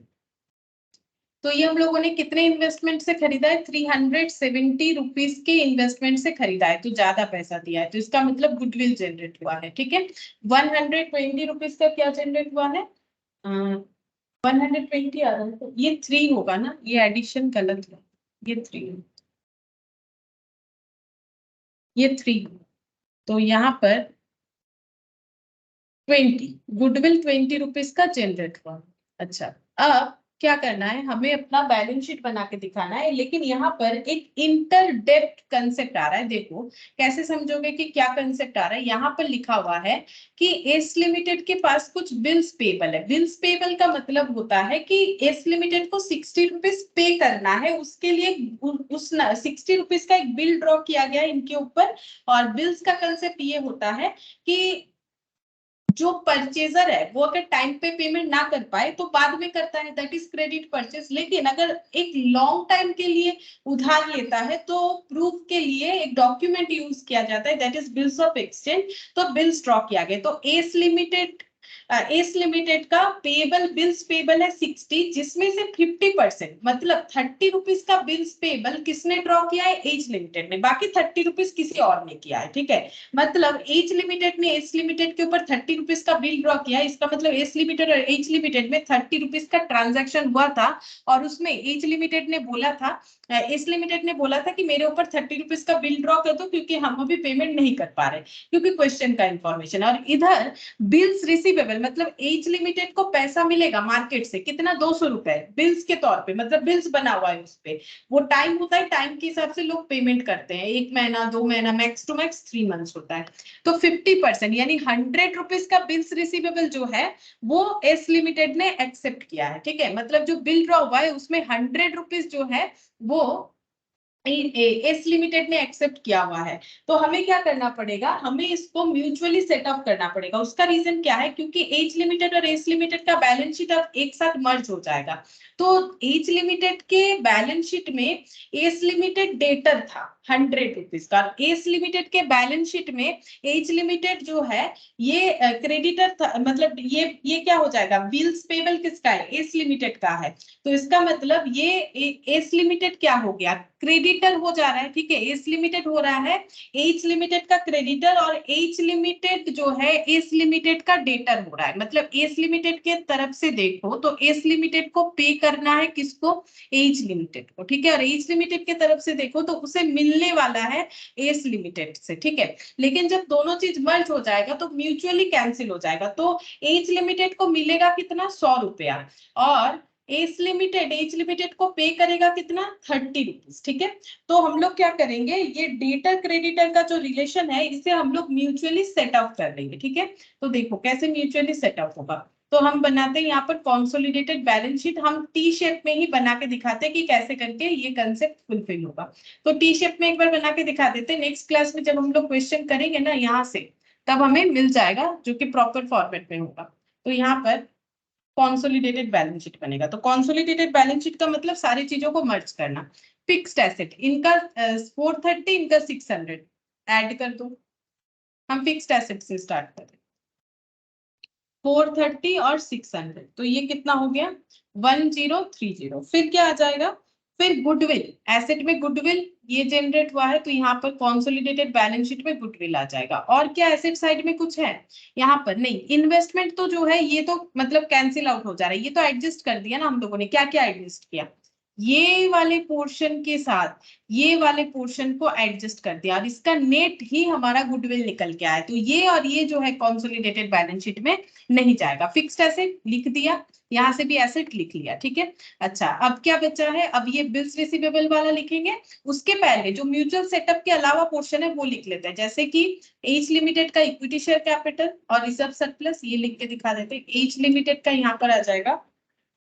तो ये हम लोगों ने कितने इन्वेस्टमेंट से खरीदा है, 370 रुपीज के इन्वेस्टमेंट से खरीदा है, तो ज्यादा पैसा दिया है, तो इसका मतलब गुडविल जनरेट हुआ है। ठीक है, 120 रुपीज का क्या जनरेट हुआ है, 120 आ रहा है, तो ये 3 होगा ना, ये एडिशन गलत है, ये 3, ये 3, तो यहाँ पर 20 गुडविल 20 रुपीज का जनरेट हुआ। अच्छा, अब क्या करना है, हमें अपना बैलेंस शीट बना के दिखाना है, लेकिन यहाँ पर एक इंटर डेप्ट कंसेप्ट आ रहा है। देखो कैसे समझोगे कि क्या कंसेप्ट आ रहा है। यहाँ पर लिखा हुआ है कि एस लिमिटेड के पास कुछ बिल्स पेबल है। बिल्स पेबल का मतलब होता है कि एस लिमिटेड को 60 रुपीज पे करना है, उसके लिए उस 60 रुपीज का एक बिल ड्रॉ किया गया है इनके ऊपर। और बिल्स का कंसेप्ट ये होता है कि जो परचेजर है वो अगर टाइम पे पेमेंट ना कर पाए तो बाद में करता है, दैट इज क्रेडिट परचेज। लेकिन अगर एक लॉन्ग टाइम के लिए उधार लेता है तो प्रूफ के लिए एक डॉक्यूमेंट यूज किया जाता है, that is bills of exchange. तो बिल्स ड्रॉ किया गया, तो एस लिमिटेड का पेबल बिल्स पेबल है 60, जिसमें से 50% मतलब 30 रुपीज का बिल्स पेबल किसने ड्रॉ किया है, एज लिमिटेड ने, बाकी 30 रुपीज किसी और ने किया है। ठीक है, मतलब एज लिमिटेड ने एस लिमिटेड के ऊपर 30 रुपीज का बिल ड्रॉ किया है, इसका मतलब एस लिमिटेड और एज लिमिटेड में 30 रुपीज का ट्रांजैक्शन हुआ था। और उसमें एज लिमिटेड ने बोला था, एस लिमिटेड ने बोला था कि मेरे ऊपर 30 रुपीज का बिल ड्रॉ कर दो, क्योंकि हम अभी पेमेंट नहीं कर पा रहे, क्योंकि क्वेश्चन का इंफॉर्मेशन। और इधर बिल्स रिसीवेबल मतलब एज लिमिटेड को पैसा मिलेगा मार्केट से, कितना 200 रुपए बिल्स के तौर पे, मतलब बिल्स बना हुआ है उस पे, वो टाइम होता है, टाइम के हिसाब से लोग पेमेंट करते हैं, 1 महीना 2 महीना, मैक्स टू मैक्स 3 मंथ्स होता है। तो 50% यानी 100 रुपीज का बिल्स रिसीवेबल जो है वो एस लिमिटेड ने एक्सेप्ट किया है। ठीक है, मतलब जो बिल ड्रॉ हुआ है उसमें 100 रुपीज जो है वो एस लिमिटेड ने एक्सेप्ट किया हुआ है। तो हमें क्या करना पड़ेगा, हमें इसको म्यूचुअली सेट अप करना पड़ेगा। उसका रीजन क्या है, क्योंकि एज लिमिटेड और एस लिमिटेड का बैलेंस शीट अब एक साथ मर्ज हो जाएगा। तो एज लिमिटेड के बैलेंस शीट में एस लिमिटेड डेटर था 100 रुपीज का, एस लिमिटेड के बैलेंस शीट में एज लिमिटेड जो है ये क्रेडिटर था, मतलब ये क्या हो जाएगा, बिल्स पेबल किसका है, एस लिमिटेड का है। तो इसका मतलब ये एस लिमिटेड क्या हो गया, क्रेडिटर हो जा रहा है। ठीक है, एस लिमिटेड हो रहा है एच लिमिटेड का क्रेडिटर, और एच लिमिटेड जो है एस लिमिटेड का डेटर हो रहा है। मतलब एस लिमिटेड के तरफ से देखो तो एस लिमिटेड को पे करना है किसको, एच लिमिटेड को। ठीक है, और एच लिमिटेड के तरफ से देखो तो उसे मिलने वाला है एस लिमिटेड से। ठीक है, लेकिन जब दोनों चीज मर्ज हो जाएगा तो म्यूचुअली कैंसिल हो जाएगा। तो एच लिमिटेड को मिलेगा कितना, 100 रुपया, और एज लिमिटेड को पे करेगा कितना, 30 रुपीज। ठीक है, तो हम लोग क्या करेंगे, ये डेटर क्रेडिटर का जो रिलेशन है इसे हम लोग म्यूचुअली सेट अप कर लेंगे। ठीक है, तो देखो कैसे म्यूचुअली सेटअप होगा। तो हम बनाते हैं यहाँ पर कॉन्सोलिडेटेड बैलेंस शीट, हम टी शेप में ही बना के दिखाते हैं कि कैसे करके ये कंसेप्ट फुलफिल होगा। तो टी शेप में एक बार बना के दिखा देते हैं, नेक्स्ट क्लास में जब हम लोग क्वेश्चन करेंगे ना यहाँ से, तब हमें मिल जाएगा जो कि प्रॉपर फॉर्मेट में होगा। तो यहाँ पर कॉन्सोलिडेटेड बैलेंस शीट बनेगा। तो कॉन्सोलिडेटेड बैलेंस शीट का मतलब सारी चीजों को मर्ज करना। फिक्स्ड एसेट इनका 430, इनका 600 ऐड कर दो। हम फिक्स्ड एसेट से स्टार्ट करें, 430 और 600, तो ये कितना हो गया 1030। फिर क्या आ जाएगा, फिर गुडविल, एसेट में गुडविल ये जनरेट हुआ है, तो यहाँ पर कॉन्सोलिडेटेड बैलेंस शीट में गुडविल आ जाएगा। और क्या एसेट साइड में कुछ है यहाँ पर, नहीं। इन्वेस्टमेंट तो जो है ये तो मतलब कैंसिल आउट हो जा रहा है, ये तो एडजस्ट कर दिया ना हम लोगों ने। क्या क्या एडजस्ट किया, ये वाले पोर्शन के साथ ये वाले पोर्शन को एडजस्ट कर दिया और इसका नेट ही हमारा गुडविल निकल के आया। तो ये और ये जो है कंसोलिडेटेड बैलेंस शीट में नहीं जाएगा। फिक्स्ड एसेट लिख दिया, यहाँ से भी एसेट लिख लिया, ठीक है। अच्छा, अब क्या बचा है, अब ये बिल्स रिसीवेबल वाला लिखेंगे। उसके पहले जो म्यूचुअल सेटअप के अलावा पोर्शन है वो लिख लेते हैं, जैसे कि एच लिमिटेड का इक्विटी शेयर कैपिटल और रिजर्व सरप्लस, ये लिख के दिखा देते हैं। एच लिमिटेड का यहाँ पर आ जाएगा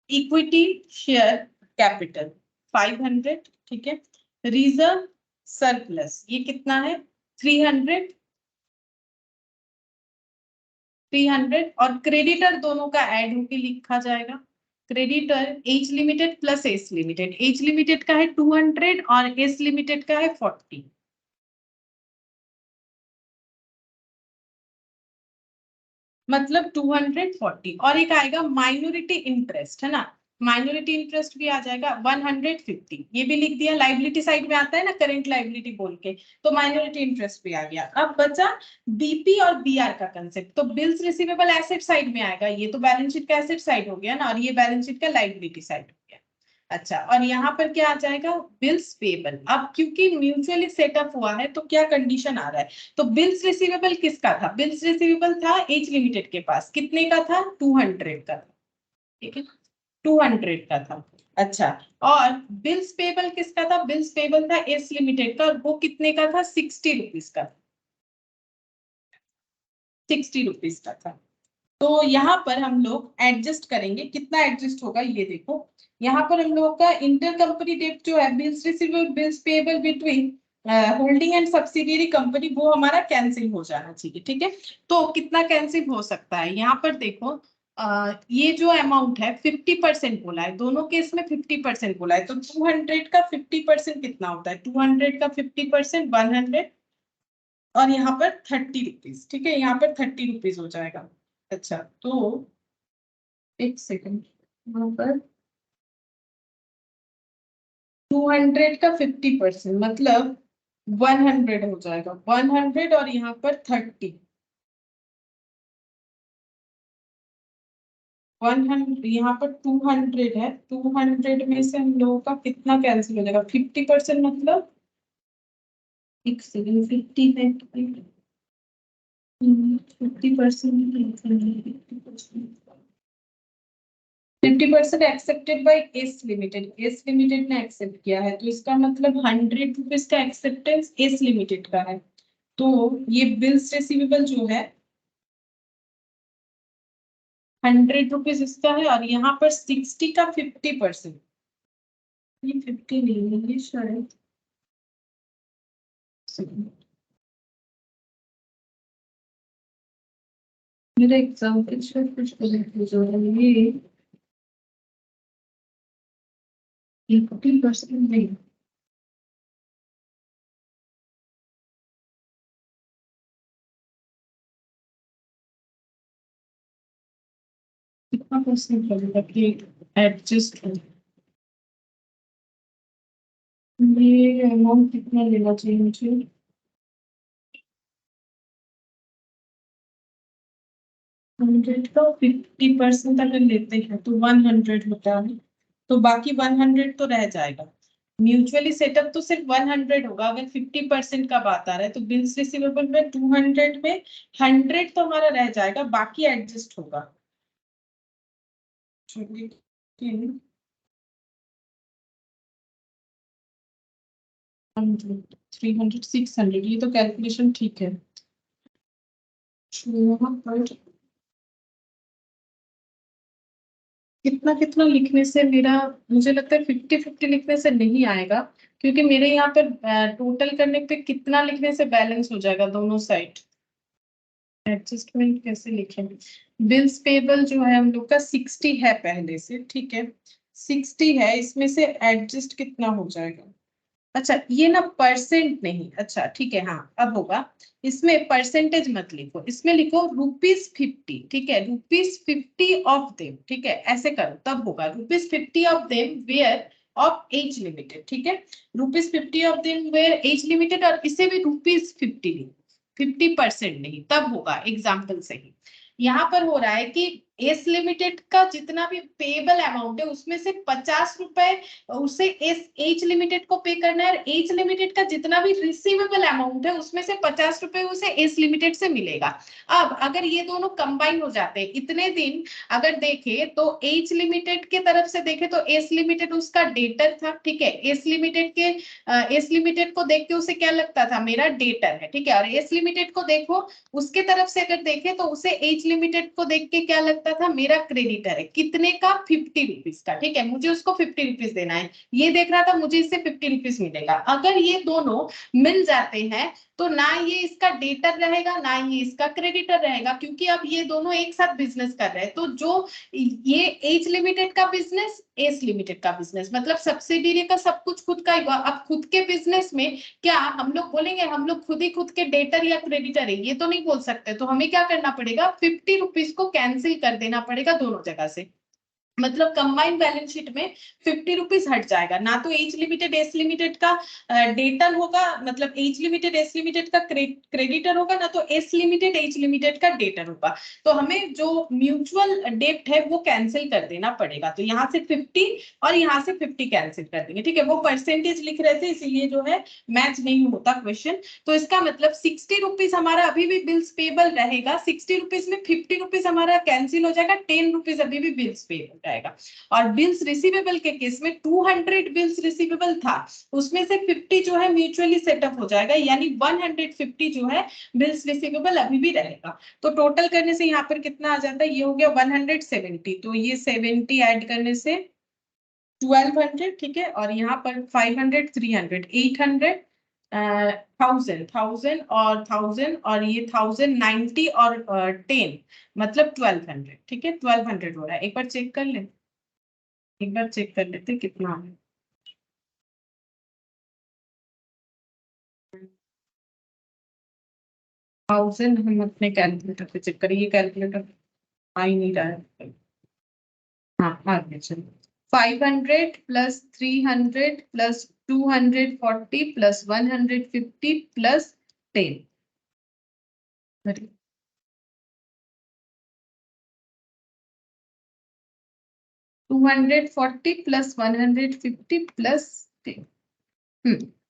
इक्विटी शेयर कैपिटल 500, ठीक है। रिजर्व सरप्लस ये कितना है 300 और क्रेडिटर दोनों का ऐड होके लिखा जाएगा। Creditor H limited plus S limited, H limited का है 200 और एस लिमिटेड का है 40। मतलब 240 और एक आएगा माइनॉरिटी इंटरेस्ट, है ना। माइनॉरिटी इंटरेस्ट भी आ जाएगा 150, ये भी लिख दिया। लाइबिलिटी साइड में आता है ना करेंट लाइबिलिटी बोल के, तो माइनॉरिटी इंटरेस्ट भी आ गया। अब बचा बीपी और बीआर का कंसेप्ट। तो बिल्स रिसीवेबल एसेट साइड में आएगा, ये तो बैलेंस शीट का एसेट साइड हो गया ना, और ये बैलेंस शीट का लाइबिलिटी साइड हो गया। अच्छा, और यहाँ पर क्या आ जाएगा बिल्स पेबल। अब क्योंकि म्यूचुअली सेटअप हुआ है तो क्या कंडीशन आ रहा है, तो बिल्स रिसीवेबल किसका था, बिल्स रिसीवेबल था एच लिमिटेड के पास, कितने का था 200 का था, ठीक है 200 का था। अच्छा, और बिल्स पेबल किसका था, बिल्स पेबल था एस लिमिटेड का, वो कितने का था 60 रुपीज का, 60 रुपीज का था। तो यहाँ पर हम लोग एडजस्ट करेंगे, कितना एडजस्ट होगा ये देखो। यहाँ पर हम लोगों का इंटर कंपनी डेट जो है bills receivable bills payable between holding and subsidiary company, वो हमारा कैंसिल हो जाना चाहिए, ठीक है। तो कितना कैंसिल हो सकता है, यहाँ पर देखो ये जो अमाउंट है 50% बोला है, दोनों केस में 50% बोला है। तो 200 का 50% कितना होता है, 200 का 50% 100 और यहाँ पर 30 रुपीज, ठीक है, यहाँ पर 30 रुपीज हो जाएगा। अच्छा, तो एक सेकंड, यहाँ पर 200 का 50% मतलब 100 हो जाएगा, 100 और यहाँ पर 30, 100 यहाँ पर 200 है, 200 में से हम लोगों का कितना कैंसिल हो जाएगा 50% मतलब एक सेकंड 50 है 50% accepted by S limited, S limited ने एक्सेप्ट किया है, तो इसका मतलब 100 रुपीज का एक्सेप्टेंस एस लिमिटेड का है। तो ये बिल्स रिसीवेबल जो है 100 रुपीज इसका है, और यहाँ पर 60 का 50%, ये 50 नहीं है ये शायद, मेरा एग्जाम्पल शायद कुछ गलत हो जा रहा है, ये 50% नहीं, कितना परसेंट लगेगा कि एडजस्ट हो, ये अमाउंट कितना लेना चाहिए मुझे, 100 का 50% अगर लेते हैं तो 100 होता है, तो बाकी 100 तो रह जाएगा। म्यूचुअली सेटअप तो सिर्फ 100 होगा, अगर 50% का बात आ रहा है तो बिल्स रिसीवेबल में 200 में 100 तो हमारा रह जाएगा, बाकी एडजस्ट होगा। 300 600, ये तो कैलकुलेशन ठीक है। यहाँ पर कितना कितना लिखने से मेरा, मुझे लगता है 50-50 लिखने से नहीं आएगा, क्योंकि मेरे यहाँ पर टोटल करने पे कितना लिखने से बैलेंस हो जाएगा दोनों साइड। एडजस्टमेंट कैसे लिखें, बिल्स पेबल जो है हम लोग का 60 है पहले से, ठीक है 60 है, इसमें से एडजस्ट कितना हो जाएगा। अच्छा, ये ना परसेंट नहीं, अच्छा ठीक है, हाँ अब होगा। इसमें परसेंटेज मत लिखो, इसमें लिखो ₹50, ठीक है, ₹50 ऑफ देम, ठीक है, ऐसे करो तब होगा। ₹50 of them where of H limited, ठीक है, ₹50 of them where H limited, और इसे भी ₹50 लिखो, 50% नहीं, तब होगा एग्जाम्पल सही। यहाँ पर हो रहा है कि एस लिमिटेड का जितना भी पेएबल अमाउंट है उसमें से 50 रुपए उसे एच लिमिटेड को पे करना है, एच लिमिटेड का जितना भी रिसीवेबल अमाउंट है उसमें से 50 रुपए उसे एस लिमिटेड से मिलेगा। अब अगर ये दोनों कंबाइन हो जाते हैं इतने दिन, अगर देखे तो एच लिमिटेड के तरफ से देखे तो एस लिमिटेड उसका डेटर था, ठीक है, एस लिमिटेड को देख के उसे क्या लगता था, मेरा डेटर है, ठीक है, और एस लिमिटेड को देखो उसके तरफ से अगर देखे तो उसे एच लिमिटेड को देख के क्या लगता था, मेरा क्रेडिटर है, कितने का, 50 रुपीज का, ठीक है, मुझे उसको 50 रुपीज देना है, ये देख रहा था मुझे इससे 50 रुपीज मिलेगा। अगर ये दोनों मिल जाते हैं तो ना ये इसका डेटर रहेगा ना ये इसका क्रेडिटर रहेगा, क्योंकि अब ये दोनों एक साथ बिजनेस कर रहे हैं। तो जो ये एच लिमिटेड का बिजनेस, एस लिमिटेड का बिजनेस, मतलब सब्सिडियरी का सब कुछ खुद का ही हुआ। अब खुद के बिजनेस में क्या हम लोग बोलेंगे हम लोग खुद ही खुद के डेटर या क्रेडिटर है, ये तो नहीं बोल सकते। तो हमें क्या करना पड़ेगा, 50 रुपीज को कैंसिल कर देना पड़ेगा दोनों जगह से, मतलब कंबाइंड बैलेंस शीट में 50 रुपीज हट जाएगा। ना तो एच लिमिटेड एस लिमिटेड का डेटर होगा, मतलब एच लिमिटेड एस लिमिटेड का क्रेडिटर होगा, ना तो एस लिमिटेड एच लिमिटेड का डेटर होगा। तो हमें जो म्यूचुअल डेट है वो कैंसिल कर देना पड़ेगा। तो यहाँ से 50 और यहाँ से 50 कैंसिल कर देंगे, ठीक है। वो परसेंटेज लिख रहे थे इसीलिए जो है मैच नहीं होता क्वेश्चन। तो इसका मतलब 60 रुपीज हमारा अभी भी बिल्स पेबल रहेगा, 60 रुपीज में 50 रुपीज हमारा कैंसिल हो जाएगा, 10 रुपीज अभी भी बिल्स पेबल रहेगा। और बिल्स रिसीवेबल के केस में 200 बिल्स रिसीवेबल था, उसमें से 50 जो है म्यूचुअली सेटअप हो जाएगा, यानी 150 जो है बिल्स रिसीवेबल अभी भी रहेगा। तो टोटल करने से यहाँ पर कितना आ जाता है, ये हो गया 170, तो ये 70 ऐड करने से 1200, ठीक है, और यहाँ पर 500 300 800 1000 और 1000 और ये 1090 और 10, मतलब 1200, ठीक है, 1200 हो रहा है। एक बार चेक कर ले, एक बार चेक कर लेते कितना है। थाउजेंड हम अपने कैलकुलेटर पे चेक करिए, कैलकुलेटर आ ही नहीं रहा है। हाँ आ गया, चलो 500 plus 300 plus 240 plus 150 plus 10, 240 plus 150 plus 10,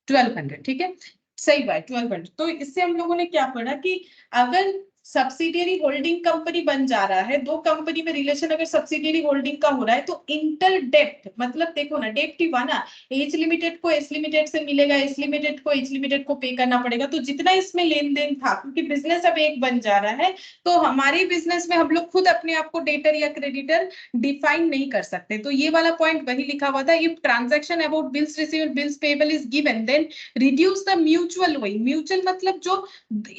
1200, ठीक है, सही बात 1200। तो इससे हम लोगों ने क्या पढ़ा कि अगर सब्सिडियरी होल्डिंग कंपनी बन जा रहा है, दो कंपनी में रिलेशन अगर सब्सिडियरी होल्डिंग का हो रहा है, तो इंटर डेप्ट, मतलब देखो ना डेप्ट ही हुआ ना, एच लिमिटेड को एस लिमिटेड से मिलेगा, एस लिमिटेड को एच लिमिटेड को पे करना पड़ेगा। तो जितना इसमें लेन देन था, क्योंकि बिजनेस अब एक बन जा रहा है, तो हमारे बिजनेस में हम लोग खुद अपने आप को डेटर या क्रेडिटर डिफाइन नहीं कर सकते। तो ये वाला पॉइंट वही लिखा हुआ था, if transaction about bills received bills payable is given then reduce the mutual, वही म्यूचुअल मतलब जो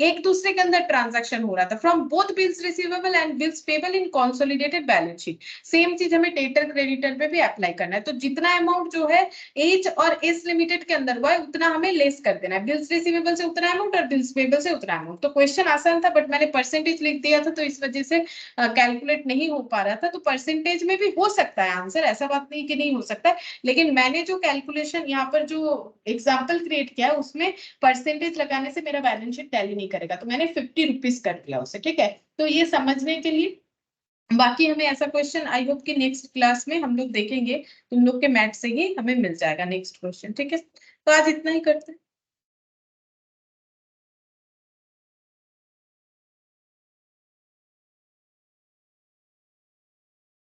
एक दूसरे के अंदर ट्रांजैक्शन हो रहा था, from both bills receivable and bills payable in consolidated balance sheet. Same चीज हमें डेटर क्रेडिटर पे भी अप्लाई करना है। तो जितना अमाउंट जो है एच और एस लिमिटेड के अंदर हुआ है उतना हमें लेस कर देना है, बिल्स रिसीवेबल से उतना अमाउंट और बिल्स पेएबल से उतना अमाउंट। तो क्वेश्चन आसान था, बट मैंने परसेंटेज लिख दिया था तो इस वजह से कैलकुलेट नहीं हो पा रहा था। तो परसेंटेज में भी हो सकता है आंसर, ऐसा बात नहीं कि नहीं हो सकता है, लेकिन मैंने जो कैलकुलेशन यहाँ पर जो एग्जाम्पल क्रिएट किया है उसमें परसेंटेज लगाने से मेरा बैलेंस शीट टैली नहीं करेगा, तो मैंने 50 रुपीज कर दिया उसे, ठीक है। तो ये समझने के लिए, बाकी हमें ऐसा क्वेश्चन आई होप कि नेक्स्ट क्लास में हम लोग देखेंगे, तुम लोग के मैथ से ही हमें मिल जाएगा नेक्स्ट क्वेश्चन, ठीक है। तो आज इतना ही करते हैं।